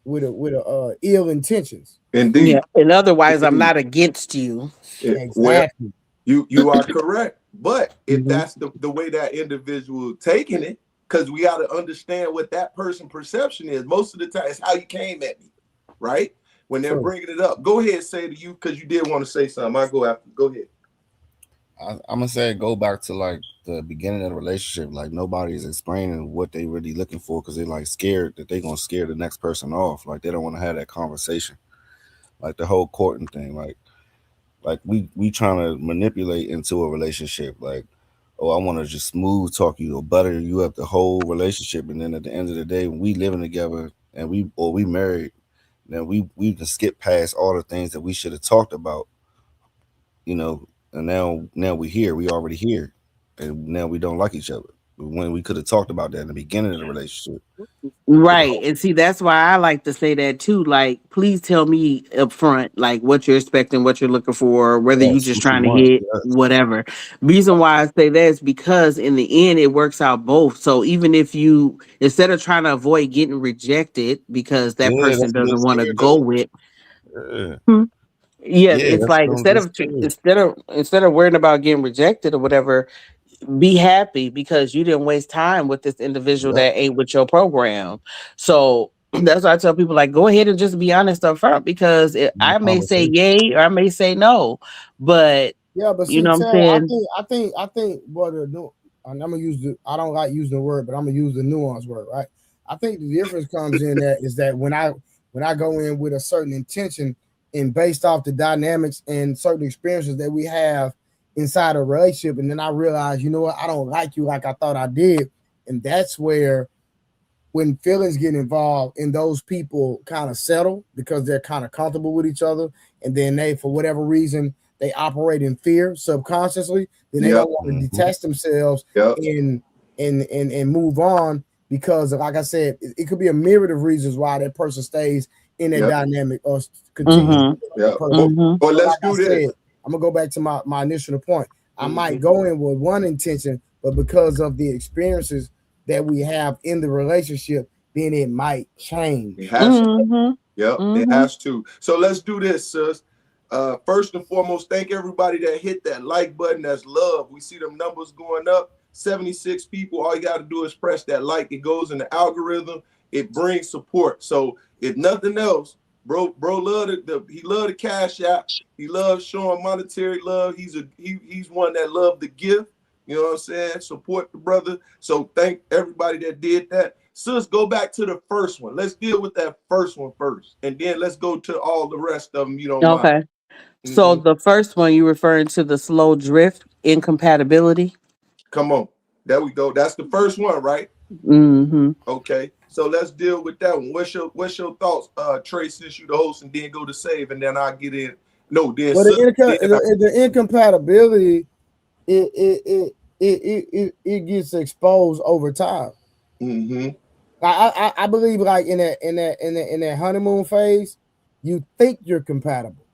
with a ill intentions. Yeah. Indeed. And otherwise, I'm Indeed. not against you. Well, Exactly. you are correct. But if Mm-hmm. that's the way that individual taking it, because we got to understand what that person perception is. Most of the time, it's how you came at me, right? When they're True. bringing it up, go ahead, say to you, because you did want to say something. I go after. Go ahead. I'm gonna say go back to like the beginning of the relationship. Like nobody's explaining what they really looking for because they're like scared that they're gonna scare the next person off. Like they don't want to have that conversation. Like the whole courting thing. Like we trying to manipulate into a relationship. Like, oh, I want to just smooth talk you or butter you up the whole relationship, and then at the end of the day, when we living together and we married, then we can skip past all the things that we should have talked about, and now we here, we already here, and now we don't like each other when we could have talked about that in the beginning of the relationship. Right. And see, that's why I like to say that too. Like, please tell me up front, like what you're expecting, what you're looking for, whether you Yes, just what you trying to want. hit Yes. whatever. Reason why I say that is because in the end it works out both. So even if you instead of trying to avoid getting rejected because that Yeah, person that's what they're doesn't want to scared go of. with, Yeah, yeah, yeah, it's that's like what they're scared. instead of worrying about getting rejected or whatever, be happy because you didn't waste time with this individual Yep, that ain't with your program. So that's why I tell people like go ahead and just be honest up front because no I may say conversation. yay or I may say no, but Yeah, but you see, know what I'm Tara, saying? I think what the and I'm gonna use the I don't like using the word, but I'm gonna use the nuance word, right? I think the difference comes in that is that when I go in with a certain intention and based off the dynamics and certain experiences that we have inside a relationship, and then I realize, you know what, I don't like you like I thought I did, and that's where when feelings get involved and those people kind of settle because they're kind of comfortable with each other, and then they, for whatever reason, they operate in fear subconsciously, then they Yep. don't want to Hmm. detach themselves Yep. and move on because, like I said, it could be a myriad of reasons why that person stays in that Yep. dynamic or continues Hmm. to Mm-hmm. be with that Yep. person. Mm-hmm. Or So, let's like I do said, this. I'm gonna go back to my initial point. I might Mhm. go in with one intention, but because of the experiences that we have in the relationship, then it might It change. has. Mm-hmm. Yep, it Mm-hmm. has to. So let's do this, sis. First and foremost, thank everybody that hit that like button. That's love. We see them numbers going up. 76 people. All you got to do is press that like. It goes in the algorithm. It brings support. So if nothing else, bro, love he love the cash app. He loves showing monetary love. He's one that loved the gift. You know what I'm saying? Support the brother. So thank everybody that did that. Sis, go back to the first one. Let's deal with that first one first, and then let's go to all the rest of them. You don't mind? Okay. So Mm-hmm. the first one you referring to the slow drift incompatibility. Come on, there we go. That's the first one, right? Mm-hmm. Okay. So let's deal with that one. What's your thoughts, Trey? Since you the host, and then go to save, and then I'll get in. No, then Well, sis. Then the incompatibility, it gets exposed over time. mm-hmm. I believe, like in that honeymoon phase, you think you're compatible,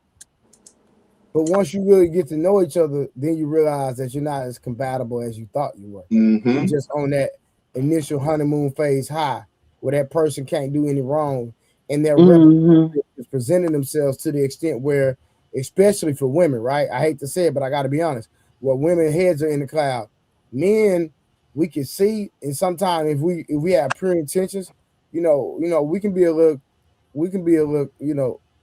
but once you really get to know each other, then you realize that you're not as compatible as you thought you were. Mm-hmm. You just on that. initial honeymoon phase high, where that person can't do any wrong, and their Mm-hmm. is presenting themselves to the extent where, especially for women, right? I hate to say it, but I got to be honest. Where women heads are in the cloud, men we can see, and sometimes if we have pure intentions, we can be a little,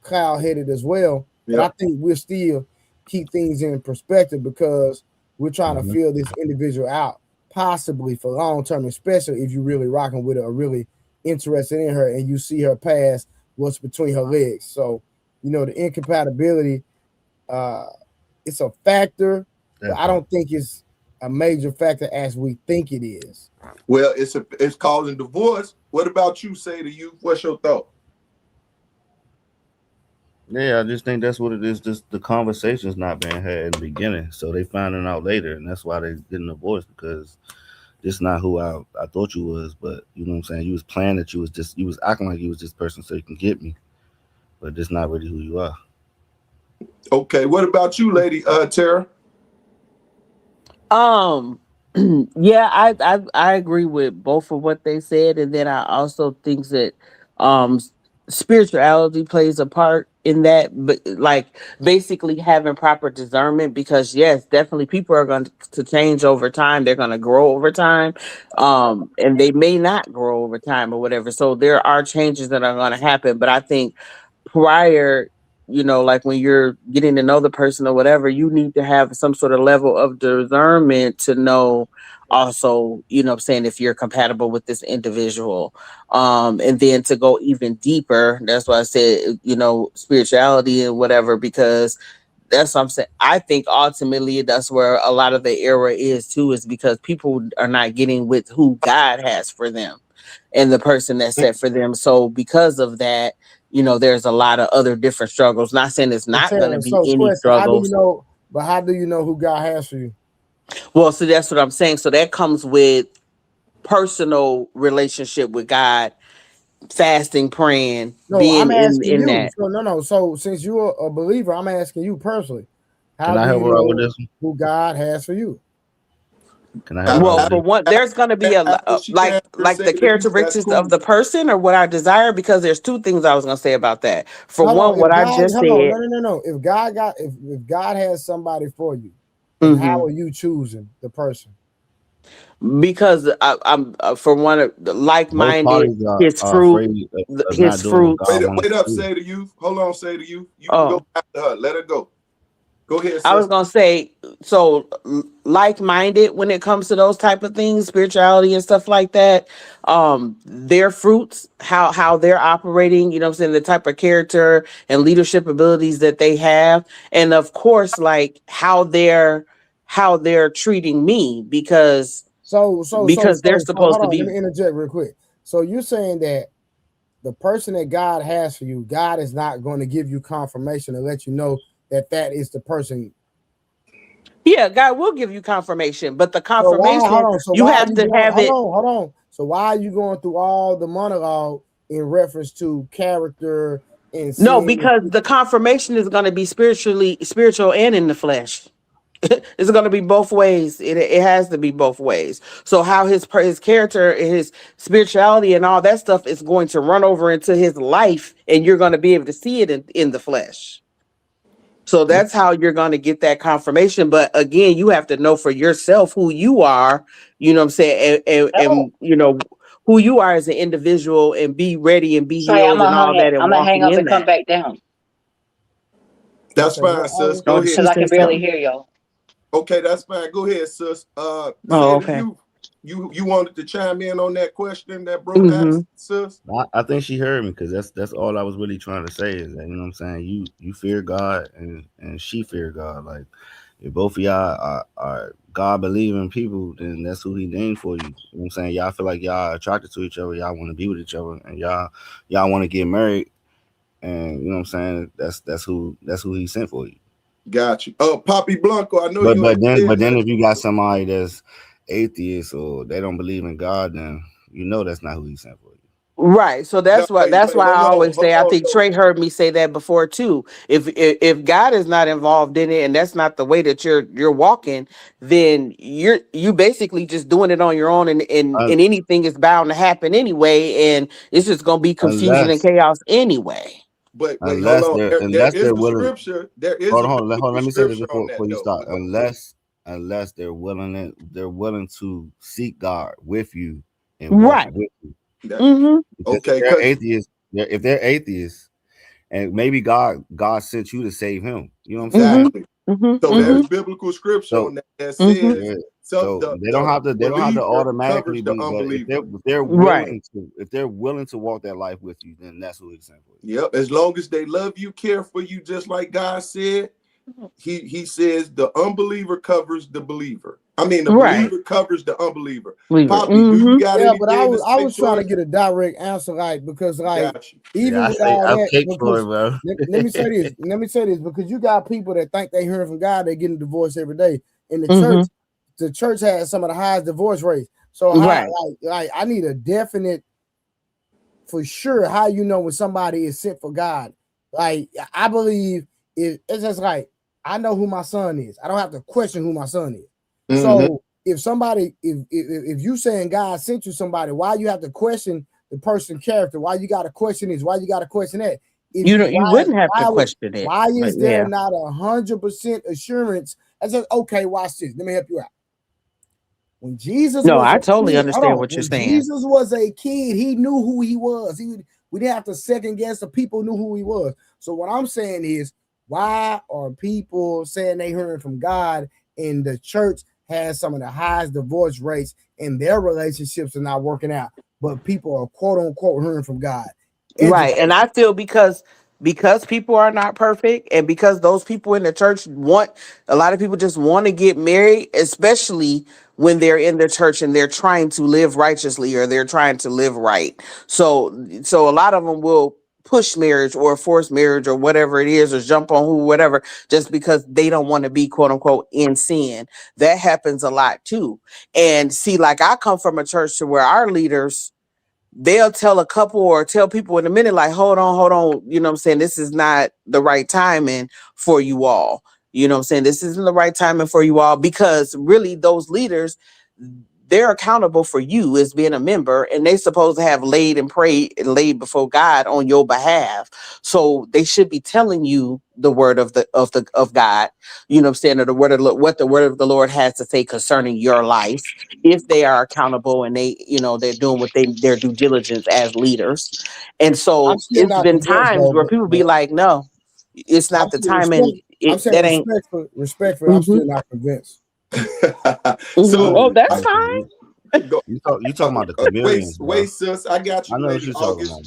cloud headed as well. But I Yeah. think we'll still keep things in perspective because we're trying to feel this individual out, possibly for long term, especially if you're really rocking with her or really interested in her and you see her past what's between her legs. So, the incompatibility, it's a factor, but I don't think it's a major factor as we think it is. Well, it's causing divorce. What about you? Say to you, what's your thought? Yeah, I just think that's what it is. Just the conversation's not being had in the beginning, so they finding out later, and that's why they getting divorced because this not who I thought you was. But you know what I'm saying? You was playing that you was acting like you was this person so you can get me, but this not really who you are. Okay, what about you, lady Tara? Um, yeah, I agree with both of what they said, and then I also think that um spirituality plays a part in that, but like basically having proper discernment because yes, definitely people are going to change over time. They're going to grow over time, and they may not grow over time or whatever. So there are changes that are going to happen, but I think prior, like when you're getting to know the person or whatever, you need to have some sort of level of discernment to know also, what I'm saying, if you're compatible with this individual. And then to go even deeper, that's why I said, spirituality and whatever, because that's what I'm saying. I think ultimately that's where a lot of the error is too, is because people are not getting with who God has for them and the person that's set for them. So because of that, there's a lot of other different struggles. Not saying it's So, not going to Tara, be so any question, how do you struggles. know? But how do you know who God has for you? Well, so that's what I'm saying. So that comes with personal relationship with God, fasting, praying, No, I'm being asking in you. that. So no. So since you're a believer, I'm asking you personally. Can How I do help you her out with know this? who God has for you? Can I help A- her out Well, with for this? one, there's going to be After she like answers, say the to you, that's characteristics of cool. the person or what I desire, because there's two things I was going to say about that. For Hold on. one, what If I God, just hold on. said. No. If if God has somebody for you, then how Mhm. are you choosing the person? Because I'm for one, Most like-minded, parties his are fruit, afraid of his not doing what fruits. God wants Wait us up, to do. say to you. Hold on, say to you. You can go Oh, after her. Let her go. Go ahead, I was sis. gonna say, so like-minded when it comes to those type of things, spirituality and stuff like that. Their fruits, how they're operating, what I'm saying, the type of character and leadership abilities that they have, and of course, like how they're treating me, because they're Hold supposed to on. Let be. me interject real quick. So you're saying that the person that God has for you, God is not going to give you confirmation to let you know that that is the person. Yeah, God will give you confirmation, but the So why? Hold confirmation on. So you why are have you to going? have it. Hold on. So why are you going through all the monologue in reference to character and No, sin? because the confirmation is going to be spiritual and in the flesh. It's going to be both ways. It has to be both ways. So how his character, his spirituality, and all that stuff is going to run over into his life, and you're going to be able to see it in the flesh. So that's how you're going to get that confirmation. But again, you have to know for yourself who you are. You know what I'm saying, and who you are as an individual, and be ready and be Sorry, healed and all that, and I'm gonna hang walking up in and come that. back down You That's say fine, what? sis. Ollie? Oh, Go did ahead. she because I say can barely something? hear y'all. Okay, that's fine. Go ahead, sis. Oh, Say to okay. you. You wanted to chime in on that question that bro Mm-hmm. asked, sis? I think she heard me because that's all I was really trying to say is that you know what I'm saying you fear God and she fear God. Like if both of y'all are God believing people, then that's who he named for you. You know what I'm saying? Y'all feel like y'all are attracted to each other, y'all want to be with each other, and y'all want to get married, and you know what I'm saying? That's who he sent for you. Got you. Poppy Blanco, I know But you ain't but then said but then nothing. if you got somebody that's atheist or they don't believe in God, then you know that's not who he sent for you. Right. So No, that's why wait, I hold on, always say, I think though. Trey heard me say that before too. If God is not involved in it and that's not the way that you're walking, then you basically just doing it on your own, Un- and anything is bound to happen anyway, and it's just gonna be confusion and unless chaos anyway. But wait, hold unless on. they're There unless is they're the willing. scripture. There is Hold a on, hold on, hold on. biblical Let me say this scripture on that, before you though. start. But go ahead. Unless they're willing to seek God with you and walk Right. with you. Mm-hmm. Because Okay, because if they're atheists, and maybe God sent you to save him. You know what I'm saying? exactly. Mm-hmm. So So there's biblical scripture so on that Mm-hmm. says yeah. so So the they don't have to believer automatically covers the be, but unbeliever. Right. if they're willing to walk that life with you, then that's who it's sent for. Yep. As long as they love you, care for you, just like God said, he says the unbeliever covers the believer. I mean, the Right. believer covers the unbeliever. Leave it. Poppy, do you Mm-hmm. got Yeah, but anything to I say was trying to towards get a direct answer, like, because like Got you. even Yeah, with all I'm that, cake for it, because bro. let me say this. Let me say this, because you got people that think they hearing from God, they getting divorced every day. In Mm-hmm. the church has some of the highest divorce rates. So how Right. like I need a definite for sure how you know when somebody is sent for God. Like I believe it's just like I know who my son is. I don't have to question who my son is. Mm-hmm. So if somebody, if you saying God sent you somebody, why you have to question the person's character? Why you got to question this? Why you got to question that? If You don't. You wouldn't have to why would question it. why But is there yeah. not 100% assurance? I said, okay, watch this. Let me help you out. When Jesus No, was I a totally kid, hold understand on. what you're When saying. Jesus was a kid, he knew who he was. We didn't have to second guess. The people knew who he was. So what I'm saying is, why are people saying they hearing from God and the church has some of the highest divorce rates and their relationships are not working out, but people are quote unquote hearing from God? Right. Educate. And I feel because people are not perfect, and because those people in the church want, a lot of people just want to get married, especially when they're in the church and they're trying to live righteously or they're trying to live right. So a lot of them will push marriage or force marriage or whatever it is, or jump on who whatever, just because they don't want to be quote unquote in sin. That happens a lot too. And see, like, I come from a church to where our leaders, they'll tell a couple or tell people in a minute, like, hold on, you know what I'm saying? This is not the right timing for you all. You know what I'm saying? This isn't the right timing for you all, because really those leaders, they're accountable for you as being a member, and they supposed to have laid and prayed and laid before God on your behalf. So they should be telling you the word of God, you know what I'm saying, or the word of what the word of the Lord has to say concerning your life, if they are accountable and they, they're doing what their due diligence as leaders. And I'm so still it's not been convinced times though, where people be but like, no, it's I'm not the still time, and I'm saying that ain't. respectfully, I'm Mhm. still not convinced. Mhm. So Oh, No, that's I fine. go. you talking about the chameleons, Wait, bro. sis. I got I you, know what Lady you're talking August. about.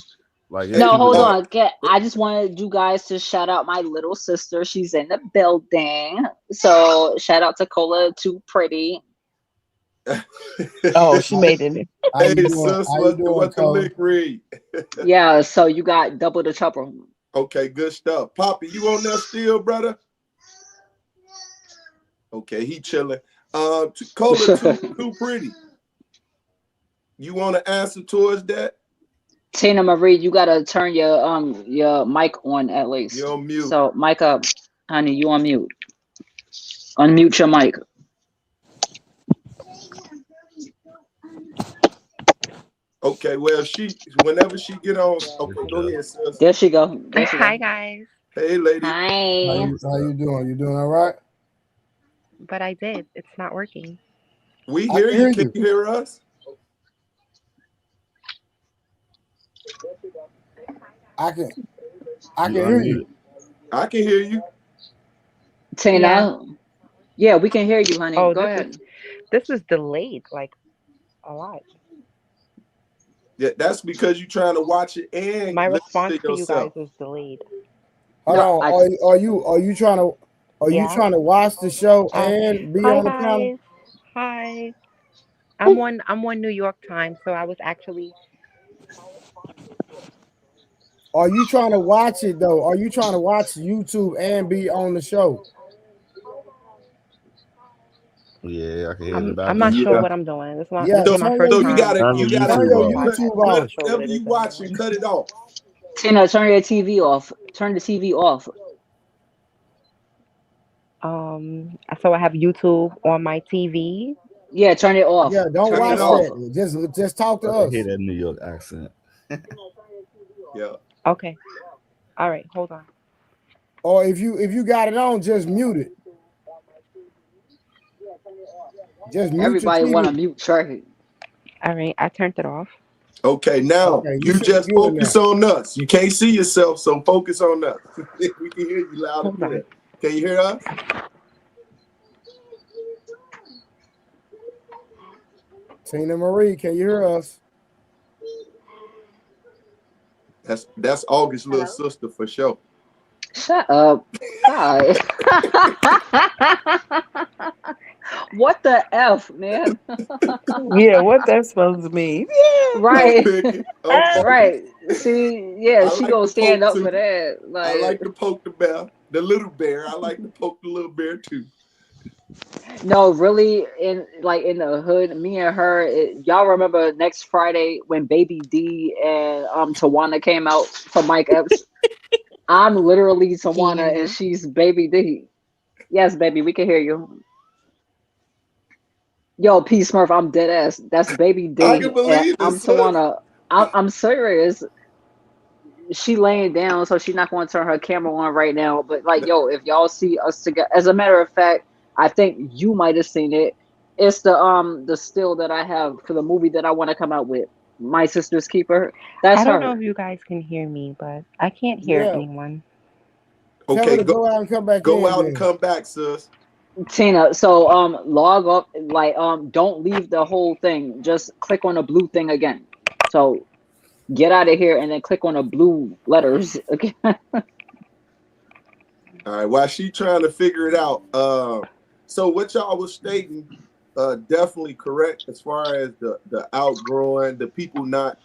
Like it's Hey, No, people hold that on. I just wanted you guys to shout out my little sister. She's in the building. So shout out to Cola Too Pretty. Oh, she made it. How you hey, doing? sis. How you doing, What the Cole? lick read? Yeah, so you got double the trouble. Okay, good stuff. Poppy, you on there still, brother? Okay, he chilling. Cola too pretty. You want to answer towards that? Tina Marie, you gotta turn your mic on at You're least. on mute. So mic up, honey. You on mute. Unmute your mic. Okay, well, whenever she get on, okay, go ahead, sis. There she go. There she Hi go. guys. Hey, lady. Hi. How you doing? You doing all right? But I did. It's not working. We I hear can you. hear Can you. you hear us? I can you hear you. unmuted. I can hear you. Yeah. Tina. Yeah, we can hear you, honey. Oh, Go ahead. this is delayed like a lot. Yeah, that's because you're trying to watch it and My listen response to to you guys yourself. is delayed. Hold No, on. I Are you Yeah. trying to watch the show Um and be Hi on the panel? guys. Hi. I'm one New York time, so I was actually Are you trying to watch it though? Are you trying to watch YouTube and be on the show? Yeah, I can hear the I'm not sure Yeah. what I'm doing. This Yeah, is my turn first So your you time gotta Turn the turn YouTube your off. YouTube I'm off. not sure what whatever it you is anymore. watching, cut it off. Tina, turn your TV off. Turn the TV off. So I have YouTube on my TV. Yeah, turn it off. Yeah, don't Turn Turn it it watch off. off. that. Just talk to I can hear us. that New York accent. Yeah. Okay. All right. Hold on. Or if you got it on, just mute it. Just mute your Everybody want to TV. mute Trey. All right. I turned it off. Okay, now Okay, you you should be just good now. focus on us. You can't see yourself, so focus on us. We can hear you loud and Hold clear. on. Can you hear us? Tina Marie, can you hear us? That's August's little sister for sure. Shut up. God. What the F, man? Yeah, what that's supposed to mean? I'm Right. picking. I'm poking. Right. See, yeah, I she like gonna to stand poke up too. for that. I Like, like to poke the bear, the little bear. I like to poke the little bear too. no, really, in the hood, me and her, y'all remember next Friday when Baby D and Tawana came out for Mike Epps? I'm literally Can you hear Tawana and me? she's Baby D. Yes, baby, we can hear you. Yo, P Smurf, I'm dead ass. That's Baby I can D and believe I'm this, sis. Tawana. I'm serious. She laying down, so she's not going to turn her camera on right now. But like, yo, if y'all see us together, as a matter of fact, I think you might have seen it. It's the still that I have for the movie that I want to come out with. My Sister's Keeper. That's I don't know her. if you guys can hear me, but I can't hear Yeah. anyone. Tell her Okay, to go out and come back go in out and then. come back, sis. Tina, so log up, like, don't leave the whole thing. Just click on the blue thing again. So get out of here and then click on the blue letters again. All right, while she trying to figure it out, so what y'all was stating, definitely correct as far as the outgrowing, the people not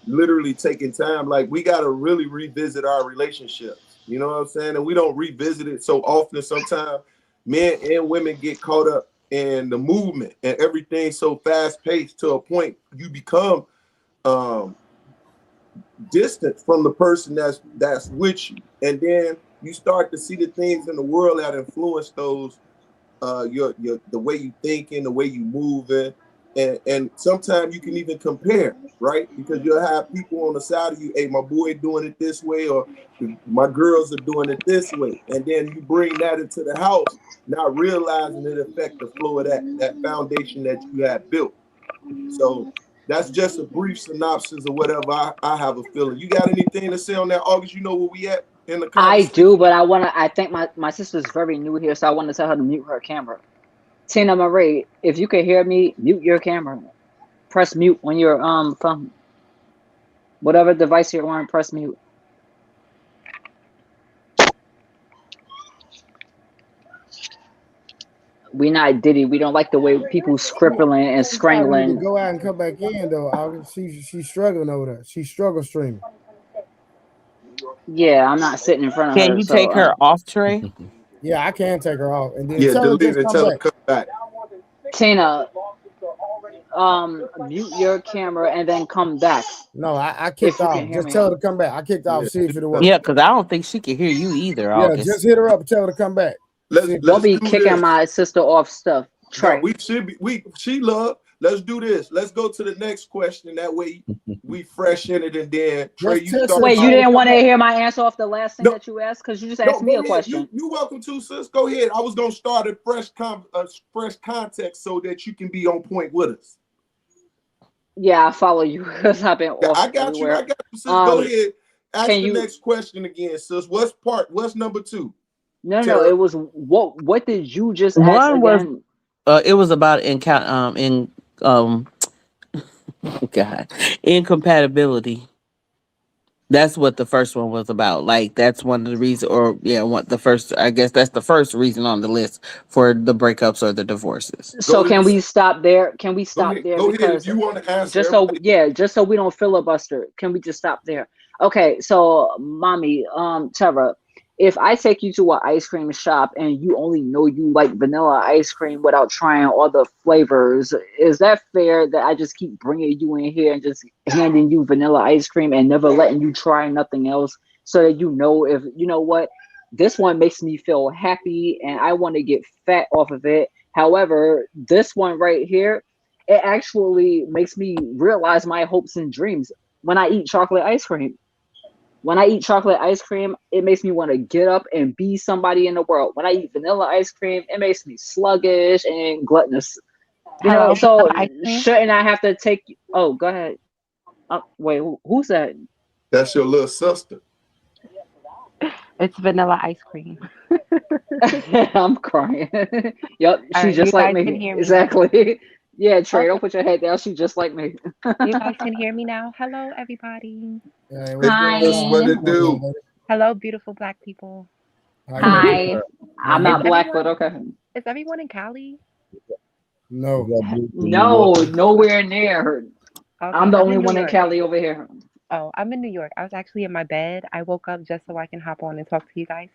literally taking time. Like we got to really revisit our relationships. You know what I'm saying? And we don't revisit it so often. Sometimes men and women get caught up in the movement and everything so fast paced to a point you become distant from the person that's with you, and then you start to see the things in the world that influence those your the way you thinking, the way you moving, and sometimes you can even compare, right? Because you'll have people on the side of you, hey, my boy doing it this way, or my girls are doing it this way, and then you bring that into the house, not realizing it affect the flow of that foundation that you have built. So that's just a brief synopsis of whatever I have a feeling. You got anything to say on that, August? You know where we at in the I conversation? do, but I think my sister's very new here, so I want to tell her to mute her camera. Tina Marie, if you can hear me, mute your camera. Press mute on your phone. Whatever device you're on, press mute. We not Diddy. We don't like the way people scribbling and She probably need to strangling. go out and come back in though. August. She's struggling over there. She's struggle streaming. Yeah, I'm not sitting in front of Can her, you so take her off, Trey? Yeah, I can take her off and then Yeah, tell her delete just and come tell her back. come back. Tina, mute your camera and then come back No, I kicked if you off. can hear Just me. tell her to come back. I kicked off. Yeah. See if it'll work. Yeah, because I don't think she can hear you either, Yeah, August. just hit her up and tell her to come back. Let's Don't be do kicking this. my sister off stuff. No, Trey. she love. Let's do this. Let's go to the next question. That way we fresh in it, and then Trey, Just you test her start. Wait, and you tell her to didn't come want to back. hear my answer off the last thing No, that you asked? Because you just no, asked me go a ahead. question. You welcome to, sis. Go ahead. I was gonna start a fresh context so that you can be on point with us. Yeah, I follow you because I've been Yeah, off I got you. everywhere. Sis. Go ahead. Ask Can the you? next question again, sis. What's number 2? No. Tara. It was what did you just ask One was again? it was about God, incompatibility. That's what the first one was about. Like that's one of the reasons, or yeah, what the first. I guess that's the first reason on the list for the breakups or the divorces. So can we stop there? Can we Go stop ahead. there? Go ahead if Because you want to answer. just so we don't filibuster, can we just stop there? Okay, so mommy, Tara, if I take you to an ice cream shop and you only know you like vanilla ice cream without trying all the flavors, is that fair that I just keep bringing you in here and just handing you vanilla ice cream and never letting you try nothing else so that you know if you know what this one makes me feel happy and I want to get fat off of it. However, this one right here, it actually makes me realize my hopes and dreams when I eat chocolate ice cream. When I eat chocolate ice cream, it makes me want to get up and be somebody in the world. When I eat vanilla ice cream, it makes me sluggish and gluttonous. You know, Hello, so vanilla ice cream. shouldn't I have to take? Oh, go ahead. Wait, who's that? That's your little sister. It's vanilla ice cream. I'm crying. Yep, All she's right, you just like guys can me. hear me now. Exactly. Yeah, Trey, don't Okay, put your head down. She's just like me. you guys can hear me now. Hello, everybody. Hey, Hey, what's going sis, on? what Hi. What's it going on, do? buddy? Hello, beautiful black people. How you doing? Hi. How I'm you Is not doing? black, but everyone okay. is everyone in Cali? No. No, nowhere near her. I'm Okay, the I'm only in New one in York. Cali over here. Oh, I'm in New York. I was actually in my bed. I woke up just so I can hop on and talk to you guys.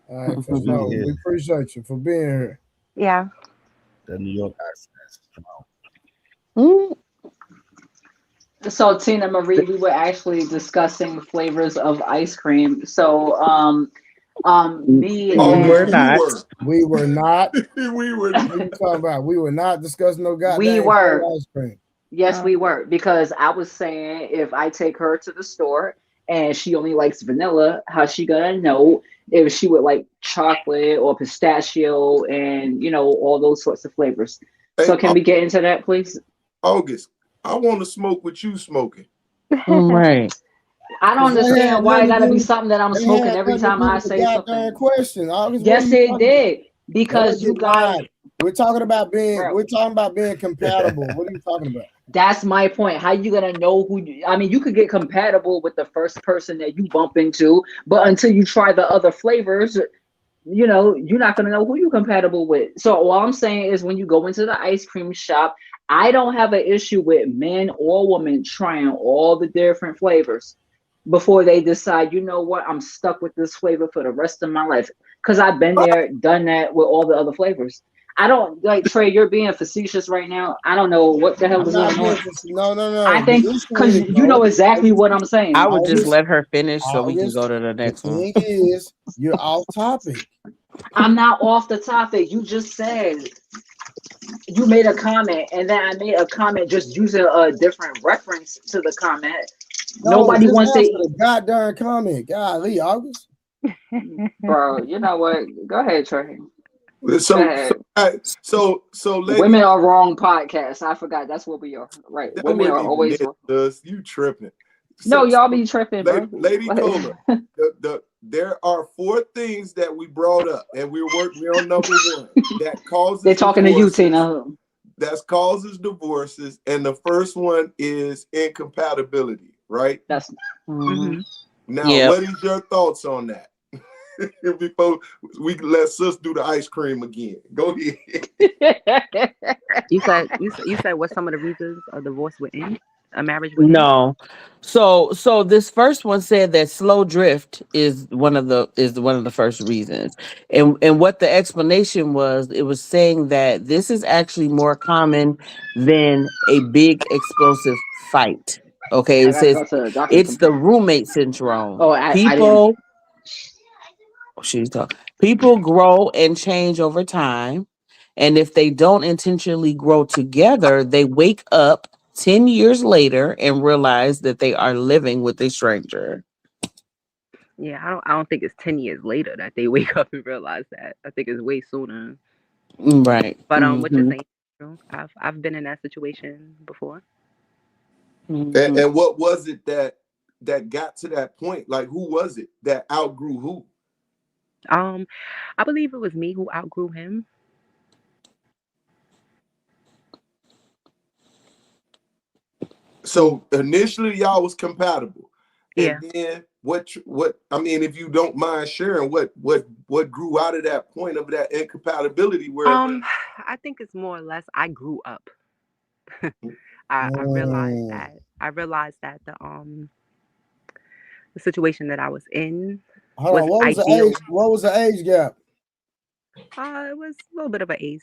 All right, for sure. We appreciate you for being here. Yeah. Mm, So Tina Marie, we were actually discussing flavors of ice cream. So me we were August, and you not. were. We were not. We were. What you talking about? We were not discussing no we goddamn were. ice cream. Yes, Oh, we were. Because I was saying if I take her to the store and she only likes vanilla, how's she gonna know if she would like chocolate or pistachio and you know all those sorts of flavors? Hey, So can we get into that, please? August, I want to smoke what you smoking. Right. I don't Cause that had understand why it nothing to gotta be do. something that I'm That smoking had every nothing to time do I with the say goddamn something. question. August, what are Yes, you it talking about? did. No, Because it you did guys, not. We're talking about being. bro, We're talking about being compatible. What are you talking about? that's my point. How you gonna know who I mean, you could get compatible with the first person that you bump into, but until you try the other flavors, you know, you're not gonna know who you're compatible with. So all I'm saying is when you go into the ice cream shop, I don't have an issue with men or women trying all the different flavors before they decide, you know what, I'm stuck with this flavor for the rest of my life. Because I've been there, done that with all the other flavors. I don't like Trey, you're being facetious right now. I don't know what the hell I'm is not going being. on. No, no, I no. The think issue because is you no. know exactly what I'm I saying. would just August, let her finish so we can August. go to the The next one. thing is, you're off topic. I'm not off the topic. You just said you made a comment, and then I made a comment just using a different reference to the comment. No, Nobody just wants answer to, the goddamn comment. Golly, August. bro. You know what? Go ahead, Trey. Go So, ahead. lady, Women are wrong podcast. I forgot. That's what we are. Right. that Women wasn't are even always it. wrong. Does you tripping? No, So, y'all be tripping, bro. Lady Cola, there are four things that we brought up, and we're on number one that They're causes talking to you, divorces. Tina. That causes divorces, and the first one is incompatibility. Right That's hmm now, Yep. what is your thoughts on that? Before we let sis do the ice cream again, go ahead. You said what some of the reasons a divorce would end, a marriage would end. No. So this first one said that slow drift is one of the first reasons. And what the explanation was, it was saying that this is actually more common than a big explosive fight. Okay, I it gotta says go to the doctor it's the tomorrow. roommate syndrome. Oh, I didn't. People grow and change over time, and if they don't intentionally grow together, they wake up 10 years later and realize that they are living with a stranger. Yeah, I don't think it's 10 years later that they wake up and realize that. I think it's way sooner. Right. But what you're Mm-hmm. saying is true. I've been in that situation before. Mm-hmm. And what was it that got to that point? Like, who was it that outgrew who? Um, I believe it was me who outgrew him. So initially, y'all was compatible, and Yeah. then what? I mean, if you don't mind sharing, what grew out of that point of that incompatibility? Where Um, I think it's more or less I grew up. I realized Mm. that the situation that I was in. Hold was on. What was the ideal. age? What was the age gap? It was a little bit of an age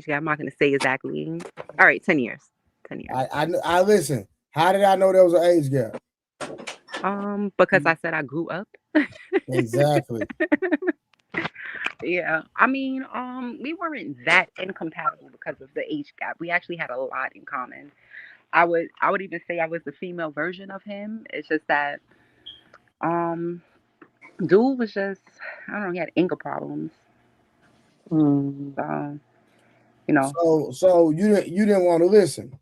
gap. I'm not gonna say exactly. All right, 10 years. 10 years. I listen. How did I know there was an age gap? Because I said I grew up. Exactly. Yeah. I mean, we weren't that incompatible because of the age gap. We actually had a lot in common. I would even say I was the female version of him. It's just that um dude was just, I don't know, he had anger problems. Mm. So, you know. So you didn't want to listen.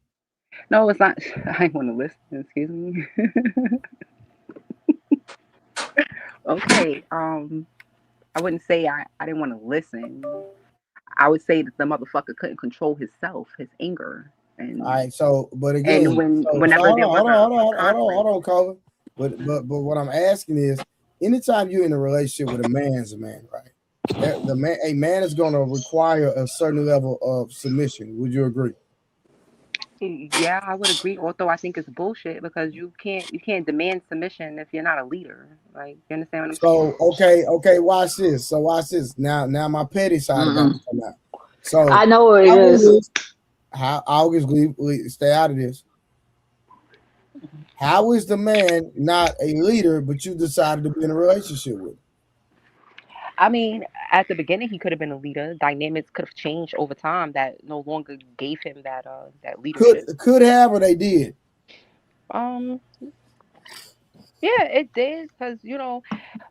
No, it's not. I want to listen, excuse me. Okay. I wouldn't say I didn't want to listen. I would say that the motherfucker couldn't control himself, his anger. All And right. So, but and again, when so whenever there was a hold conflict. on, Colin. But what I'm asking is, anytime you're in a relationship with a man's a man, right? A man is going to require a certain level of submission. Would you agree? Yeah, I would agree. Although I think it's bullshit because you can't demand submission if you're not a leader. Like, you understand what I'm saying? So okay, watch this. So watch this. Now my petty side about Mm-mm. to come out. So I know what it how is. is how August stay out of this? How is the man not a leader, but you decided to be in a relationship with him? I mean, at the beginning he could have been a leader. Dynamics could have changed over time that no longer gave him that leadership. Could have or they did. Um, yeah, it did because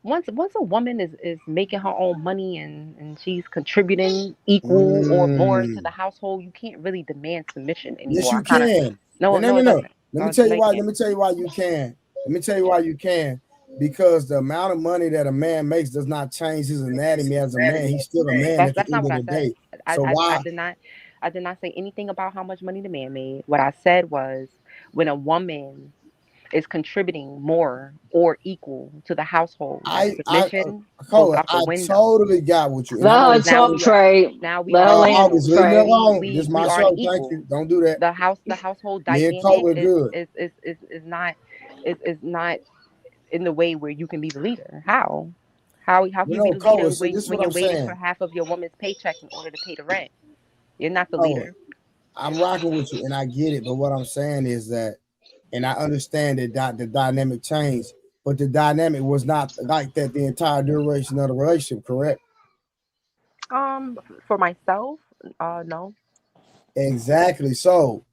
once a woman is making her own money and she's contributing equal or more to the Mm. household, you can't really demand submission Yes, anymore. I you kind of can. no, no, it No. doesn't. Let me No, tell you no, you why. can't. Let me tell you why you can. Let me tell you why you can. Because the amount of money that a man makes does not change his anatomy as a man. He's still a man at the That's not end what of I the said. day. I, So I I why? did not I did not say anything about how much money the man made. What I said was when a woman is contributing more or equal to the household, that I submission goes Cole, out the I window. totally got with you, and Let I her Because now talk, we are Trey. now we Let are her land, August, equal. leave me Trey. alone. This We is we my are show. Thank equal. you. Don't do that. The household Me and Cole dynamic are good. is not is not in the way where you can be the leader. How can you be the Cole. leader See, when this is what you're I'm waiting for saying. half of your woman's paycheck in order to pay the rent? You're not the Cole, leader. I'm rocking with you, and I get it. But what I'm saying is that, and I understand that the dynamic changed, but the dynamic was not like that the entire duration of the relationship. Correct? For myself, no. Exactly. So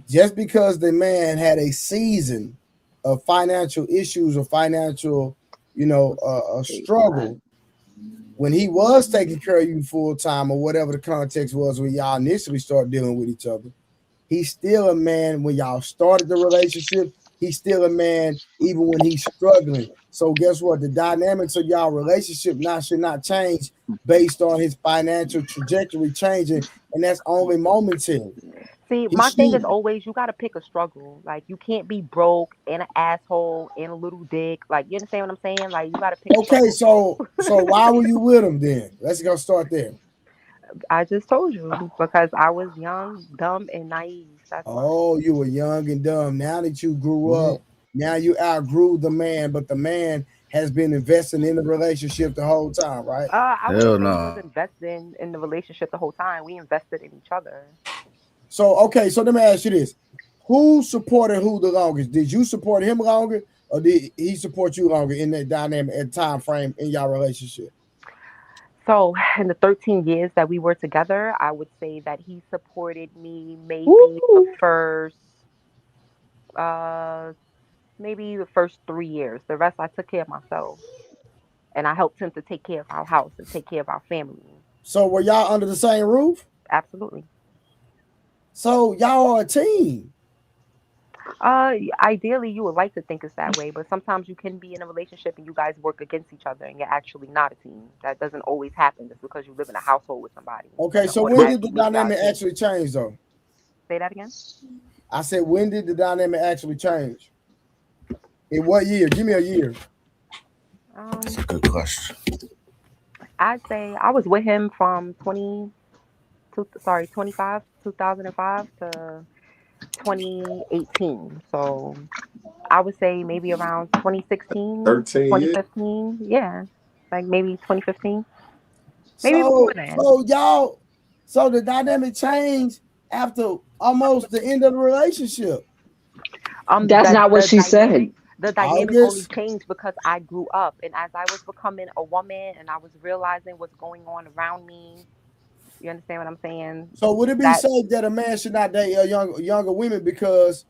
just because the man had a season of financial issues or financial, a struggle when he was taking care of you full time or whatever the context was when y'all initially started dealing with each other, he's still a man when y'all started the relationship. He's still a man even when he's struggling. So guess what? The dynamics of y'all relationship now should not change based on his financial trajectory changing, and that's only momentary. See, He my thing she is always you got to pick a struggle. Like you can't be broke and an asshole and a little dick. Like you understand what I'm saying? Like you got to pick a okay. struggle. So why were you with him then? Let's go start there. I just told you because I was young, dumb, and naive. That's why. Oh, you were young and dumb. Now that you grew up, now you outgrew the man, but the man has been investing in the relationship the whole time, right? I wouldn't Hell say he was no. investing in the relationship the whole time. We invested in each other. So okay, so let me ask you this: who supported who the longest? Did you support him longer, or did he support you longer in that dynamic and time frame in your relationship? So, in the 13 years that we were together, I would say that he supported me Woo. uh, maybe the first 3 years. The rest I took care of myself. And I helped him to take care of our house and take care of our family. So were y'all under the same roof? Absolutely. So y'all are a team. Ideally, you would like to think it's that way, but sometimes you can be in a relationship and you guys work against each other and you're actually not a team. That doesn't always happen just because you live in a household with somebody. You Okay, don't so when did automatically the make y'all dynamic a team. actually change, though? Say that again. I said, when did the dynamic actually change? In what year? Give me a year. That's Um, a good question. I'd say I was with him from 25, 2005 to 2018. So I would say maybe around 2016, 13 years. 2015. Yeah, like maybe 2015, maybe before then. So the dynamic changed after almost the end of the relationship. That's not what she said. The dynamic only August. changed because I grew up, and as I was becoming a woman, and I was realizing what's going on around me. You understand what I'm saying? So would it be That safe that a man should not date younger women because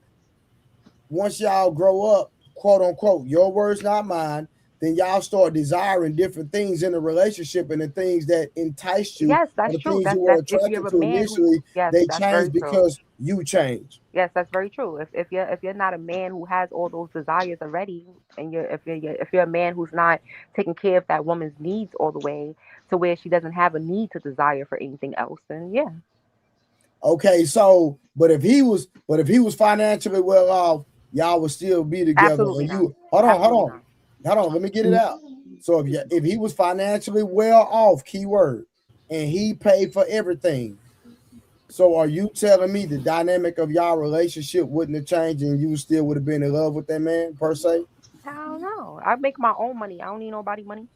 once y'all grow up, quote unquote, your words not mine, then y'all start desiring different things in a relationship, and the things that enticed you yes, or that's the true. things you That's were if you're attracted a to man who initially, yes, they that's change very true. because you change. Yes, that's very true. If you're not a man who has all those desires already, and if you're a man who's not taking care of that woman's needs all the way to where she doesn't have a need to desire for anything else, then yeah, Okay, so but if he was financially well off, y'all would still be together. absolutely And not, you hold absolutely on, not. let me get it out. So if he was financially well off, keyword, and he paid for everything, so are you telling me the dynamic of y'all relationship wouldn't have changed and you still would have been in love with that man per se? I don't know. I make my own money. I don't need nobody money.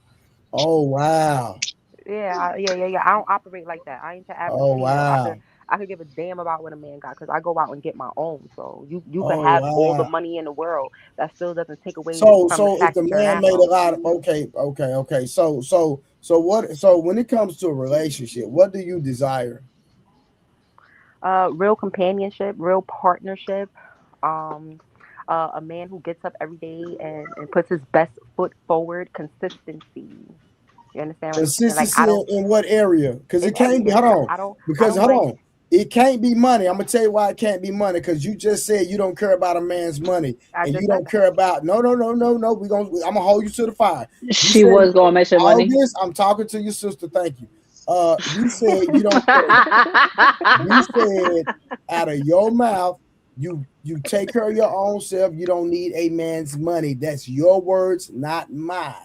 Oh wow. Yeah, yeah. I don't operate like that. I ain't the average Oh female. wow. I could give a damn about what a man got because I go out and get my own. So you could Oh have all the wow. money in the world. That still doesn't take away from the So if fact the that you're an man made a asshole. lot of okay. So when it comes to a relationship, what do you desire? Real companionship, real partnership. Um, a man who gets up every day and puts his best foot forward. Consistency. You understand what I'm saying? Like Consistency in what area? Because in it every can't be. Hold area. on. I Because don't hold like. on. It can't be money. I'm gonna tell you why it can't be money. Because you just said you don't care about a man's money, I and you just said don't care about. No. I'm gonna hold you to the fire. You She said was gonna mention all money. this. I'm talking to your sister. Thank you. You said you don't care. You said out of your mouth, you take care of your own self. You don't need a man's money. That's your words, not mine.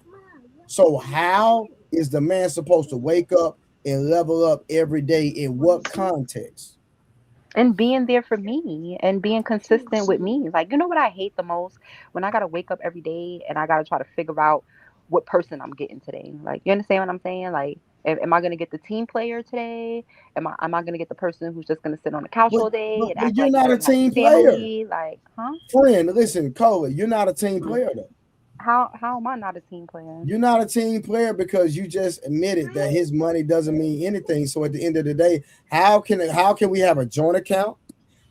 So how is the man supposed to wake up and level up every day? In what context? And being there for me and being consistent with me. Like, you know what I hate the most? When I gotta wake up every day and I gotta try to figure out what person I'm getting today. Like, you understand what I'm saying? Like, am I gonna get the team player today? Am I gonna get the person who's just gonna sit on the couch But, all day but, and but act you're like he not a doesn't have team a player. family? Like, huh? Friend, listen, Cola, you're not a team player though. How am I not a team player? You're not a team player because you just admitted that his money doesn't mean anything. So at the end of the day, how can we have a joint account?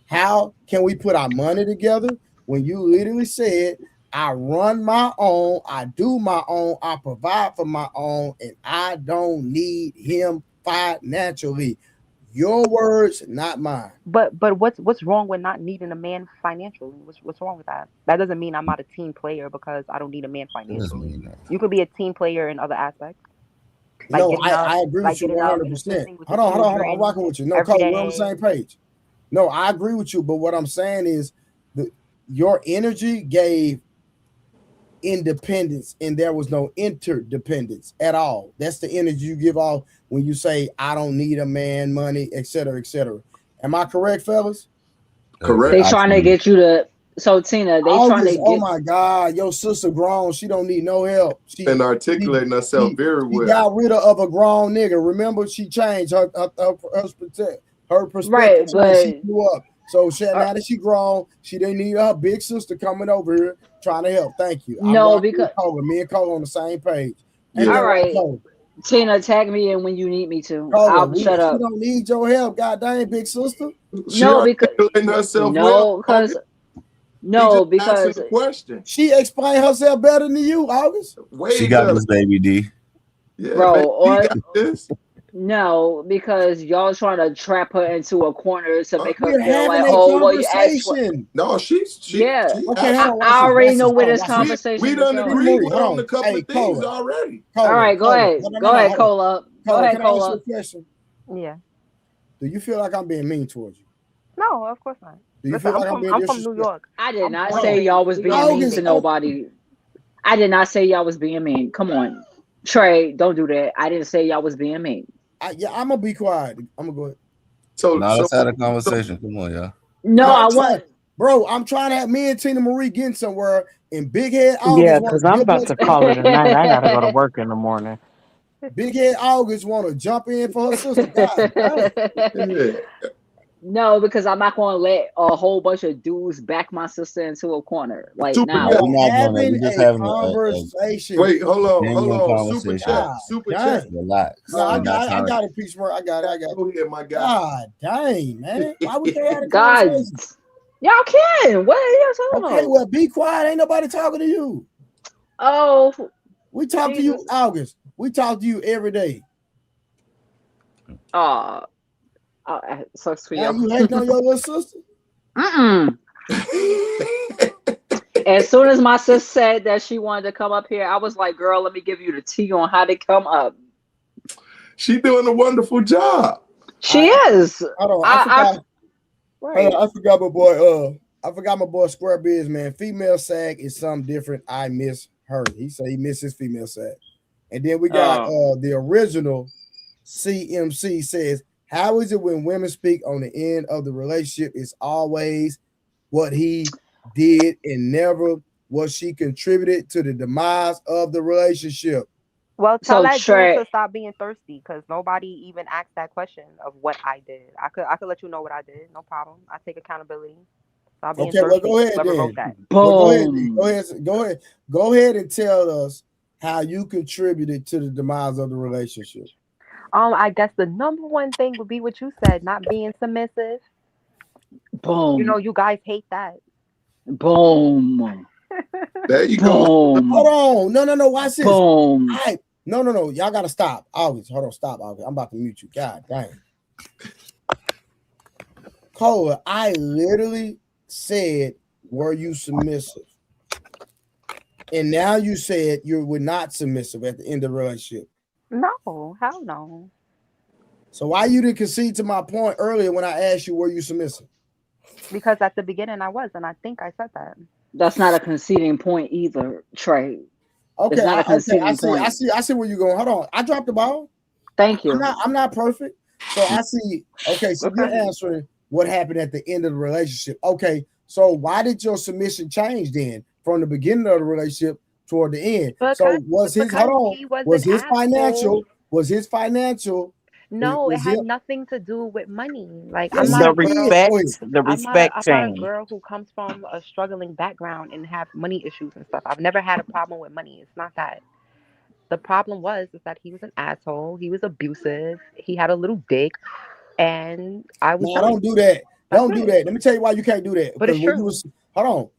How can we put our money together when you literally said, I run my own, I do my own, I provide for my own, and I don't need him financially? Your words, not mine. But what's wrong with not needing a man financially? What's wrong with that? That doesn't mean I'm not a team player because I don't need a man It doesn't financially. mean that. You could be a team player in other aspects, like No, getting up, I agree with you and and 100%. assisting with the Hold on. I'm children rocking with you. No, every Cole, we're on the day. same page. No, I agree with you. But what I'm saying is your energy gave independence and there was no interdependence at all. That's the energy you give off when you say, I don't need a man, money, etc., etc. Am I correct, fellas? Correct. They trying to Absolutely. get you to. So Tina, they trying to August, oh get. my God, your sister grown. She don't need no help. And articulating herself very She well. got rid of a grown nigga. Remember, she changed her perspective Right, changed. She but grew up. So uh, now that she grown, she didn't need her big sister coming over here trying to help. Thank you. I'm no, rocking with because Cola. Me and Cola on the same page. Ain't Yeah. that all right, right, Cola? Tina, tag me in when you need me to. Cola, I'll shut she up. don't need your help. God dang, big sister. She No, because articulating herself well. no, August. because He just no, answered because the question. She explained herself better than you, August. She Way got better. this, baby D. Yeah, bro, baby. He or got this. no, because y'all trying to trap her into a corner to make her We're feel having like, a oh, well, you asked for. conversation. No, she Yeah, Okay, hold I, actually. on. Watch I this. already Watch know this. where Hold on. this Watch this. We conversation is done Hey, going. agreed Marie, with hold her on a on. couple Hey, of things Cola. already. All right, go ahead, No, go ahead, hold on. Cola, go Cola, ahead, can I ask you Cola. a question? Yeah. Do you feel like I'm being mean towards you? No, of course not. Do you Listen, feel like I'm being I'm from New disrespectful? York. I did I'm not born Hold and say on. y'all raised. was We got being mean August, to everything. nobody. I did not say y'all was being mean. Come on, Trey, don't do that. I didn't say y'all was being mean. yeah, I'm gonna be quiet. I'm gonna go ahead. So Now so let's have a so conversation. Come on, y'all. No, No, I Trey, want. Bro, I'm trying to have me and Tina Marie getting somewhere, and Big Head Yeah, August want because to I'm dip about us. to call it a night. I gotta go to work in the morning. Big Head August want to jump in for her sister. God damn. Yeah. No, because I'm not going to let a whole bunch of dudes back my sister into a corner. Like, Super We No, nah. are we're not doing that. having We're just a having a conversation. Wait, hold genuine on. Super conversation. chat, God super dang. chat. Relax. No, I We're not trying got a piece more. I got it. Go ahead, my guy. God dang, man. Why we can't have a God, conversation? y'all can. What are you talking Okay, about? well, be quiet. Ain't nobody talking to you. Oh, We talk to Jesus. you, August. We talk to you every day. Sucks for Now y'all. you hating on your little sister? Mm-mm. As soon as my sis said that she wanted to come up here, I was like, girl, let me give you the tea on how to come up. She doing a wonderful job. She is. Hold on, I forgot. Right. I forgot my boy. I forgot my boy Square Biz, man. Female sag is something different. I miss her. He said he missed his female sag. And then we got the original CMC says, how is it when women speak on the end of the relationship? It's always what he did and never what she contributed to the demise of the relationship. Well, tell So that dude Trey, to stop being thirsty, because nobody even asked that question of what I did. I could let you know what I did. No problem. I take accountability. Stop being Okay, well, thirsty. go ahead Whoever then. wrote that. Well, go ahead. boom. Go ahead and tell us how you contributed to the demise of the relationship. I guess the number one thing would be what you said, not being submissive. You know, Boom. you guys hate that. Boom. There you go. Boom. Hold on. No. Watch this. Boom. No. Y'all gotta stop. August. Hold on. Stop, August. I'm about to mute you. God dang. Cole, I literally said, were you submissive? And now you said you were not submissive at the end of the relationship. No, hell no. So why you didn't concede to my point earlier when I asked you, were you submissive? Because at the beginning I was, and I think I said that. That's not a conceding point either, Trey. Okay, It's not a I conceding see. point. I see where you're going. Hold on. I dropped the ball. Thank you. I'm not perfect. So I see. Okay, so Okay. you're answering what happened at the end of the relationship. Okay, so why did your submission change then from the beginning of the relationship toward the end? So was his he was an asshole. Was his financial No, it was had it? nothing to do with money. Like I'm Yes, not The a it girl. did. Go ahead. respect I'm not a change. girl who comes from a struggling background and have money issues and stuff. I've never had a problem with money. It's not that. The problem is that he was an asshole. He was abusive. He had a little dick, and I was No, jealous. don't do that. That's Don't do it. that. Let me tell you why you can't do that. But Because it's when you true. was hold on,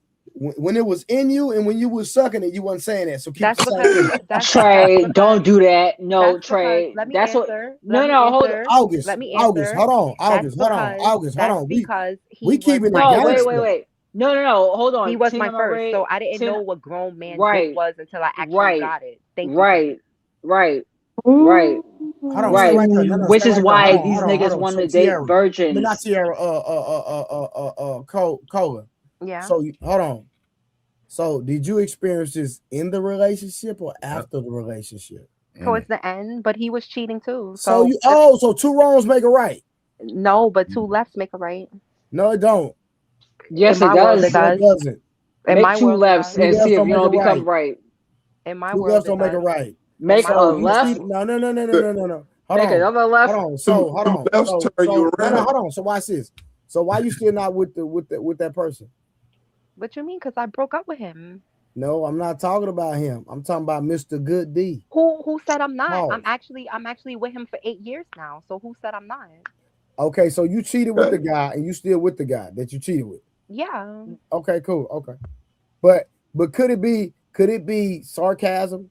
when it was in you and when you was sucking it, you wasn't saying that. So keep That's the same because energy. Trey, don't do that. No, that's because Trey. let me That's what. answer. Let No, me no, hold. answer. August, Let me August, answer. hold on, That's August, hold on, because August, hold that's on. because We he was keeping it my No, wait, first. wait, gangster. wait. No. Hold He on. was my Tina first, Marie. so I didn't know Tina. what grown man dick Right. was until I actually Right. got it. Thank you. Right. Right. Right. Hold on, stay Right. right there. No, Which stay is right there. why these Hold niggas on. want So to date Tiara, I mean not virgins. Tiara, Yeah. So hold on. So did you experience this in the relationship or after the relationship? Towards the end, but he was cheating too. So So so two wrongs make a right. no, but two lefts make a right. No, it don't. In Yes, it my world, it does. No, it does. doesn't. In Make my two world, it lefts does. Two and see lefts if don't you make a don't become right. right. In my Two world, lefts it don't make a does. right. In Make my a So world, you it left. see, does. no. Hold Make on. another left. Hold on. So hold on. Lefts turn you around. Hold on. So watch this. So why you still not with that person? What you mean? Because I broke up with him. No, I'm not talking about him. I'm talking about Mr. Good D. Who said I'm not? Pause. I'm actually with him for 8 years now. So who said I'm not? Okay, so you cheated with the Okay. guy and you still with the guy that you cheated with. Yeah. Okay, cool. Okay. But could it be sarcasm?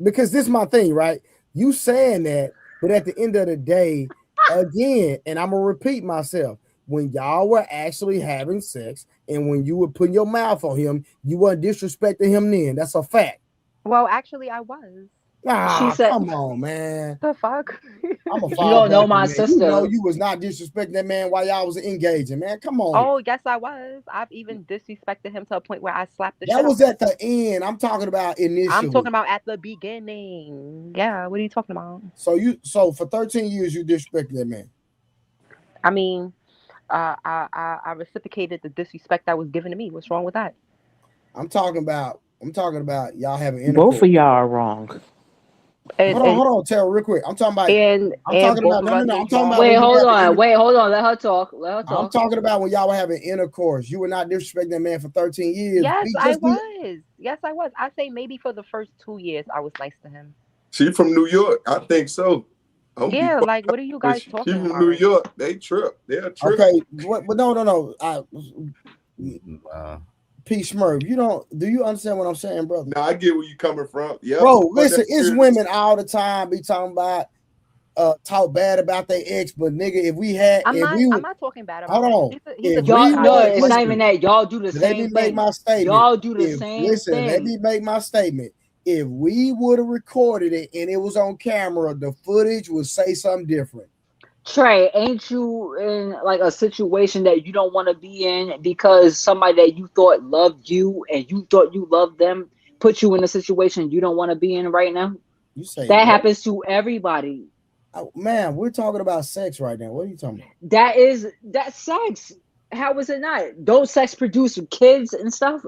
Because this is my thing, right? You saying that, but at the end of the day, again, and I'm gonna repeat myself, when y'all were actually having sex and when you were putting your mouth on him, you weren't disrespecting him then. That's a fact. Well, actually, I was. She Ah, said, come on, man. The fuck? I'm gonna "You fall don't back know on my that. You know sister." you was not disrespecting that man while y'all was engaging, man. Come on. Oh, yes, I was. I've even disrespected him to a point where I slapped the That shit out was of him. at the end. I'm talking about I'm talking initially. about at the beginning. Yeah, what are you talking about? So for 13 years you disrespected that man. I mean, I reciprocated the disrespect that was given to me. What's wrong with that? I'm talking about y'all having Both intercourse. of y'all are wrong. And Hold on, Tara, real quick. I'm talking about. I'm and talking both about. of No, no, us no. I'm is talking about wrong. when Wait, you hold having. on. Wait, hold on. Let her talk. Let her I'm talk. talking about when y'all were having intercourse. You were not disrespecting that man for 13 years. Yes, Be I just be. was. Yes, I was. I say maybe for the first 2 years I was nice to him. She from New York. I think so. I'm gonna be Yeah, quiet. like what are you But guys she talking from New about? York. They trip. They're trip. Okay, what? But no. Uh, P Smurf, do you understand what I'm saying, brother? Now I get where you coming from. Yep. Bro, But listen, it's women all the time be talking about talk bad about their ex, but nigga, I'm not talking bad hold about him. on. He's a If great Y'all, we guy. no, would it's not even listen, that. Y'all do the let me same make thing. my statement. Y'all do the same Let thing. me make my statement. If we would have recorded it and it was on camera, the footage would say something different. Trey, ain't you in like a situation that you don't want to be in because somebody that you thought loved you and you thought you loved them put you in a situation you don't want to be in right now? You say That what? happens to everybody. Oh, man, we're talking about sex right now. What are you talking about? That's sex. How is it not? Don't sex produce kids and stuff?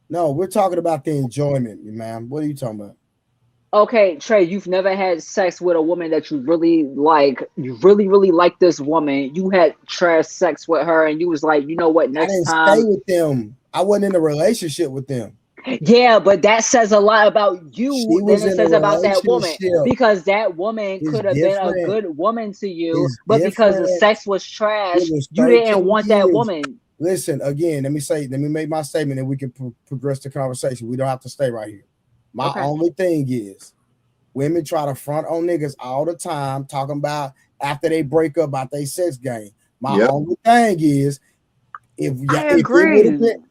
No, we're talking about the enjoyment, man. What are you talking about? Okay, Trey, you've never had sex with a woman that you really like. You really, really like this woman. You had trash sex with her, and you was like, you know what? I Next didn't stay time, with them. I wasn't in a relationship with them. yeah, but that says a lot about She you than was it in a says about that woman. relationship. Because that woman It's could have been a different. good woman to you, It's but because the different. sex was trash, It was you didn't 13 want that years. woman. Listen, again, let me make my statement and we can progress the conversation. We don't have to stay right here. My Okay. only thing is women try to front on niggas all the time, talking about after they break up about their sex game. My Yep. only thing is if I it would have agree. been,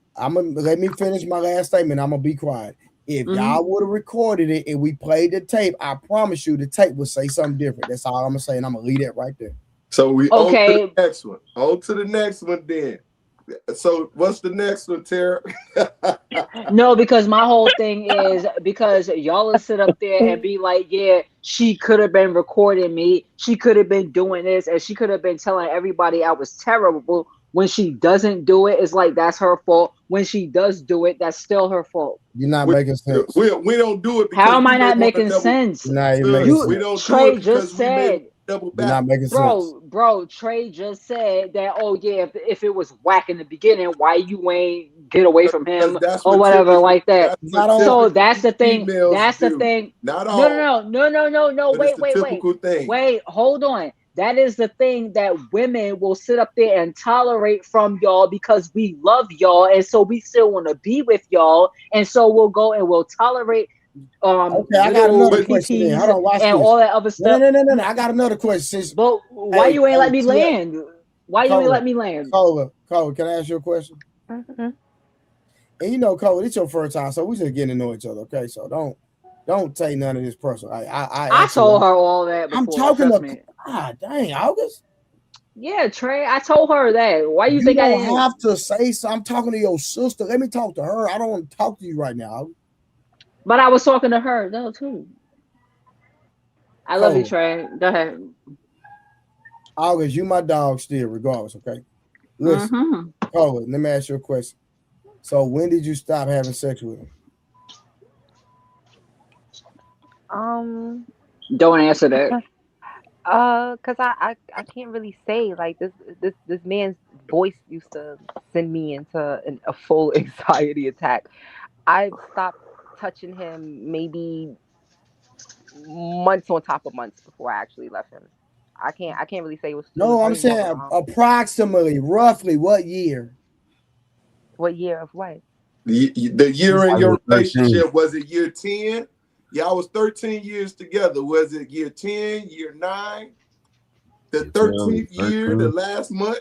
let me finish my last statement. I'm gonna be quiet. If y'all would have recorded it and we played the tape, I promise you the tape would say something different. That's all I'm gonna say, and I'm gonna leave that right there. So we on to Okay. the next one. On to the next one then. So what's the next one, Tara? No, because my whole thing is because y'all will sit up there and be like, yeah, she could have been recording me. She could have been doing this, and she could have been telling everybody I was terrible. When she doesn't do it, it's like that's her fault. When she does do it, that's still her fault. You're not we, making sense. we don't do it How because am we I may not want to making double. sense? You're not even making You We sense. don't do Trey it because just we may said, double You're not back. making sense. bro, Trey just said that, oh yeah, if it was whack in the beginning, why you ain't get away from Because him that's or what whatever typical. like that. That's I what don't. So typical that's the thing. females That's the do. thing. Not No, all, no. but it's Wait, the wait, wait. typical thing. Wait, hold on. That is the thing that women will sit up there and tolerate from y'all because we love y'all. And so we still want to be with y'all. And so we'll go and we'll tolerate Okay, I got little another But question. Then PPs hold on, watch and this. all that other No, stuff. no. I got another question. Since But why you ain't let me Tia, land? Why you ain't let me land? Cola, can I ask you a question? Mm-hmm. And you know, Cola, it's your first time, so we just getting to know each other. Okay, so don't take none of this personal. I I actually, told her all that I'm before. talking Trust to. me. Dang, August. Yeah, Trey, I told her that. Why you You think I don't didn't? have to say so. I'm talking to your sister. Let me talk to her. I don't want to talk to you right now. But I was talking to her though too. I love you, Cola, Trey. Go ahead. August, you my dog still, regardless. Okay, listen, Mm-hmm. Cola. Let me ask you a question. So when did you stop having sex with him? Um, Don't answer that. cause I can't really say like this man's voice used to send me into a full anxiety attack. I stopped touching him maybe months on top of months before I actually left him. I can't really say it was No, I'm really never saying approximately, roughly, what year? what year of what? The I year in your was 13. relationship, was it year 10? Y'all was 13 years together. Was it year 10, year 9, the 13th year, the 13. last month?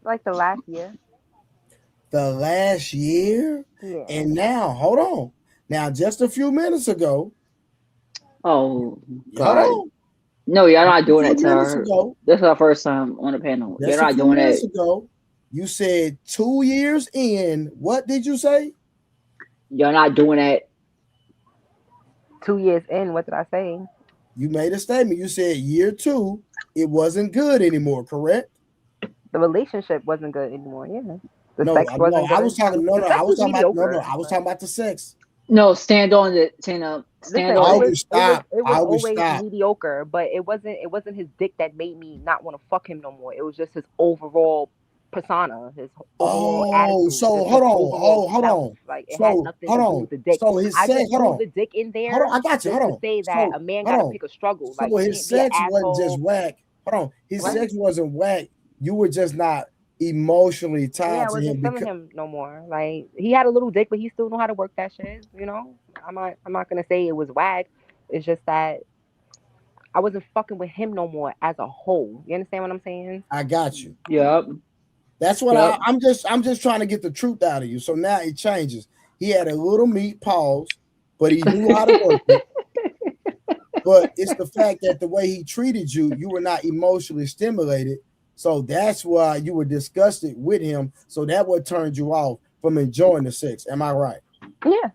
Like the last year. The last year? Yeah. And now, hold on. Now, just a few minutes ago, Oh hold God. on. No, y'all not A doing few that to minutes her. ago, This is our first time on the panel. You're just a not few doing minutes that. ago, you said 2 years in. What did you say? You're not doing that. 2 years in, what did I say? you made a statement. You said year 2, it wasn't good anymore, correct? The relationship wasn't good anymore. Yeah, the No, sex no, wasn't I was good. talking. No, The no, I sex was was talking about. No, no, mediocre. I was But talking about the sex. No, stand on it, Tina. Stand listen, on I it. would stop. it was I would always stop. mediocre. But it wasn't his dick that made me not want to fuck him no more. It was just his overall persona, his overall Oh, attitude, so just his hold on. overall Hold self. on. Like it had So nothing hold to do on. with the dick. So his I sex. just Hold threw on. the dick in Hold on. there I got you. just Hold to on. say that So a man hold got to on. pick a struggle. Like So you his can't be an sex wasn't just asshole. whack. Hold on. His What? sex wasn't whack. You were just not emotionally Yeah, tied I to wasn't him feeling because. him no more. Like he had a little dick, but he still know how to work that shit. I'm not gonna say it was whack. It's just that I wasn't fucking with him no more as a whole. You understand what I'm saying? I got you. Yep. That's what Yep. I'm just trying to get the truth out of you. So now it changes. He had a little meat pause, but he knew how to work it. But it's the fact that the way he treated you, you were not emotionally stimulated. So that's why you were disgusted with him. So that what turned you off from enjoying the sex. Am I right? Yeah.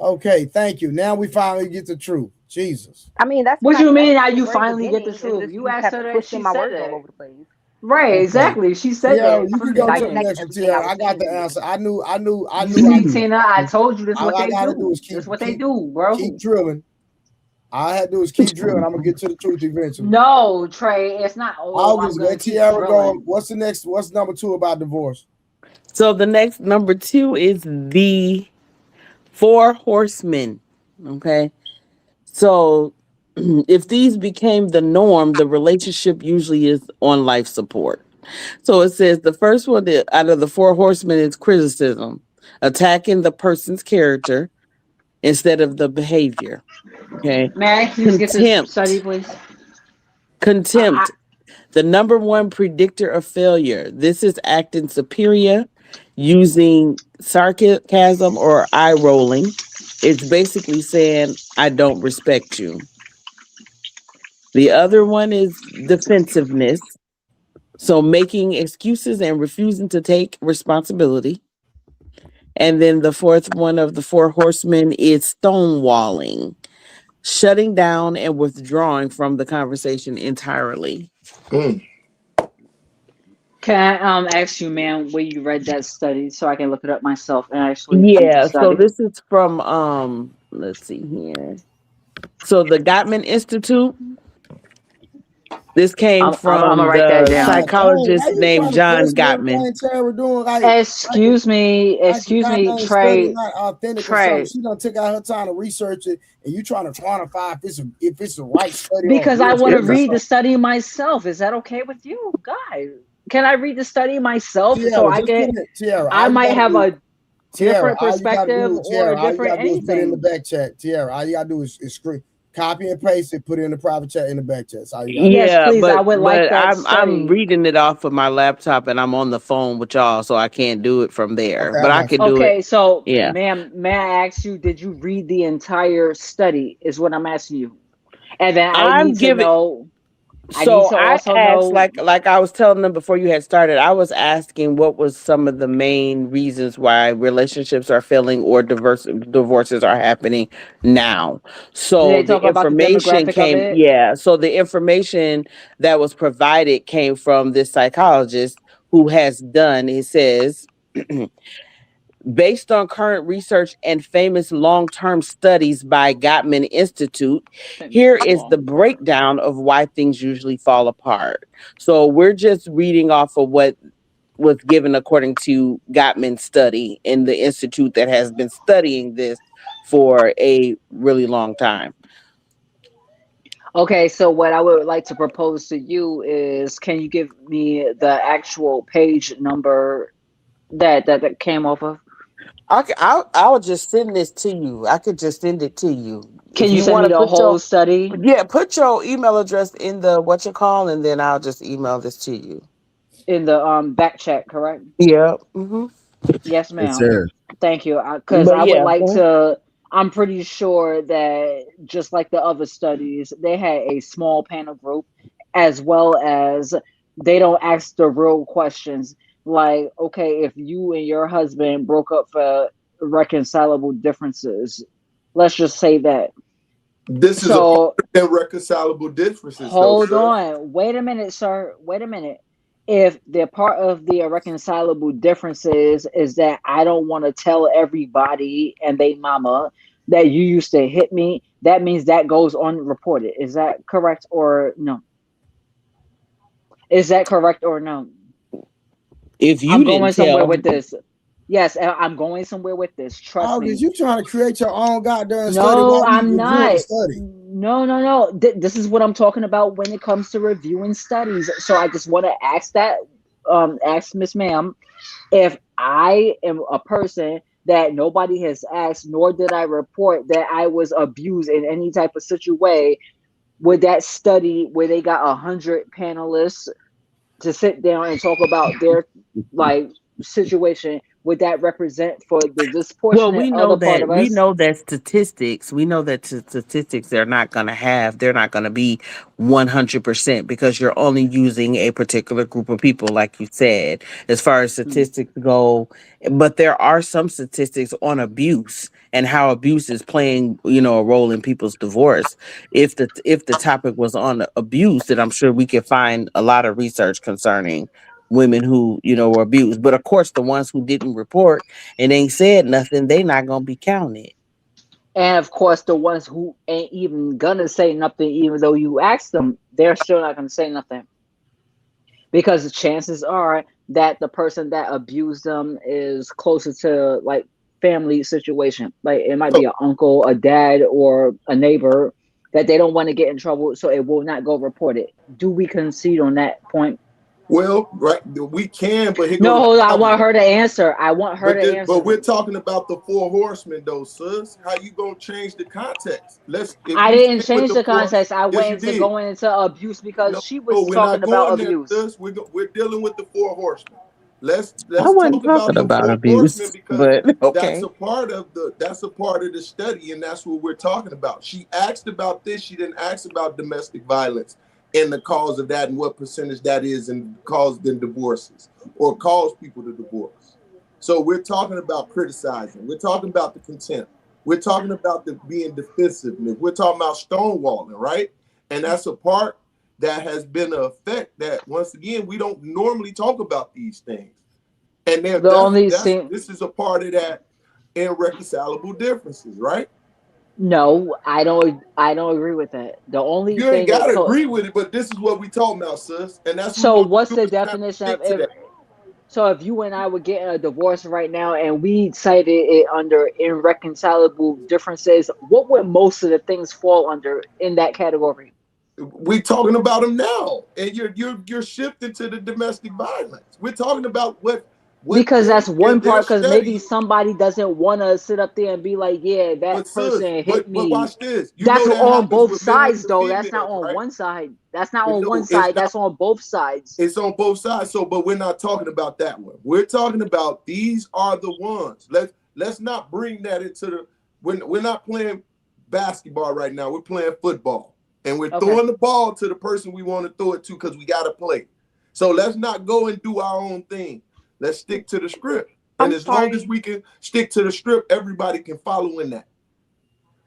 Okay, thank you. Now we finally get the truth. Jesus. I mean, that's what What I you said mean? from How the you very finally get the beginning. It's truth? just You you asked kept her that. twisting She my said words all that. over the place. Right. Okay. Exactly. She said Tiara, that you from can the go to the beginning. Dissect next one. everything I Tiara, was I got saying the to you. answer. I knew I You knew. see, Tina, I told you this is All what I they gotta do do. is This is what they keep do, bro. drilling. All I had to do is keep drilling. I'm gonna get to the truth eventually. No, Trey, it's not. Oh, I'm August, gonna let keep Tiara go. drilling. What's the next? What's number 2 about divorce? So the next number 2 is the four horsemen. Okay. So if these became the norm, the relationship usually is on life support. So it says the first one out of the four horsemen is criticism, attacking the person's character instead of the behavior. Okay. May I please get this Contempt. study, please? Contempt, the number one predictor of failure. This is acting superior, using sarcasm or eye rolling. It's basically saying, I don't respect you. The other one is defensiveness. So making excuses and refusing to take responsibility. And then the fourth one of the four horsemen is stonewalling, shutting down and withdrawing from the conversation entirely. Mm. Can I ask you, man, where you read that study so I can look it up myself and actually read the Yeah, so study? this is from let's see here. So the Gottman Institute. This came I'm gonna from write that the down. God dang, why psychologist you named trying to John question Gottman. everything Tara doing? Like the Excuse me, goddamn study Trey. not authentic or something. Trey, She done took out her time to research it, and you trying to quantify if it's the right study or because I want to bullshit or read the something. study myself. Is that okay with you, guys? Can I read the study myself so Tiara, I just can? put it. Tiara, I all you might gotta have do. a Tiara, different all you gotta perspective do. or Tiara, a all you different gotta do is put it in the anything. back chat. Tiara, all you gotta do is screen, copy and paste it, put it in the private chat in the back chat. That's all you gotta do. Yes, Yeah, please. I would like but that I'm study. reading it off of my laptop and I'm on the phone with y'all, so I can't do it from there. Okay, I But I got can you. do it. Okay, so Yeah. ma'am, may I ask you, did you read the entire study? Is what I'm asking you. And then I I'm need to giving know, I need So to I also asked, know, like I was telling them before you had started, I was asking what was some of the main reasons why relationships are failing or divorces are happening now. did So they the talk about the information demographic of came, it? yeah. So the information that was provided came from this psychologist who has done. It says. Based on current research and famous long term studies by Gottman Institute, here Famous is the long term. breakdown of why things usually fall apart. So we're just reading off of what was given according to Gottman's study in the institute that has been studying this for a really long time. Okay, so what I would like to propose to you is, can you give me the actual page number that came off of? I'll just send this to you. I could just send it to you. Can If you you send want me to the put whole study put your email address in the what you call, and then I'll just email this to you. in the back chat, correct? Yeah. Hmm. Yes, Yes, ma'am. sir. Thank you. Because But I would yeah, like go to, I'm pretty sure that just like the other studies, they had a small panel group as well as they don't ask the real questions. Like, okay, if you and your husband broke up for irreconcilable differences, let's just say that. This is a part So of irreconcilable differences, though, hold sir. on. Wait a minute, sir. Wait a minute. If they're part of the irreconcilable differences is that I don't want to tell everybody and they mama that you used to hit me, that means that goes unreported. Is that correct or no? Is that correct or no? If I'm you going didn't somewhere tell, with this. Yes, I'm going somewhere with this. Trust Oh, because me. you trying to create your own goddamn study No, while we I'm reviewing the not. study. No, no, no. This is what I'm talking about when it comes to reviewing studies. So I just want to ask that, ask Miss Ma'am, if I am a person that nobody has asked, nor did I report that I was abused in any type of such a way, would that study where they got 100 panelists to sit down and talk about their like situation, would that represent for the well, disproportionate other part of we us? know that statistics, we know that statistics they're not going to be 100% because you're only using a particular group of people, like you said, as far as statistics go. But there are some statistics on abuse and how abuse is playing, a role in people's divorce. If the topic was on abuse, then I'm sure we could find a lot of research concerning women who, were abused. But of course, the ones who didn't report and ain't said nothing, they not gonna be counted. And of course, the ones who ain't even gonna say nothing, even though you ask them, they're still not gonna say nothing because the chances are that the person that abused them is closer to like family situation. Like it might be an uncle, a dad, or a neighbor that they don't want to get in trouble, so it will not go reported. Do we concede on that point? Well, right, we can, but here go No, the hold on. I problem. want her to answer. I want her to But answer. we're talking about the four horsemen, though, sis. How you gonna change the context? If I we didn't stick with change the the four, context. I yes, went you into did. going into abuse because No, she no, was we're talking not about going there, abuse. sis. We're dealing with the four horsemen. I Let's wasn't talk about talking the about four horsemen abuse, because but that's okay. a part of the study, and that's what we're talking about. She asked about this. She didn't ask about domestic violence and the cause of that and what percentage that is and caused in divorces or cause people to divorce. So we're talking about criticizing. We're talking about the contempt. We're talking about the being defensive. We're talking about stonewalling, right? And that's a part that has been an effect that once again we don't normally talk about these things. And The only thing, this is a part of that irreconcilable differences, right? no, I don't agree with that. The only You ain't thing that gotta agree with it, but this is what we talking about, sis. And that's what we so want what's to do the is kind of definition of stick to that. so if you and I were getting a divorce right now and we cited it under irreconcilable differences, what would most of the things fall under in that category? We talking about them now, and you're shifting to the domestic violence. We're talking about what Because they that's in one their part, because maybe study. somebody doesn't want to sit up there and be like, yeah, But that sis, person hit but me. watch this. You That's know that on happens both with men and sides the though. That's not females, on right? one side. That's not on one No, it's side. not. That's on both sides. It's on both sides. So, but we're not talking about that one. We're talking about these are the ones. Let's not bring that into the. We're not playing basketball right now. We're playing football, and we're Okay. throwing the ball to the person we want to throw it to because we got to play. So let's not go and do our own thing. Let's stick to the script. And I'm as long as sorry. we can stick to the script, everybody can follow in that.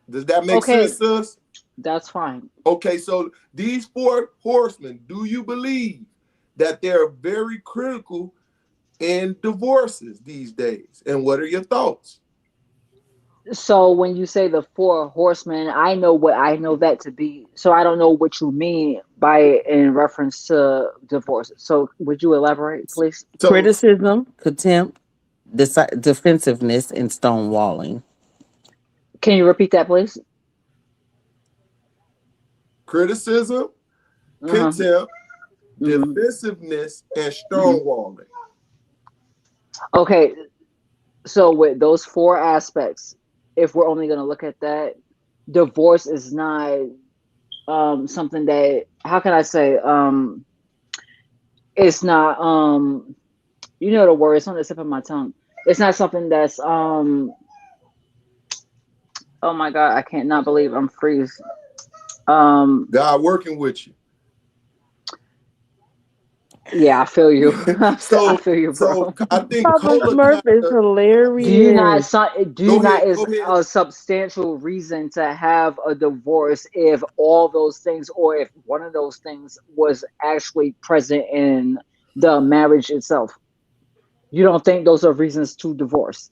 Does that make Okay, sense, sis? that's fine. Okay, so these four horsemen, do you believe that they're very critical in divorces these days? And what are your thoughts? So when you say the four horsemen, I know what I know that to be. So I don't know what you mean by it in reference to divorce. So would you elaborate, please? So Criticism, contempt, defensiveness, and stonewalling. Can you repeat that, please? criticism, Uh-huh. contempt, Hmm. defensiveness, and Hmm. stonewalling. Okay, so with those four aspects, if we're only going to look at that, divorce is not something that, how can I say, it's not you know the word, it's on the tip of my tongue. It's not something that's oh my god, I can't not believe I'm freeze. Um God working with you. Yeah, I feel you. I So feel you, bro. I think Papa Cola Smurf kind is of Do you not? hilarious. Do you go not ahead, is go ahead. a substantial reason to have a divorce if all those things, or if one of those things was actually present in the marriage itself? You don't think those are reasons to divorce?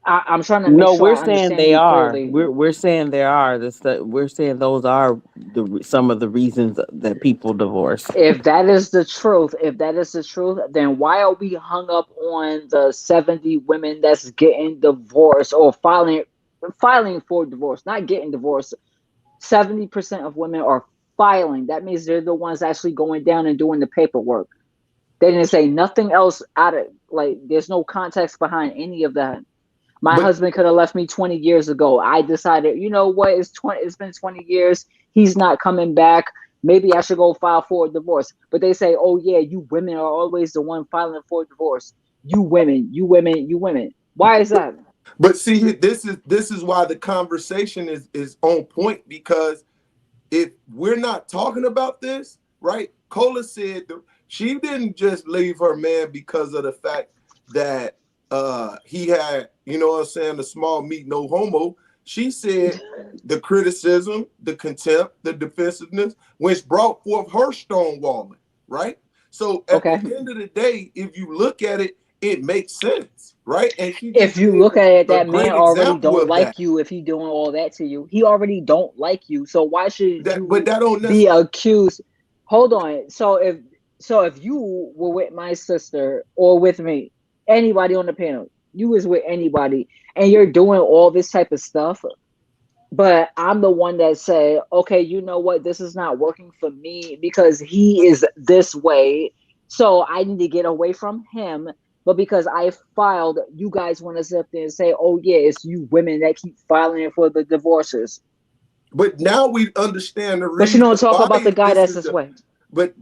I'm trying to make No, sure we're I saying understand they you are. clearly. We're saying there are. We're saying those are some of the reasons that people divorce. If that is the truth, then why are we hung up on the 70 women that's getting divorced or filing for divorce, not getting divorced? 70% of women are filing. That means they're the ones actually going down and doing the paperwork. They didn't say nothing else out of, like, there's no context behind any of that. My But husband could have left me 20 years ago. I decided, you know what? It's been 20 years. He's not coming back. Maybe I should go file for a divorce. But they say, oh yeah, you women are always the one filing for a divorce. You women, you women, you women. Why is that? but see, this is why the conversation is on point, because if we're not talking about this, right? Cola said she didn't just leave her man because of the fact that he had, you know what I'm saying, the small meat, no homo. She said the criticism, the contempt, the defensiveness, which brought forth her stonewalling, right? So at Okay. the end of the day, if you look at it, it makes sense, right? And she If just you gave look at it, a that man great already example don't of that. like you if he doing all that to you. He already don't like you. So why should But you that don't be necessarily. accused? Hold on. So if you were with my sister or with me, anybody on the panel, you was with anybody, and you're doing all this type of stuff, but I'm the one that say, okay, you know what, this is not working for me because he is this way, so I need to get away from him. But because I filed, you guys want to sit there and say, oh yeah, it's you women that keep filing for the divorces. But now we understand the But you reason don't talk why about the guy this that's is this the. way. But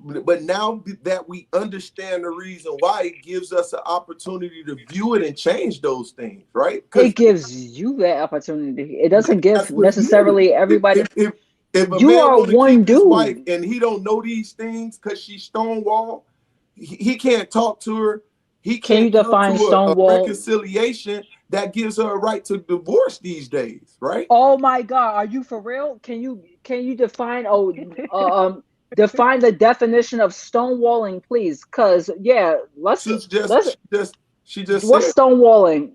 now that we understand the reason why, it gives us an opportunity to view it and change those things, right? It Because gives you that opportunity. It doesn't give that's what you. necessarily everybody. If a You man are want to one keep his wife dude. and he don't know these things because she's stonewall, he can't talk to her. He Can you can't come define to a Stonewall? reconciliation that gives her a right to divorce these days, right? Oh my God, are you for real? Can you define define the definition of stonewalling, please? Cause yeah, Sis let's she just what's said. stonewalling?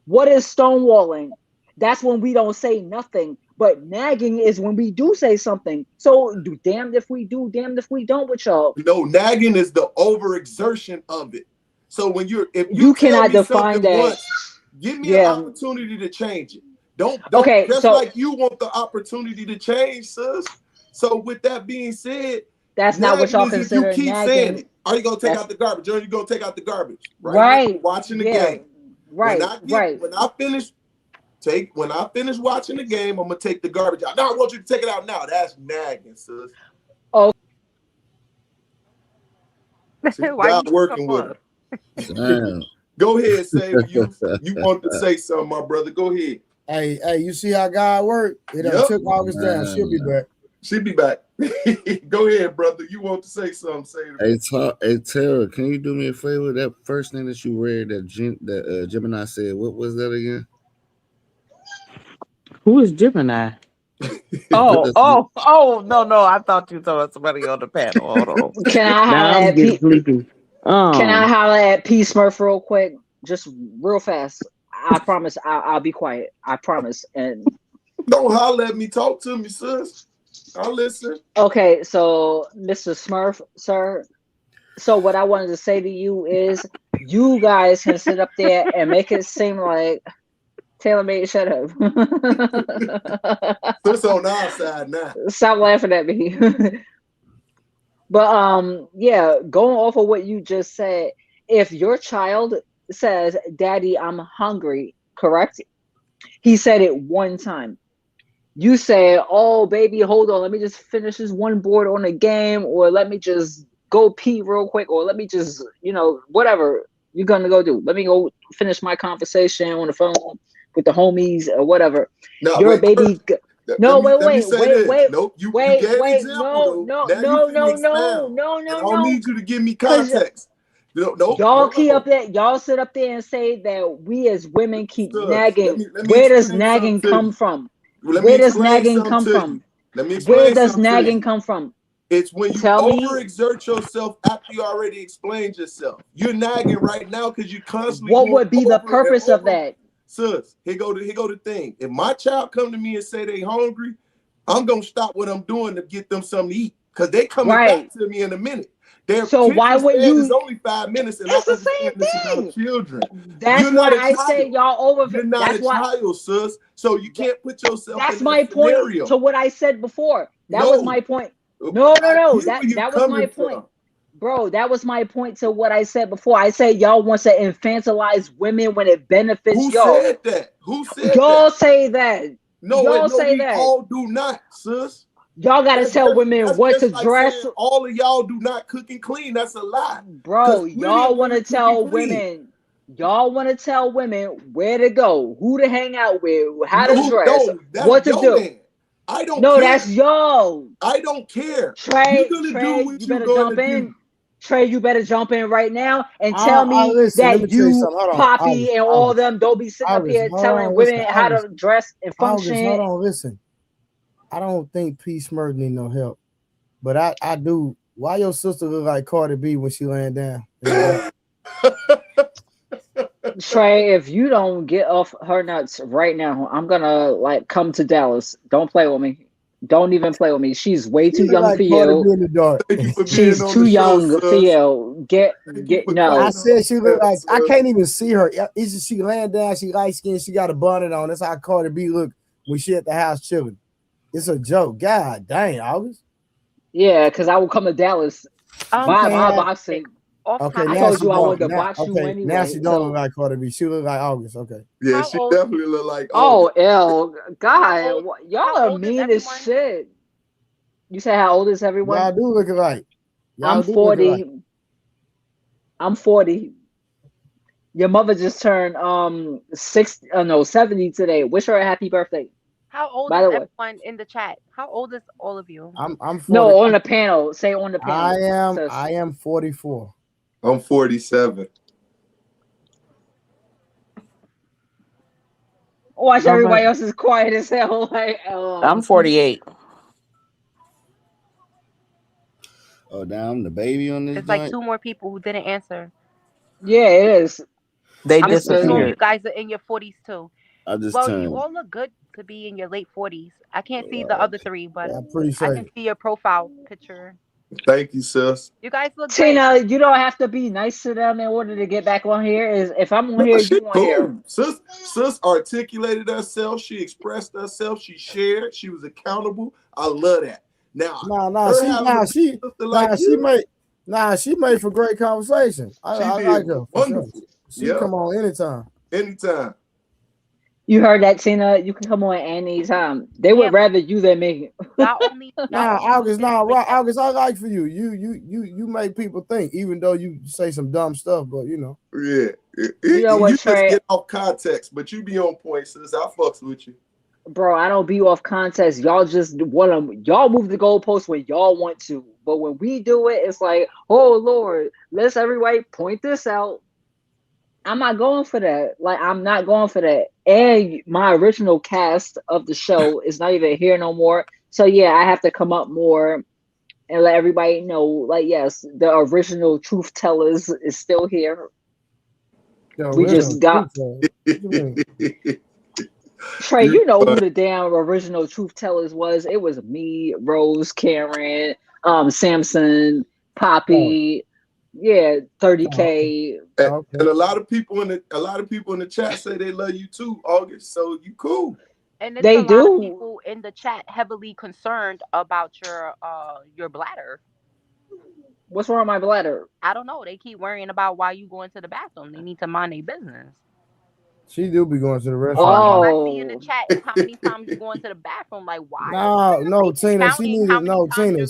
What is stonewalling? That's when we don't say nothing. But nagging is when we do say something. So damned if we do, damned if we don't with y'all. No, nagging is the overexertion of it. So if you You tell cannot me define something that. once, give me an Yeah. opportunity to change it. Don't Okay, just so like you want the opportunity to change, sis. So with that being said, that's not what nagging y'all is if you consider keep saying nagging. it. Are you gonna take That's out the garbage? Are you gonna take out the garbage? Right now, right. watching the Yeah. game. Right. Right. When I finish watching the game, I'm gonna take the garbage out. No, I want you to take it out now. That's nagging, sis. Oh, See, Why God you so working with close? her. Damn. Go ahead, say you want to say something, my brother. Go ahead. Hey, you see how God worked? It done Yep. took August down. She'll be Man. back. She'll be back. Go ahead, brother. You want to say something? Say it. Hey, Tara, can you do me a favor? That first thing that you read that Gemini said, what was that again? Who is Gemini? What Oh, does oh, oh, no. I thought you told somebody on the panel. Hold on. can I holler Now I'm at getting P? sleepy. Can I holler at P Smurf real quick? Just real fast. I promise I'll be quiet. I promise. And Don't holler at me. Talk to me, sis. I'll listen. okay, so Mr. Smurf, sir. So what I wanted to say to you is you guys can sit up there and make it seem like Taylor made shut up. Sis on our side now. Stop laughing at me. But yeah, going off of what you just said, if your child says, "Daddy, I'm hungry," correct? He said it one time. You say, "Oh, baby, hold on, let me just finish this one board on a game, or let me just go pee real quick, or let me just, whatever you're gonna go do. Let me go finish my conversation on the phone with the homies or whatever." No, Your wait. baby, No, let me say this. wait. Nope, you Wait, gave an example no, though. no, Now you no, finna no, expound, no, and no, I don't no. need you to give me Because context. Nope, y'all hold keep on. up there, y'all sit up there and say that we as women keep Sus, nagging. let me Where does explain something nagging to come you. from? Let me Where does explain nagging something come to from? you. Let me Where explain does something to nagging you. come from? It's when you Tell me. overexert yourself after you already explained yourself. You're nagging right now because you constantly What going would be the over and purpose of over. that? Sus, here go the thing. If my child come to me and say they hungry, I'm gonna stop what I'm doing to get them something to eat because they coming back to me in a minute. Their So why attention wouldn't span is you? only 5 minutes, and I It's the understand same this thing. about children. That's You're why not a I say child. y'all over. You're not That's a why. child, sus. So you can't put yourself in That's that my point scenario. to what I said before. That was No, my point. No. I get where you're That was my coming point. from. Bro, that was my point to what I said before. I said y'all want to infantilize women when it benefits Who y'all. said that? Who said Y'all that? say that. No, Y'all say we that. all do not, sis. Y'all gotta tell women That's what to just like dress. saying all of y'all do not cook and clean. That's a lie. Bro, Plenty of y'all want women to cook and tell clean. women. Y'all want to tell women where to go, who to hang out with, how to dress, That's what to your do. man. I don't No, care. that's y'all. I don't care. Trey, You're gonna do what you you're better gonna jump do. in. Trey, you better jump in right now and tell me Listen, let me that tell you you, something. Hold on. Poppy, and all of them don't be sitting up August, here hold telling on, listen, women how to dress and function. Hold on, listen. I don't think P. Smurf need no help, but I do. Why your sister look like Cardi B when she laying down? Trey, if you don't get off her nuts right now, I'm gonna like come to Dallas. Don't play with me. Don't even play with me. She's way too young like for Cardi you. B in the dark. Thank you for being She's on too the show, young for sus. you. No. I said she look like I can't even see her. It's just she laying down. She light skinned. She got a bonnet on. That's how Cardi B look when she at the house chilling. It's a joke. God dang, August. Yeah, because I will come to Dallas. Buy my boxing. Okay, I now told she you I don't. wanted to box you Okay, now anyway. she don't look So, like Cardi B. She look like August. Okay. Yeah, she definitely look like oh, August. God, y'all are mean as shit. You say how old is everyone? Y'all do look alike. I'm 40. I'm 40. Your mother just turned 70 today. Wish her a happy birthday. How old By is the way. everyone in the chat? How old is all of you? I'm 40. No, on the panel. Say on the panel. I am 44. I'm 47. Watch everybody else is quiet as hell. Like, I'm 48. Oh, damn, the baby on this It's like joint. 2 more people who didn't answer. Yeah, it is. They I'm just assuming disappeared. you guys are in your 40s too. I just Well, you turned. all look good to be in your late 40s. I can't see the other 3, but I appreciate I can see your profile picture. Thank you, sis. You guys look Tina, great. you don't have to be nice to them in order to get back on here. Is if I'm on here, She you on cool. here. Sis articulated herself. She expressed herself. She shared. She was accountable. I love that. Now, she made for great conversation. I like her. Wonderful. Sure. She come on anytime. Anytime. You heard that, Tina? You can come on anytime. They would rather you than me. August, August, I like for you. You make people think, even though you say some dumb stuff, but you know. Yeah. You know what, you Trey? just get off context, but you be on point, sis. I fucks with you. Bro, I don't be off context. Y'all just y'all move the goalposts when y'all want to. But when we do it, it's like, oh Lord, let's everybody point this out. I'm not going for that. Like, I'm not going for that. And my original cast of the show is not even here no more. So yeah, I have to come up more and let everybody know, like, yes, the original truth tellers is still here. We just got Trey, you know who the damn original truth tellers was. It was me, Rose, Karen, Samson, Poppy, yeah, 30K. And a lot of people in the chat say they love you too, August. So you cool. And it's a lot of people in the chat heavily concerned about your bladder. What's wrong with my bladder? I don't know. They keep worrying about why you going to the bathroom. They need to mind their business. She do be going to the restroom. All I see in the chat is how many times you going to the bathroom. Like, why? No, Tina. She need to Tina.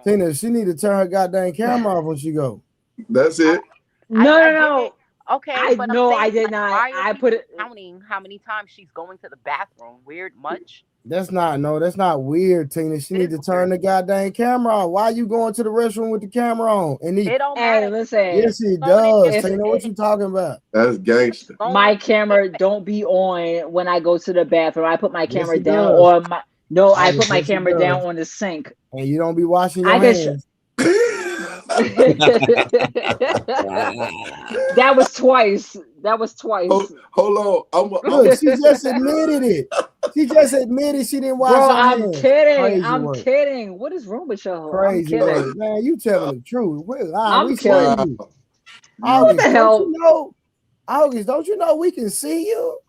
Tina, she need to turn her goddamn camera off when she go. That's it. No. Okay, I but no, I'm saying, I did not. Why are I put it counting how many times she's going to the bathroom? Weird much? That's not weird, Tina. She need to turn the goddamn camera off. Why you going to the restroom with the camera on? And It don't Hey, matter. listen. yes, it Phone in does. your Tina, what you talking about? That's gangster. My camera don't be on when I go to the bathroom. I put my Yes, camera it down, does. or I put my Yes, it camera does. down on the sink. And you don't be washing I your can. hands. That was twice. That was twice. Hold on. Look, she just admitted it. She just admitted she didn't wash Bro, her I'm hands. kidding. Crazy I'm work. kidding. What is wrong with y'all? I'm Crazy work. kidding. Man, you telling the truth. I'm We kidding. see you. What August, the don't hell? you know? August, don't you know we can see you?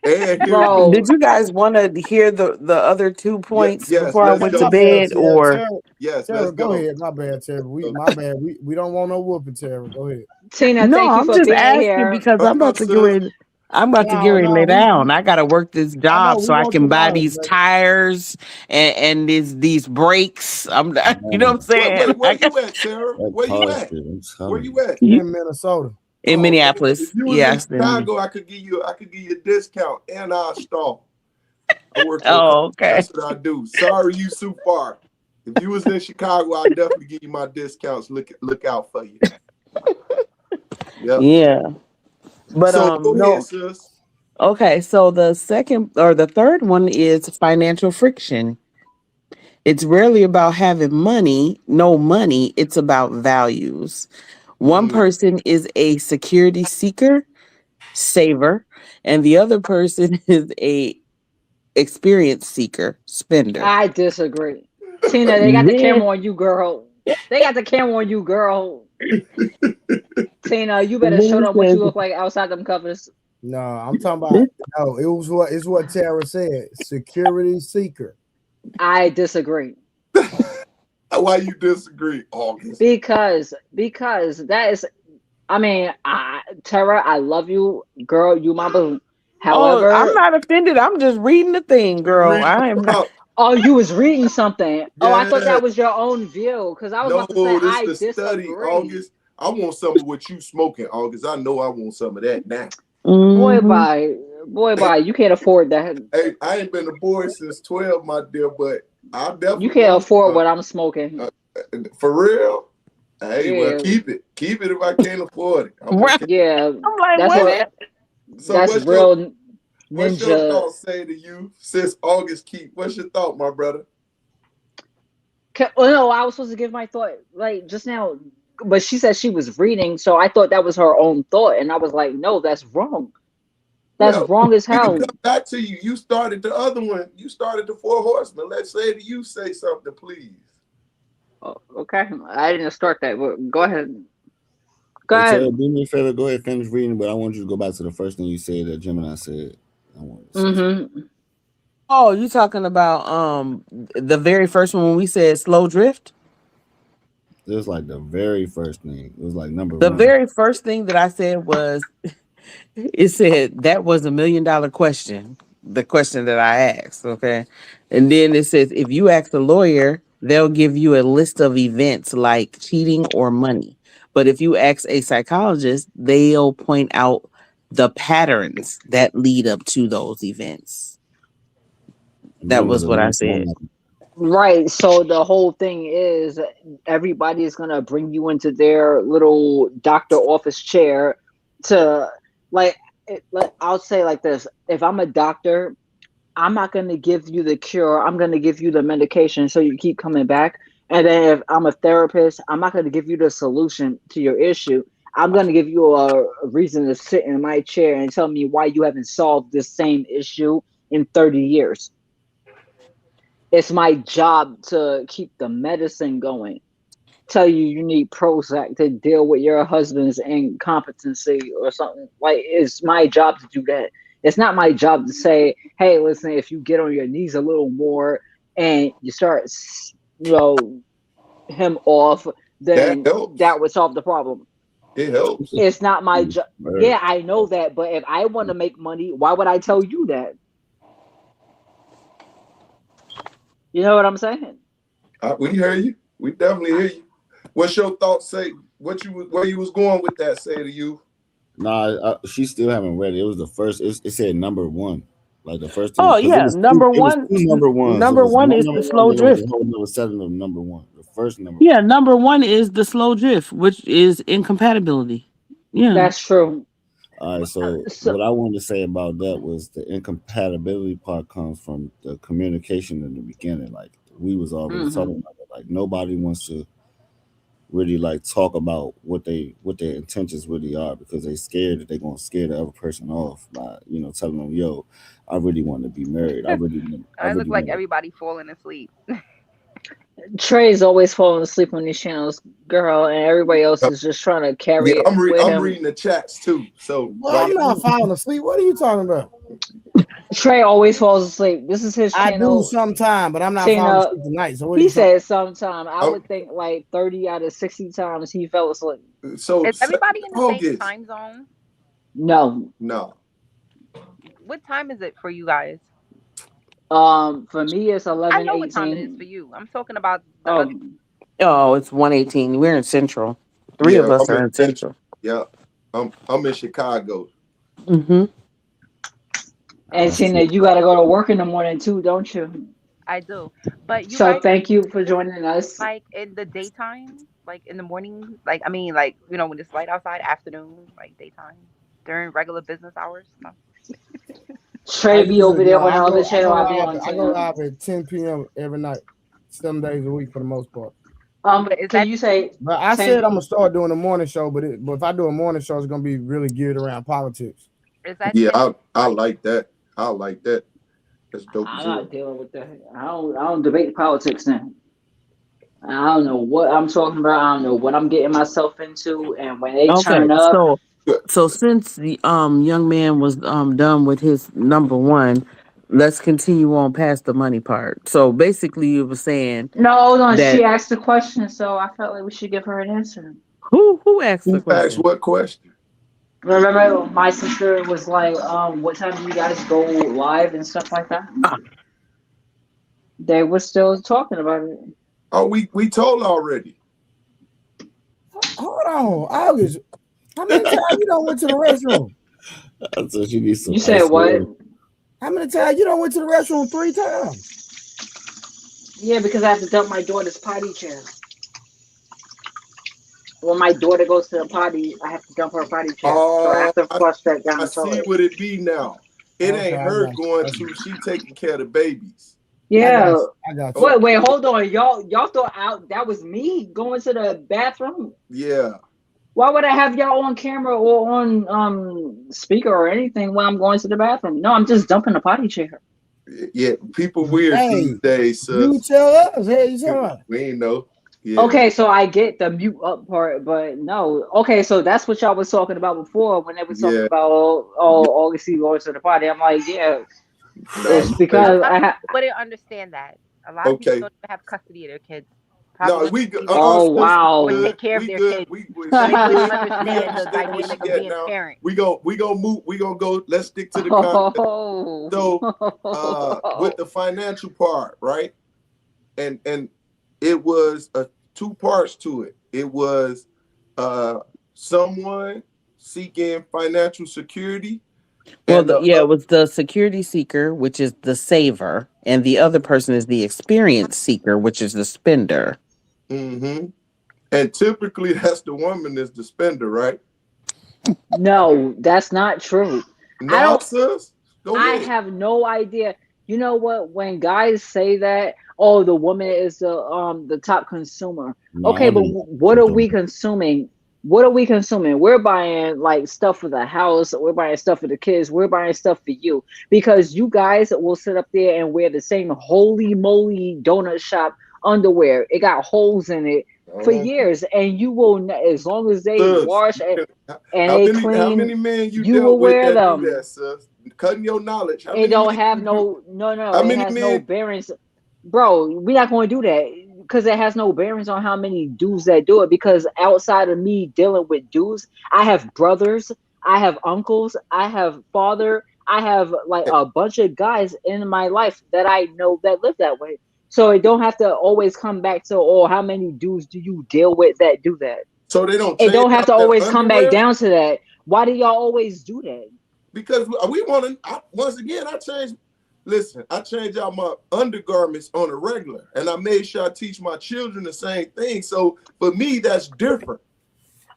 And here Bro, Did you guys want to hear the other 2 points yes, before I let's went Man, to my go. bad, bed, Tara. or Yes, Tara, let's go go. ahead. My bad, Tara. My bad. We don't want no whooping, Tara. Go ahead. Tina, no? thank you I'm for just being asking here. because I'm about to get Sis. ready. I'm about to get No, ready to lay down. I gotta work this I know job we so I want can your buy knowledge, these baby. tires and these brakes. You know what I'm saying? Wait, where you at, Tara? That Where you car at? shit, I'm Where telling you at? She in Minnesota. In Oh, man. Minneapolis, If you was in yes. Chicago, I could give you a discount and I'll stall. I work for a company. Oh, okay. That's what I do. Sorry you too far. If you was in Chicago, I'd definitely give you my discounts. Look out for you. Yep. Yeah, but So go ahead, no. sis. Okay, so the second or the third one is financial friction. It's rarely about having money, no money. It's about values. One Mm. person is a security seeker, saver, and the other person is a experience seeker, spender. I disagree. Tina, they got the Then, camera on you, girl. They got the camera on you, girl. Tina, you better then show it them what you says, look like outside them covers. No, I'm talking about no, it's what Tara said. Security seeker. I disagree. Why you disagree, August? Because that is, I mean, Tara, I love you, girl. You my boo. oh, I'm However, not offended. I'm just reading the thing, You girl. read I am not. about oh, you was reading something. Oh, I thought yeah. that was your own view. Because I was No, about to say this I the study, disagree. August. I want some of what you smoking, August. I know I want some of that now. Boy, Mhm. bye. You can't afford that. Hey, I ain't been a boy since 12, my dear, but I You definitely can't want afford what I'm smoking. for real. Hey, well, Yeah, keep it if I can't afford it. I'm Right. okay. yeah. I'm like, That's what? what. So That's real what's your ninja. thoughts say to you since August keep? What's your thought, my brother? Oh no, I was supposed to give my thought like just now, but she said she was reading, so I thought that was her own thought, and I was like, no, that's wrong. That's Well, wrong as we can hell. come back to you. You started the other one. You started the Four Horsemen. Let's say to you, say something, please. Oh, okay, I didn't start that. But go ahead. Go Hey, Tara, ahead. do me a favor. Go ahead, finish reading, but I want you to go back to the first thing you said that Gemini said. I want to say something. Mm-hmm. Oh, you talking about the very first one when we said slow drift? It was like the very first thing. It was like number The one. very first thing that I said was it said that was $1 million question, the question that I asked. Okay. And then it says if you ask a lawyer, they'll give you a list of events like cheating or money. But if you ask a psychologist, they'll point out the patterns that lead up to those events. That Men was was a what I nice said. woman. Right. So the whole thing is everybody is gonna bring you into their little doctor office chair to like. I'll say like this: if I'm a doctor, I'm not going to give you the cure. I'm going to give you the medication so you keep coming back. And then if I'm a therapist, I'm not going to give you the solution to your issue. I'm going to give you a reason to sit in my chair and tell me why you haven't solved this same issue in 30 years. It's my job to keep the medicine going. Tell you you need Prozac to deal with your husband's incompetency or something. Like it's my job to do that. It's not my job to say, "Hey, listen, if you get on your knees a little more and you start, you know, him off, That then helps. that would solve the problem." It helps. It's not my job. Word. Yeah, I know that, but if I want to make money, why would I tell you that? You know what I'm saying? We hear you. We definitely hear you. What's your thoughts say? Where you was going with that? Say to you. Nah, she still haven't read it. It was the first. It said number one. Like the first thing, Oh because yeah, number it was one. two number ones. It Number was one one is number the one, slow then it was drift. a whole number 7 of number one. The first number Yeah, number one is the slow drift, which is incompatibility. Yeah. That's true. All right, so So what I wanted to say about that was the incompatibility part comes from the communication in the beginning. Like we was already talking about it. Like nobody wants to really like talk about what their intentions really are because they scared that they're gonna scare the other person off by telling them, yo, I really want to be married. I I look really like want everybody falling asleep. Trey's always falling asleep on these channels, girl, and everybody else is just trying to Yeah, carry it with I'm him. reading the chats too. So Well, I'm not falling asleep. What are you talking about? Trey always falls asleep. This is his I do channel. sometime, but I'm not falling Tina, asleep tonight. So what are he you talking? said sometime. I would think like 30 out of 60 times he fell asleep. So Is everybody in the same August. time zone? No. What time is it for you guys? For me it's I 11, know what time it is 18. for you. I'm talking about the other. Oh, it's 1:18. We're in Central. Three of us are in Central. Yeah, I'm in Chicago. Mm-hmm. And Tina, you got to go to work in the morning too, don't you? I do, but you So guys, thank you for joining us. like in the daytime, like in the morning, like I mean, like when it's light outside, afternoon, like daytime, during regular business hours. No. Trey be over there on the other I channel. I be on go 10. live at 10 p.m. every night, 7 days a week for the most part. Can you say? But I said I'm gonna start doing a morning show, but if I do a morning show, it's gonna be really geared around politics. Is that Yeah, I like that. I like that. That's dope. I'm not dealing with that. I don't debate politics now. I don't know what I'm talking about. I don't know what I'm getting myself into. And when they Okay, turn up, so since the young man was done with his number one, let's continue on past the money part. So basically, you were saying no, hold on. that She asked the question, so I felt like we should give her an answer. who asked the Who asked question? what question? Remember, my sister was like, "What time do you guys go live and stuff like that?" They were still talking about it. Oh, we told already. Hold on, August. How many times you don't went to the restroom? I thought you need some. You said what? How many times you don't went to the restroom? 3 times. Yeah, because I have to dump my daughter's potty chair. When my daughter goes to the potty, I have to dump her potty chair. So I have to flush that down I the toilet. see what it be now. It ain't her going to. She taking care of the babies. Yeah. I got you. Wait, hold on. Y'all thought that was me going to the bathroom? Yeah. Why would I have y'all on camera or on speaker or anything when I'm going to the bathroom? No, I'm just dumping the potty chair. Yeah, people weird these days, sis. You tell us. Hey, you tell us. We ain't know. Yeah. Okay, so I get the mute up part, but no. Okay, so that's what y'all was talking about before when they were talking about August going to the party. I'm like, yeah, it's because I wouldn't understand that. A lot of people don't have custody of their kids. No, we oh wow, would take care of their kids. We understand the dynamic of being a parent. We gonna move. We gonna go. Let's stick to the content. So, with the financial part, right? And it was 2 parts to it. It was someone seeking financial security. Well, it was the security seeker, which is the saver, and the other person is the experience seeker, which is the spender. Mm-hmm. And typically, that's the woman is the spender, right? No, that's not true. No, sis. I have no idea. You know what? When guys say that, oh, the woman is the top consumer. No, okay, but what are we consuming? What are we consuming? We're buying like stuff for the house. We're buying stuff for the kids. We're buying stuff for you because you guys will sit up there and wear the same holy moly donut shop underwear. It got holes in it for years, and you will, as long as they wash and they clean, how many men you will wear them. Do that, sis? Cutting your knowledge. It don't have no. It has no bearings, bro. We're not going to do that because it has no bearings on how many dudes that do it. Because outside of me dealing with dudes, I have brothers, I have uncles, I have father, I have like a bunch of guys in my life that I know that live that way. So it don't have to always come back to how many dudes do you deal with that do that. So they don't. It don't have to always come back down to that. Why do y'all always do that? because we want to. Once again, I changed. Listen, I changed out my undergarments on a regular, and I made sure I teach my children the same thing. So for me, that's different.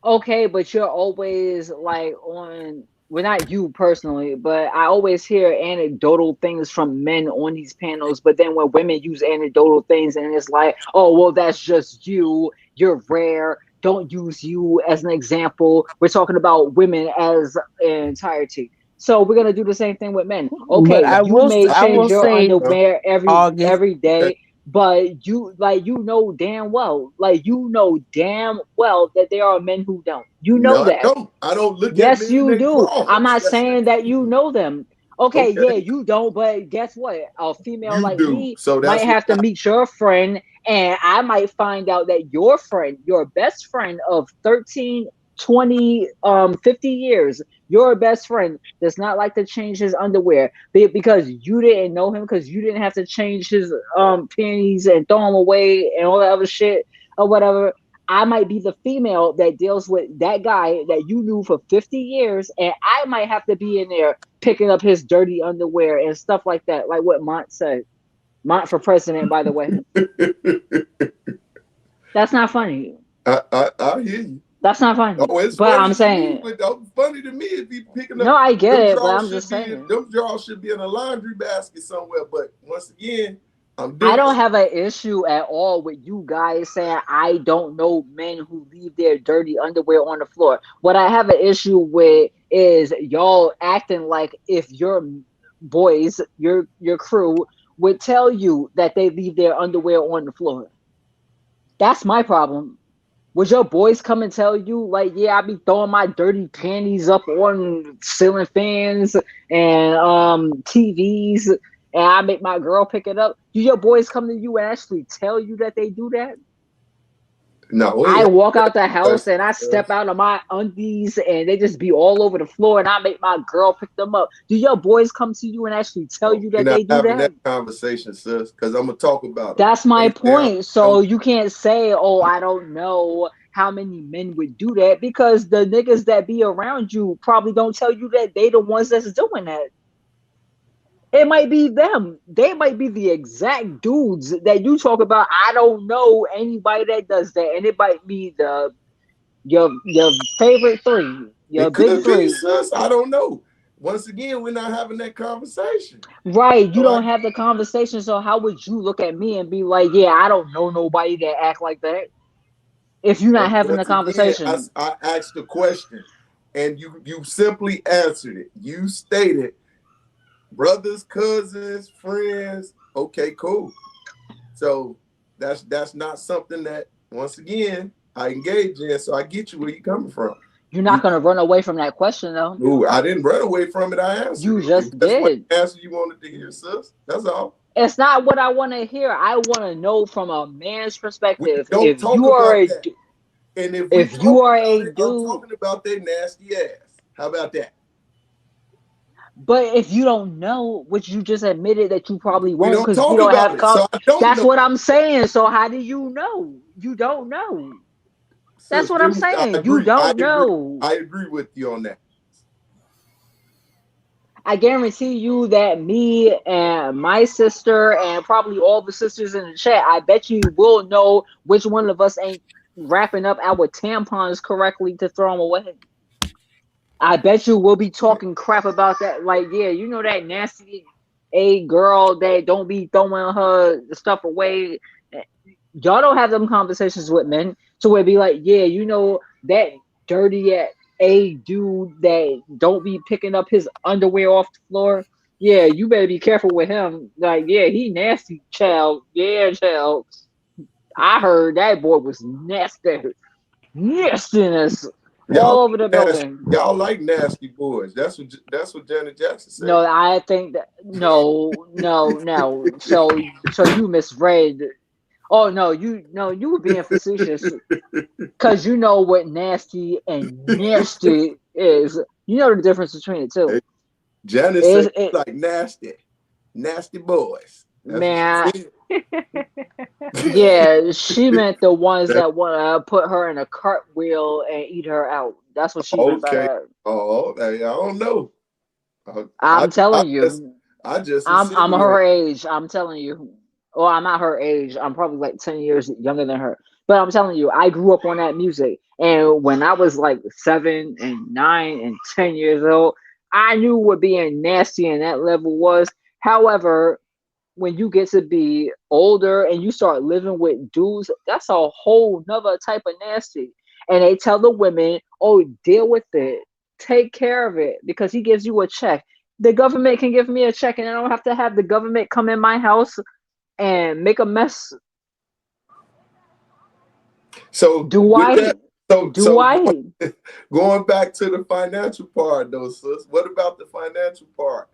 Okay, but you're always like on, well, not you personally, but I always hear anecdotal things from men on these panels. But then when women use anecdotal things, and it's like, oh, well, that's just you. You're rare. Don't use you as an example. We're talking about women as an entirety. So we're gonna do the same thing with men. But Okay, you may I will change your say, underwear every August. day, but you know damn well, that there are men who don't. You know No, I that. don't. I don't look at Yes, men in you their do. I'm drawers. not That's saying that you know them. Okay, yeah, okay. you don't, but guess what? A female You like do. me So might that's what have to meet your friend, and I might find out that your friend, your best friend of 13, 20, 50 years, your best friend does not like to change his underwear because you didn't know him, because you didn't have to change his panties and throw them away and all that other shit or whatever. I might be the female that deals with that guy that you knew for 50 years, and I might have to be in there picking up his dirty underwear and stuff like that, like what Mont said. Mont for president, by the way. That's not funny. I hear you. That's not funny. Oh, it's But funny I'm to me. saying, But funny to me if you picking no, up I get them it, but drawers I'm just saying. them drawers should be in a laundry basket somewhere. But once again, I'm I don't different. have an issue at all with you guys saying I don't know men who leave their dirty underwear on the floor. What I have an issue with is y'all acting like if your boys, your crew would tell you that they leave their underwear on the floor. That's my problem. Would your boys come and tell you, like, yeah, I be throwing my dirty panties up on ceiling fans and TVs, and I make my girl pick it up? Do your boys come to you and actually tell you that they do that? No, we I ain't walk had out the that house and I question. step out of my undies and they just be all over the floor, and I make my girl pick them up. Do your boys come to you and actually tell No, you we're that not they do having that? that conversation, sis, because I'm gonna talk about them. That's my They don't point. So you can't say, oh, I don't know how many men would do that, because the niggas that be around you probably don't tell you that they the ones that's doing that. It might be them. They might be the exact dudes that you talk about. I don't know anybody that does that. And it might be your favorite three, your It big could be, three. sis. I don't know. Once again, we're not having that conversation. Right. You So I don't have the conversation. So how would you look at me and be like, yeah, I don't know nobody that act like that, if you're not having the once again, conversation? I asked the question, and you simply answered it. You stated brothers, cousins, friends. Okay, cool. So that's not something that, once again, I engage in. So I get you where you coming from. You're not going to run away from that question, though. Ooh, I didn't run away from it. I answered You it. just That's what did. answer you wanted to hear, sis. That's all. It's not what I want to hear. I want to know from a man's We perspective. don't If talk you are about a that. And if we if you talk are about a it, I'm dude, talking about their nasty ass. How about that? but if you don't know, which you just admitted that you probably We won't don't because you talk don't about have it. So I don't that's know. what I'm saying. So how do you know? You don't know. That's Sis, what I'm I saying. You agree. I don't agree. know. I agree with you on that. I guarantee you that me and my sister and probably all the sisters in the chat, I bet you will know which one of us ain't wrapping up our tampons correctly to throw them away. I bet you we'll be talking crap about that. Like, yeah, you know that nasty a girl that don't be throwing her stuff away. Y'all don't have them conversations with men to where it be like, yeah, you know that dirty a dude that don't be picking up his underwear off the floor. Yeah, you better be careful with him. Like, yeah, he nasty, child. Yeah, child. I heard that boy was nasty, nastiness all Y'all over the like nasty. building. Y'all like nasty boys. That's what Janet Jackson No, said. I think that no. So you misread. Oh no, you were being facetious because you know what nasty and nasty is. You know the difference between the two. Hey, Janet Is said it, like nasty boys. That's what man? she Yeah, she meant the ones said. that want to put her in a cartwheel and eat her out. That's what she meant by Okay. that. Oh, I don't know. I'm telling just, you, I just I'm insinuate. her age. I'm telling you. Well, I'm not her age. I'm probably like 10 years younger than her. But I'm telling you, I grew up on that music. And when I was like 7 and 9 and 10 years old, I knew what being nasty in that level was. However, when you get to be older and you start living with dudes, that's a whole nother type of nasty. And they tell the women, oh, deal with it. Take care of it because he gives you a check. The government can give me a check and I don't have to have the government come in my house and make a mess. So Do with I? that, so Do I? going back to the financial part, though, sis. What about the financial part?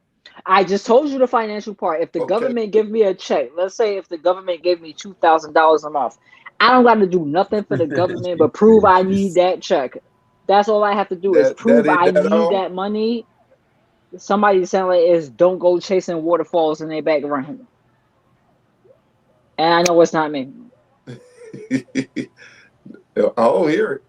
I just told you the financial part. If the Okay, government give me a check, let's say if the government gave me $2,000 a month, I don't got to do nothing for the government but prove I need that check. That's all I have to do is that prove is I that need all. that money. Somebody saying like is don't go chasing waterfalls in their background. And I know it's not me. I don't hear it.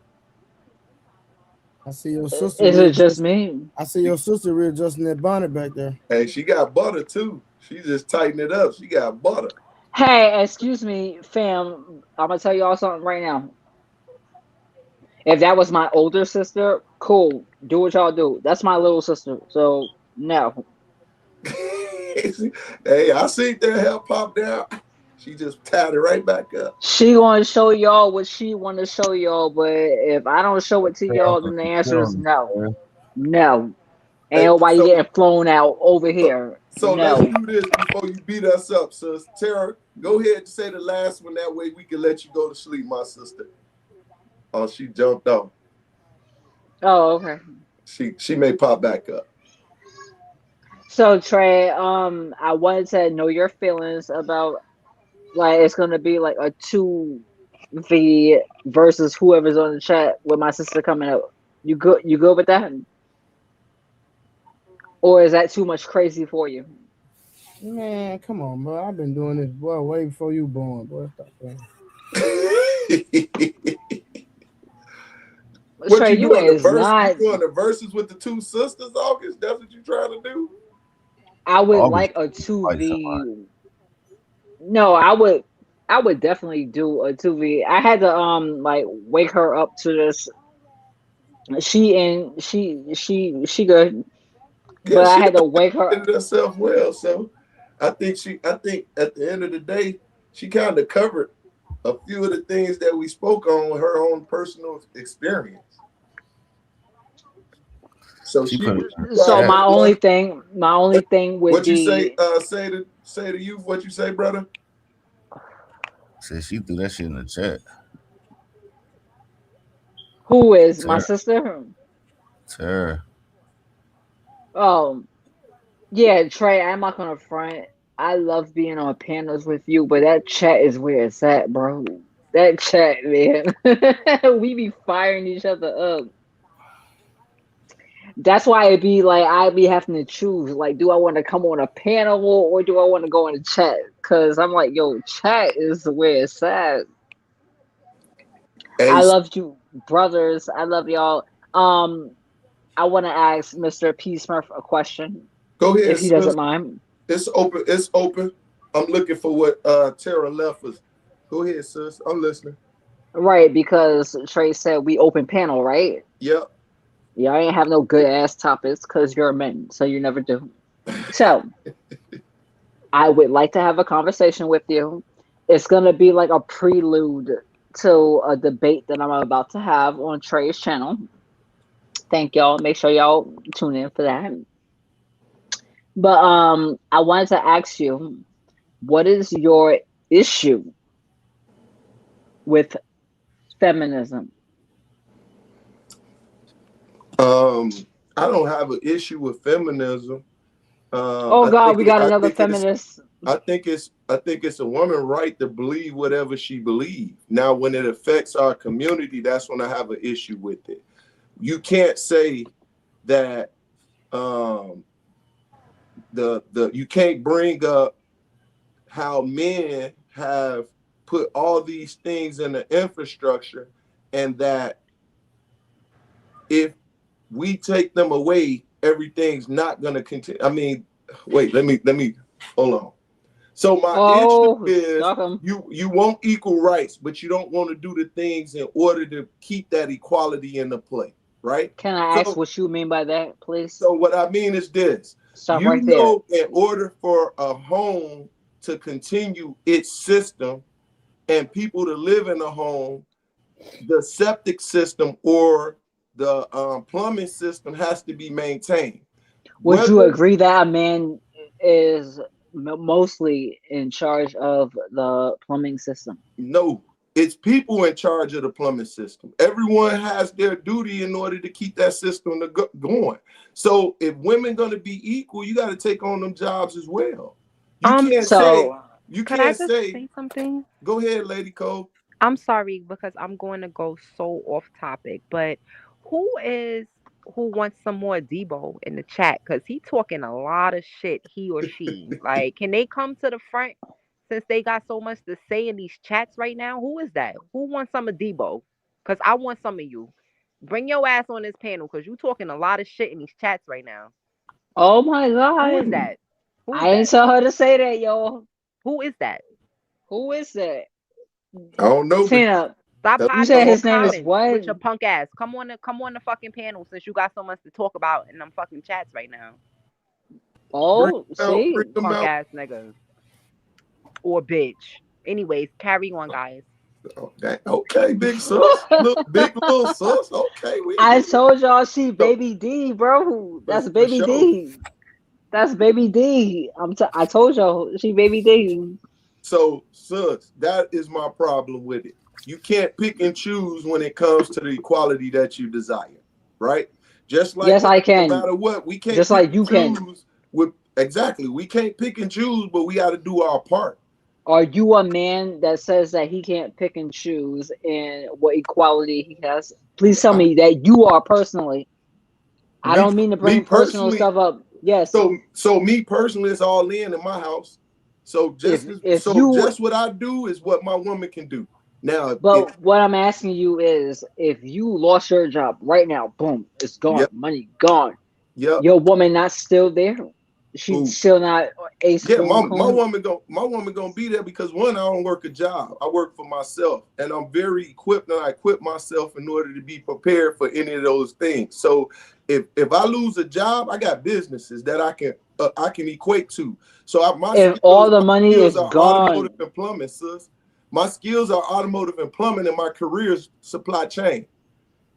I see your sister Is it just readjust. me? I see your sister readjusting that bonnet back there. Hey, she got butter too. She just tightened it up. She got butter. Hey, excuse me, fam. I'm gonna tell y'all something right now. If that was my older sister, cool. Do what y'all do. That's my little sister. So no. Hey, I seen that hair pop down. She just tied it right back up. She gonna show y'all what she wanna show y'all, but if I don't show it to y'all, then the answer is no. No. Ain't Hey, nobody getting flown out over here. so let's No. do this before you beat us up, sis. Tara, go ahead and say the last one. That way we can let you go to sleep, my sister. Oh, she jumped off. Oh, okay. She may pop back up. So Trey, I wanted to know your feelings about like it's gonna be like a 2v versus whoever's on the chat with my sister coming up. You good with that? Or is that too much crazy for you? Man, come on, bro. I've been doing this, boy, way before you born, boy. Stop playing. What Trey, you you doing? The is verse? You not. doing the verses with the two sisters, August? That's what you trying to do? I would August like a fight somebody. 2v. No, I would definitely do a 2v. I had to like wake her up to this. She good, Yeah, but I she had to wake her. did herself well. So I think at the end of the day, she kind of covered a few of the things that we spoke on with her own personal experience. So She she put it was in the So chat. my only thing would what you say, be say to you, what you say, brother? Said she threw that shit in the chat. who is my Tara. sister? Tara. Oh, yeah, Trey, I'm not gonna front. I love being on panels with you, but that chat is where it's at, bro. That chat, man. We be firing each other up. That's why it be like I be having to choose. Like, do I want to come on a panel or do I want to go in the chat? Cause I'm like, yo, chat is where it's at. Hey, I love you, brothers. I love y'all. Um, I want to ask Mr. P. Smurf a question, go ahead, if he sis. doesn't mind. It's open. It's open. I'm looking for what Tara left us. Go ahead, sis. I'm listening. Right, because Trey said we open panel, right? Yep. Y'all ain't have no good ass topics because you're men, so you never do. So I would like to have a conversation with you. It's gonna be like a prelude to a debate that I'm about to have on Trey's channel. Thank y'all. Make sure y'all tune in for that. But I wanted to ask you, what is your issue with feminism? Um, I don't have an issue with feminism. Oh I God, think we it, got another feminist. I think it's a woman's right to believe whatever she believes. Now, when it affects our community, that's when I have an issue with it. You can't say that the you can't bring up how men have put all these things in the infrastructure, and that if we take them away, everything's not gonna continue. I mean, wait, let me hold on. So my issue is you want equal rights, but you don't want to do the things in order to keep that equality in the play, right? Can I ask what you mean by that, please? So what I mean is this. Stop you right know, there. in order for a home to continue its system and people to live in a home, the septic system or the plumbing system has to be maintained. Would you agree that a man is mostly in charge of the plumbing system? No, it's people in charge of the plumbing system. Everyone has their duty in order to keep that system going. So if women going to be equal, you got to take on them jobs as well. You can't say something? Go ahead, Lady Cole. I'm sorry because I'm going to go so off topic, but who wants some more Debo in the chat? Because he talking a lot of shit, he or she. Like, can they come to the front since they got so much to say in these chats right now? Who is that? Who wants some of Debo? Because I want some of you. Bring your ass on this panel because you talking a lot of shit in these chats right now. Oh my God. Who is that? I didn't tell her to say that, yo. Who is that? Who is that? I don't know. Tina, stop you said his name is comments what? with your punk ass. Come on the fucking panel since you got so much to talk about in them fucking chats right now. Oh, see, punk ass niggas or bitch. Anyways, carry on, guys. Okay, big sus, big little sus. Okay, I told y'all she baby D, bro. That's baby D. That's baby D. I told y'all she baby D. So, sus, that is my problem with it. You can't pick and choose when it comes to the equality that you desire, right? Just like I can. No matter what, we can't. Just like you can. Exactly, we can't pick and choose, but we got to do our part. Are you a man that says that he can't pick and choose in what equality he has? Please tell me that you are personally. I don't mean to bring personal stuff up. Yes. So me personally, it's all in my house. So just what I do is what my woman can do. Now, what I'm asking you is, if you lost your job right now, boom, it's gone, money gone. Yep. Your woman not still there. She's still not ace. Yeah, my woman gonna be there because one, I don't work a job. I work for myself, and I'm very equipped, and I equip myself in order to be prepared for any of those things. So if I lose a job, I got businesses that I can equate to. So all the money is gone. Automotive and plumbing, sis. My skills are automotive and plumbing, and my career is supply chain.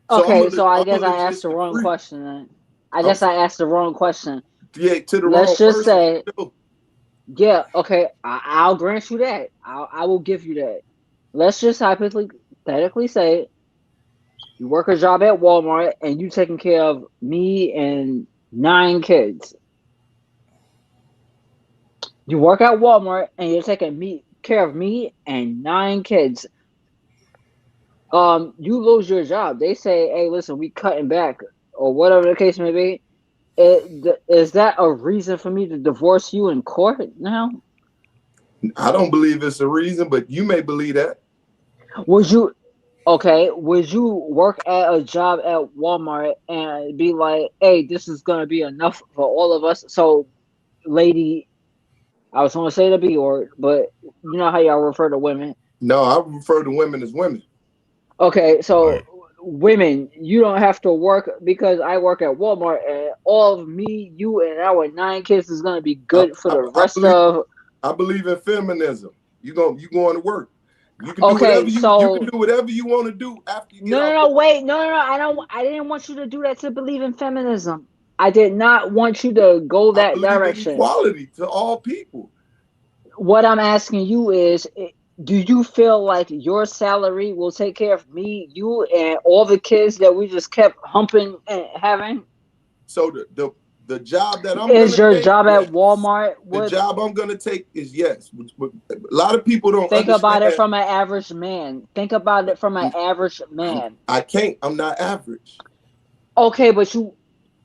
So I guess I asked the wrong question. Then I asked the wrong question. Yeah, to the Let's wrong just person. say, yeah, okay, I'll grant you that. I will give you that. Let's just hypothetically say you work a job at Walmart and you taking care of me and 9 kids. You work at Walmart and you're taking care of me and 9 kids. You lose your job. They say, hey, listen, we cutting back, or whatever the case may be. Is that a reason for me to divorce you in court now? I don't believe it's a reason, but you may believe that. Would you work at a job at Walmart and be like, hey, this is going to be enough for all of us? So, lady, I was going to say the B word, but you know how y'all refer to women? No, I refer to women as women. Okay, so women, you don't have to work because I work at Walmart, and all of me, you, and our 9 kids is gonna be good for the rest of. I believe in feminism. You going to work. You can do whatever you can do whatever you want to do after you get No, wait, no. I didn't want you to do that to believe in feminism. I did not want you to go that direction. Equality to all people. What I'm asking you is, do you feel like your salary will take care of me, you, and all the kids that we just kept humping and having? So the job that I'm is your job at Walmart? The job I'm gonna take is yes. A lot of people don't think about it from an average man. Think about it from an average man. I can't. I'm not average. Okay, but you.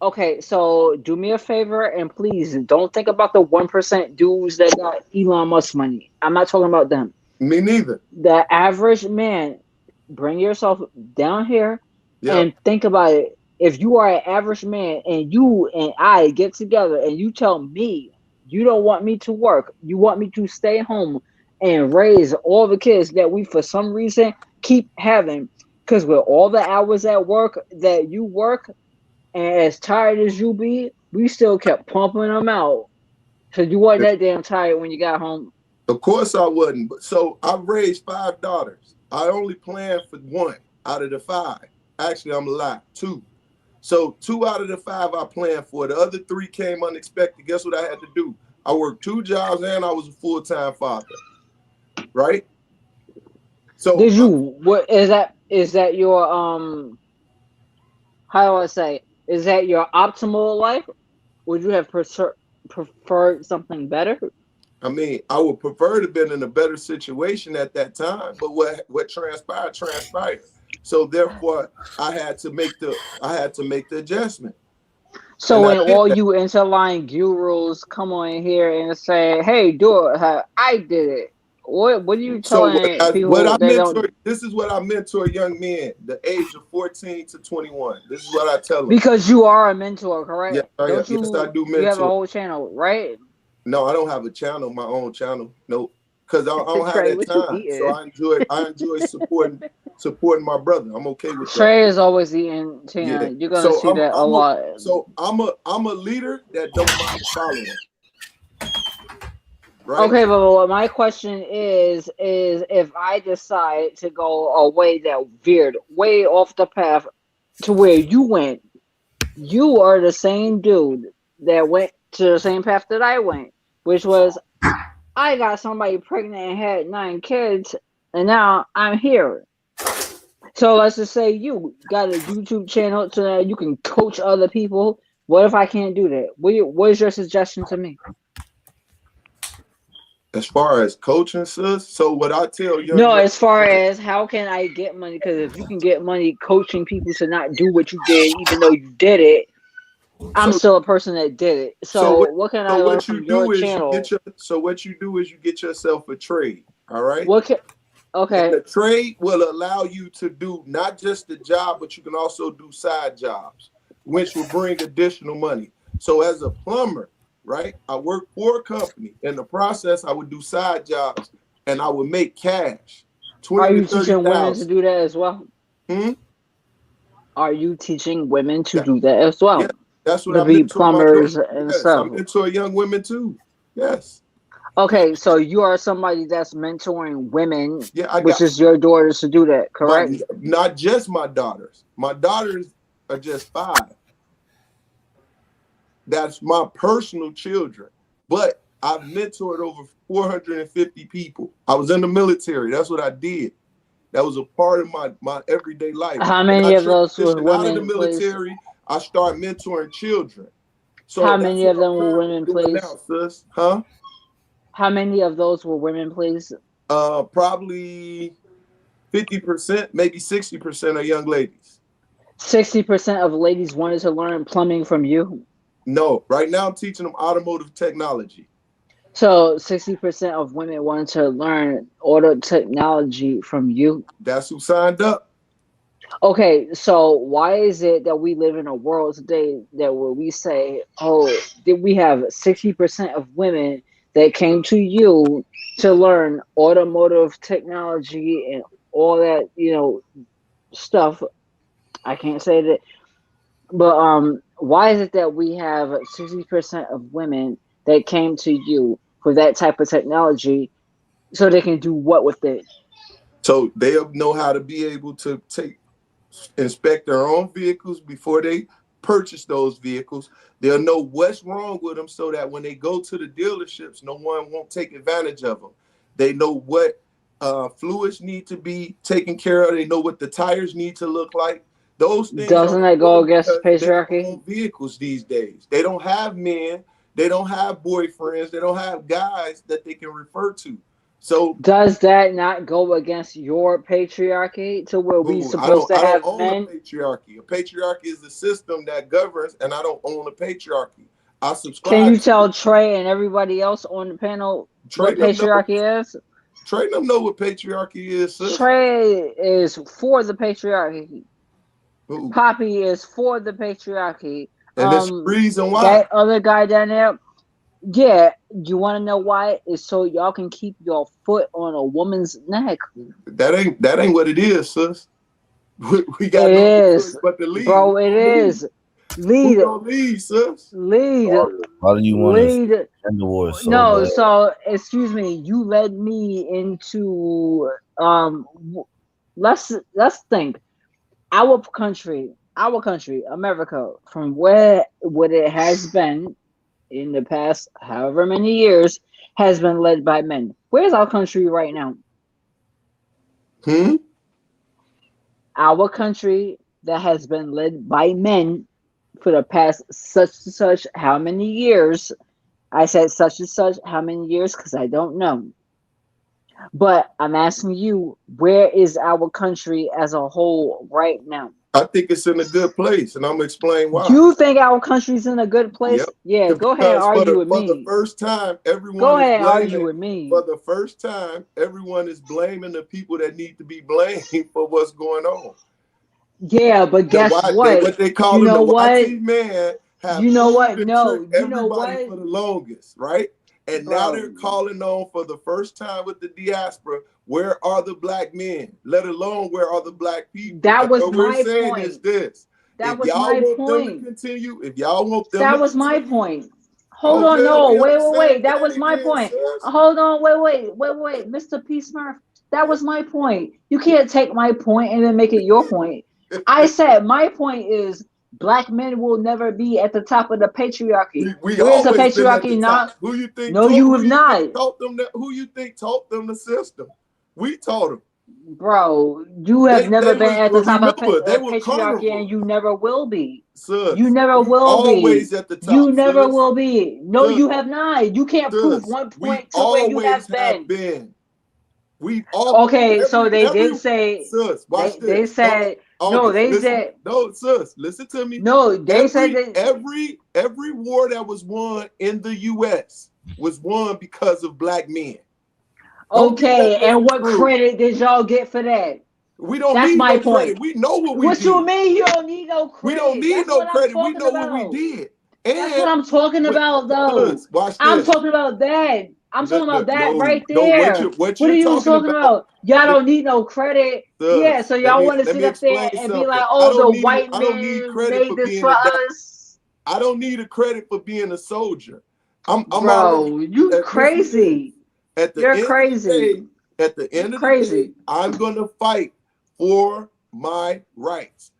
Okay, so do me a favor and please don't think about the 1% dudes that got Elon Musk money. I'm not talking about them. Me neither. The average man, bring yourself down here and think about it. if you are an average man and you and I get together and you tell me you don't want me to work, you want me to stay home and raise all the kids that we for some reason keep having, because with all the hours at work that you work and as tired as you be, we still kept pumping them out. So you wasn't that damn tired when you got home. Of course I wasn't. But so I raised 5 daughters. I only planned for 1 out of the 5. Actually, I'm a lie, 2. So 2 out of the 5 I planned for. The other 3 came unexpected. Guess what I had to do? I worked 2 jobs and I was a full-time father. Right? So Did you what is that your how do I say, is that your optimal life? Would you have preferred something better? I mean, I would prefer to have been in a better situation at that time, but what transpired. So therefore, I had to make the adjustment. So And I when did all that. you interline gurus come on here and say, "Hey, do it," I did it. What are you So telling what I people they mentor, don't? this is what I mentor young men, the age of 14 to 21. This is what I tell them. Because you are a mentor, Yes, correct? I am. Don't Yes, I you? do You have a mentor. whole channel, right? No, I don't have a channel, my own channel. No, because I don't have Trey, that what you time. So eating? I enjoy supporting my brother. I'm okay with that. Trey is always eating Yeah. Tina. You're gonna So see that a lot. I'm a leader that don't mind following. Right? Okay, but what my question is if I decide to go a way that veered way off the path to where you went, you are the same dude that went to the same path that I went, which was I got somebody pregnant and had 9 kids, and now I'm here. So let's just say you got a YouTube channel so that you can coach other people. What if I can't do that? What is your suggestion to me? As far as coaching, sis. So what I tell young No, men, as far as how can I get money? Because if you can get money coaching people to not do what you did, even though you did it, I'm so still a person that did it. so So what what can so I learn what from you your do is channel? you get yourself a trade. All right. What can And okay? the trade will allow you to do not just the job, but you can also do side jobs, which will bring additional money. So as a plumber, right, I work for a company. In the process, I would do side jobs and I would make cash, Are 20 to you teaching women to 30,000. do that as well? Hmm? Are you teaching women to Yeah, do that as yeah. well? That's what To I be mentor my daughter. plumbers and Yes, I stuff. mentor young women too. Yes. Okay, so you are somebody that's mentoring women, Yeah, I which got is your daughters to do that, my correct? not just my daughters. My daughters are just 5. That's my personal children. But I've mentored over 450 people. I was in the military. That's what I did. That was a part of my everyday life. How When I many of those was transitioned out of the women, please? military, I started mentoring children. So How that's many what of I'm them were currently women, doing please? now, sis. Huh? How many of those were women, please? Probably 50%, maybe 60% are young ladies. 60% of ladies wanted to learn plumbing from you. No, right now I'm teaching them automotive technology. So 60% of women wanted to learn auto technology from you. That's who signed up. Okay, so why is it that we live in a world today that where we say, oh, did we have 60% of women that came to you to learn automotive technology and all that, stuff. I can't say that, but why is it that we have 60% of women that came to you for that type of technology so they can do what with it? So they'll know how to be able to inspect their own vehicles before they purchase those vehicles. They'll know what's wrong with them so that when they go to the dealerships, no one won't take advantage of them. They know what fluids need to be taken care of. They know what the tires need to look like. Those things are Doesn't that go important against because they patriarchy? own vehicles these days. They don't have men. They don't have boyfriends. They don't have guys that they can refer to. So Does that not go against your patriarchy to where we I supposed to don't have own a men? patriarchy. A patriarchy is the system that governs, and I don't own a patriarchy. I Can subscribe you to it. tell Trey and everybody else on the panel what Train them know. patriarchy is? Train them know what patriarchy is, sis. Trey is for the patriarchy. Ooh. Poppy is for the patriarchy. And there's a reason why. That other guy down there, yeah, you want to know why? It's so y'all can keep your foot on a woman's neck. That ain't what it is, sis. We got It no is, choice but to lead. bro. It is. Lead. Who gonna lead, sis? Lead. Why do you want to Lead. gender war so No, bad? so excuse me. You led me into Let's think. Our country, America, from what it has been in the past however many years, has been led by men. Where's our country right now? Our country that has been led by men for the past such and such how many years. I said such and such how many years because I don't know. But I'm asking you, where is our country as a whole right now? I think it's in a good place, and I'm gonna explain why. You think our country's in a good place? Yep. Yeah, go ahead and argue with me. For the first time, everyone Go is ahead and blaming, argue with me. For the first time, everyone is blaming the people that need to be blamed for what's going on. Yeah, but guess what? What they call you know the what? YT man have you know what? tricked No, you everybody know what? for the longest, right? And now they're calling on for the first time with the diaspora. Where are the black men? Let alone where are the black people? That was what my we're saying point. is this. That if was y'all my want point. them to continue, if y'all want them that to was continue, my point. Hold on, okay, no, we wait. understand That was that my again, point. sis. Hold on, wait, Mr. P. Smurf. That was my point. You can't take my point and then make it your point. I said my point is black men will never be at the top of the patriarchy. We Where's the always been at patriarchy the now? top. Who you think? No, you have not, taught them that? Who you think taught them the system? We taught them. bro. You have never been at the top of they were patriarchy, and you never will be. Sus, You never will always be. at the top. You never sus. will be. No, Sus. you have not. You can't prove one point to where you have been. We've always okay. So they did say. Sus, watch they this. said no. They said no. Sus, listen to me. No, they said that every war that was won in the U.S. was won because of black men. Okay, and what credit did y'all get for that? We don't That's need my no point. credit. We know what we What did. you mean you don't need no credit? We don't need That's no credit. We know about. what we did. And that's what I'm talking about, though. Watch I'm this. talking about that. I'm talking about that right No, there. what are you talking about? Y'all don't need no credit. Yeah, so y'all want to sit up there and be like, "Oh, the white man made this for us." I don't need a credit for being a soldier. Bro, you crazy. You're crazy. At the end of the day, I'm gonna fight for my rights.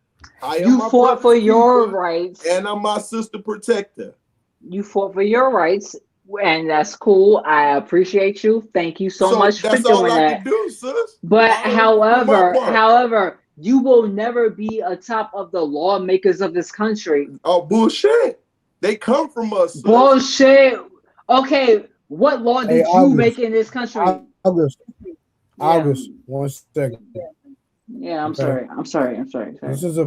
You fought for your rights, and I'm my sister protector. You fought for your rights, and that's cool. I appreciate you. Thank you so much for doing that. Can do, sis. But however, you will never be atop of the lawmakers of this country. Oh, bullshit! They come from us. Sis. Bullshit. Okay, what law did you make in this country? August, 1 second. Yeah, I'm sorry. This is a.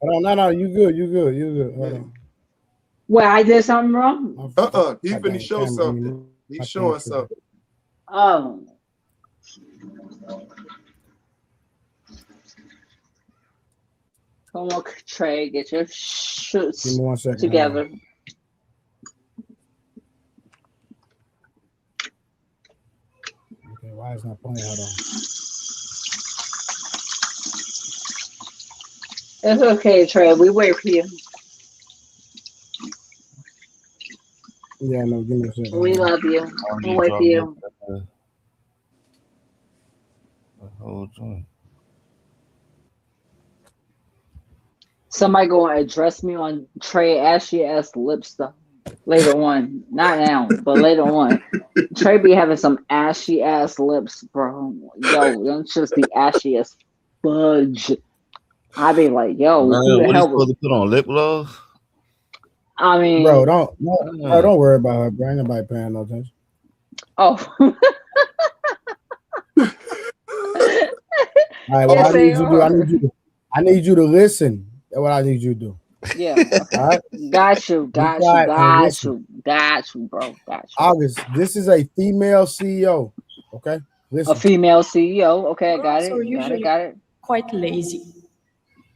No, you good. Hold on. Well, I did something wrong. He's finna show something. He's showing something. Oh. Come on, Trey, get your shoots together. Okay, why is not playing? Hold on. It's okay, Trey. We wait for you. Yeah, no, give me a second. We love you. We'll wait for you. Somebody gonna address me on Trey ashy ass lip stuff later on. Not now, but later on. Trey be having some ashy ass lips, bro. Yo, them just be ashy as fudge. I be like, yo, man, who the what hell are you supposed to put on lip gloss? I mean, bro, don't worry about her, bro. Ain't nobody paying no attention. Oh. All right, what I need you to listen. That's what I need you to do. Yeah. Okay. All right? Got you, bro. Got you. August, this is a female CEO. Okay. Listen. A female CEO. Okay, I got it. Usually got it. Quite lazy.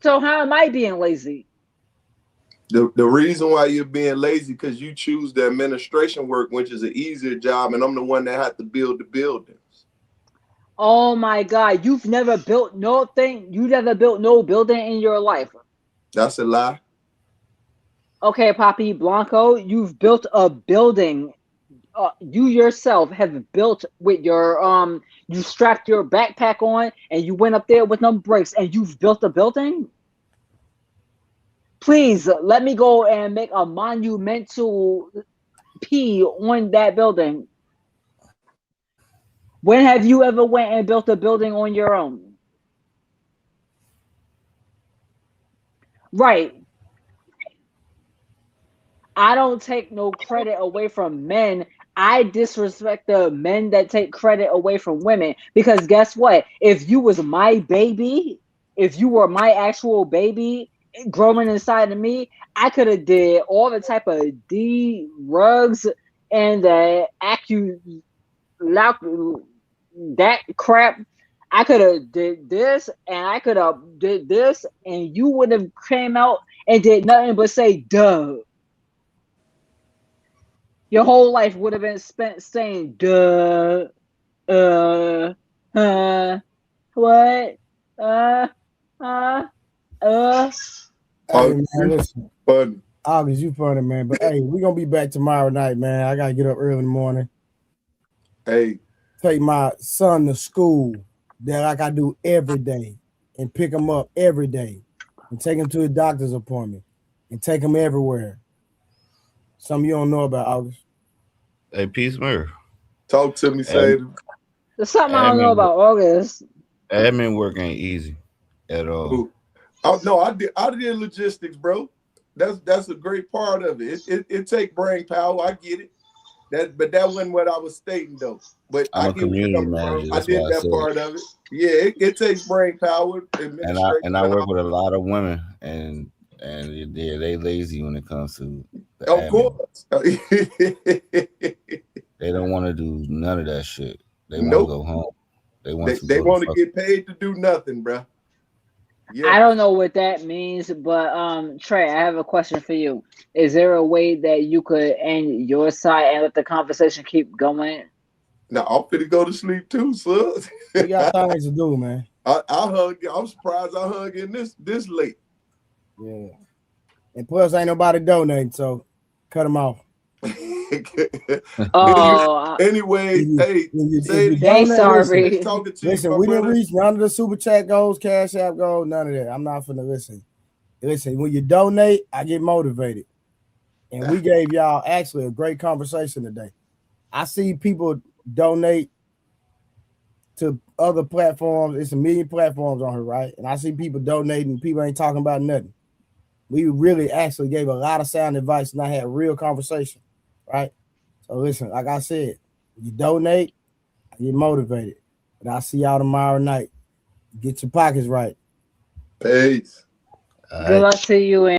So how am I being lazy? The reason why you're being lazy because you choose the administration work, which is an easier job, and I'm the one that had to build the buildings. Oh my God, you've never built no thing. You never built no building in your life. That's a lie. Okay, Papi Blanco, you've built a building. You yourself have built with your you strapped your backpack on and you went up there with no brakes and you've built a building. Please let me go and make a monumental P on that building. When have you ever went and built a building on your own? Right. I don't take no credit away from men. I disrespect the men that take credit away from women because guess what? If you was my baby, if you were my actual baby growing inside of me, I could have did all the type of D rugs and that crap. I could have did this and I could have did this and you would have came out and did nothing but say duh. Your whole life would have been spent saying duh, what, uh. Hey man, listen. Funny. August, you funny, man. But hey, we're gonna be back tomorrow night, man. I gotta get up early in the morning. Hey. Take my son to school that like I do every day and pick him up every day and take him to a doctor's appointment and take him everywhere. Some of you don't know about August. Hey, Peace Murph. Talk to me, say. There's something I don't know about August. Admin work ain't easy at all. Oh no, I did logistics, bro. That's a great part of it. It take brain power. I get it. But that wasn't what I was stating though. But I'm a community manager. I did that part of it. Yeah, it takes brain power. And I work with a lot of women, and they lazy when it comes to the of course. They don't want to do none of that shit. They want to go home. They want to get paid to do nothing, bro. Yeah. I don't know what that means, but Trey, I have a question for you. Is there a way that you could end your side and let the conversation keep going? No, I'm finna go to sleep too, son. We got things to do, man. I'm surprised I hung in this late. Yeah. And plus ain't nobody donating, so cut them off. Anyway, hey, sorry. Listen, we didn't reach none of the super chat goals, cash app goals, none of that. I'm not finna listen. Listen, when you donate, I get motivated. And we gave y'all actually a great conversation today. I see people donate to other platforms. It's a million platforms on here, right? And I see people donating, people ain't talking about nothing. We really actually gave a lot of sound advice and I had real conversation, right? So listen, like I said, you donate, I get motivated. But I'll see y'all tomorrow night. Get your pockets right. Peace. Good luck to you.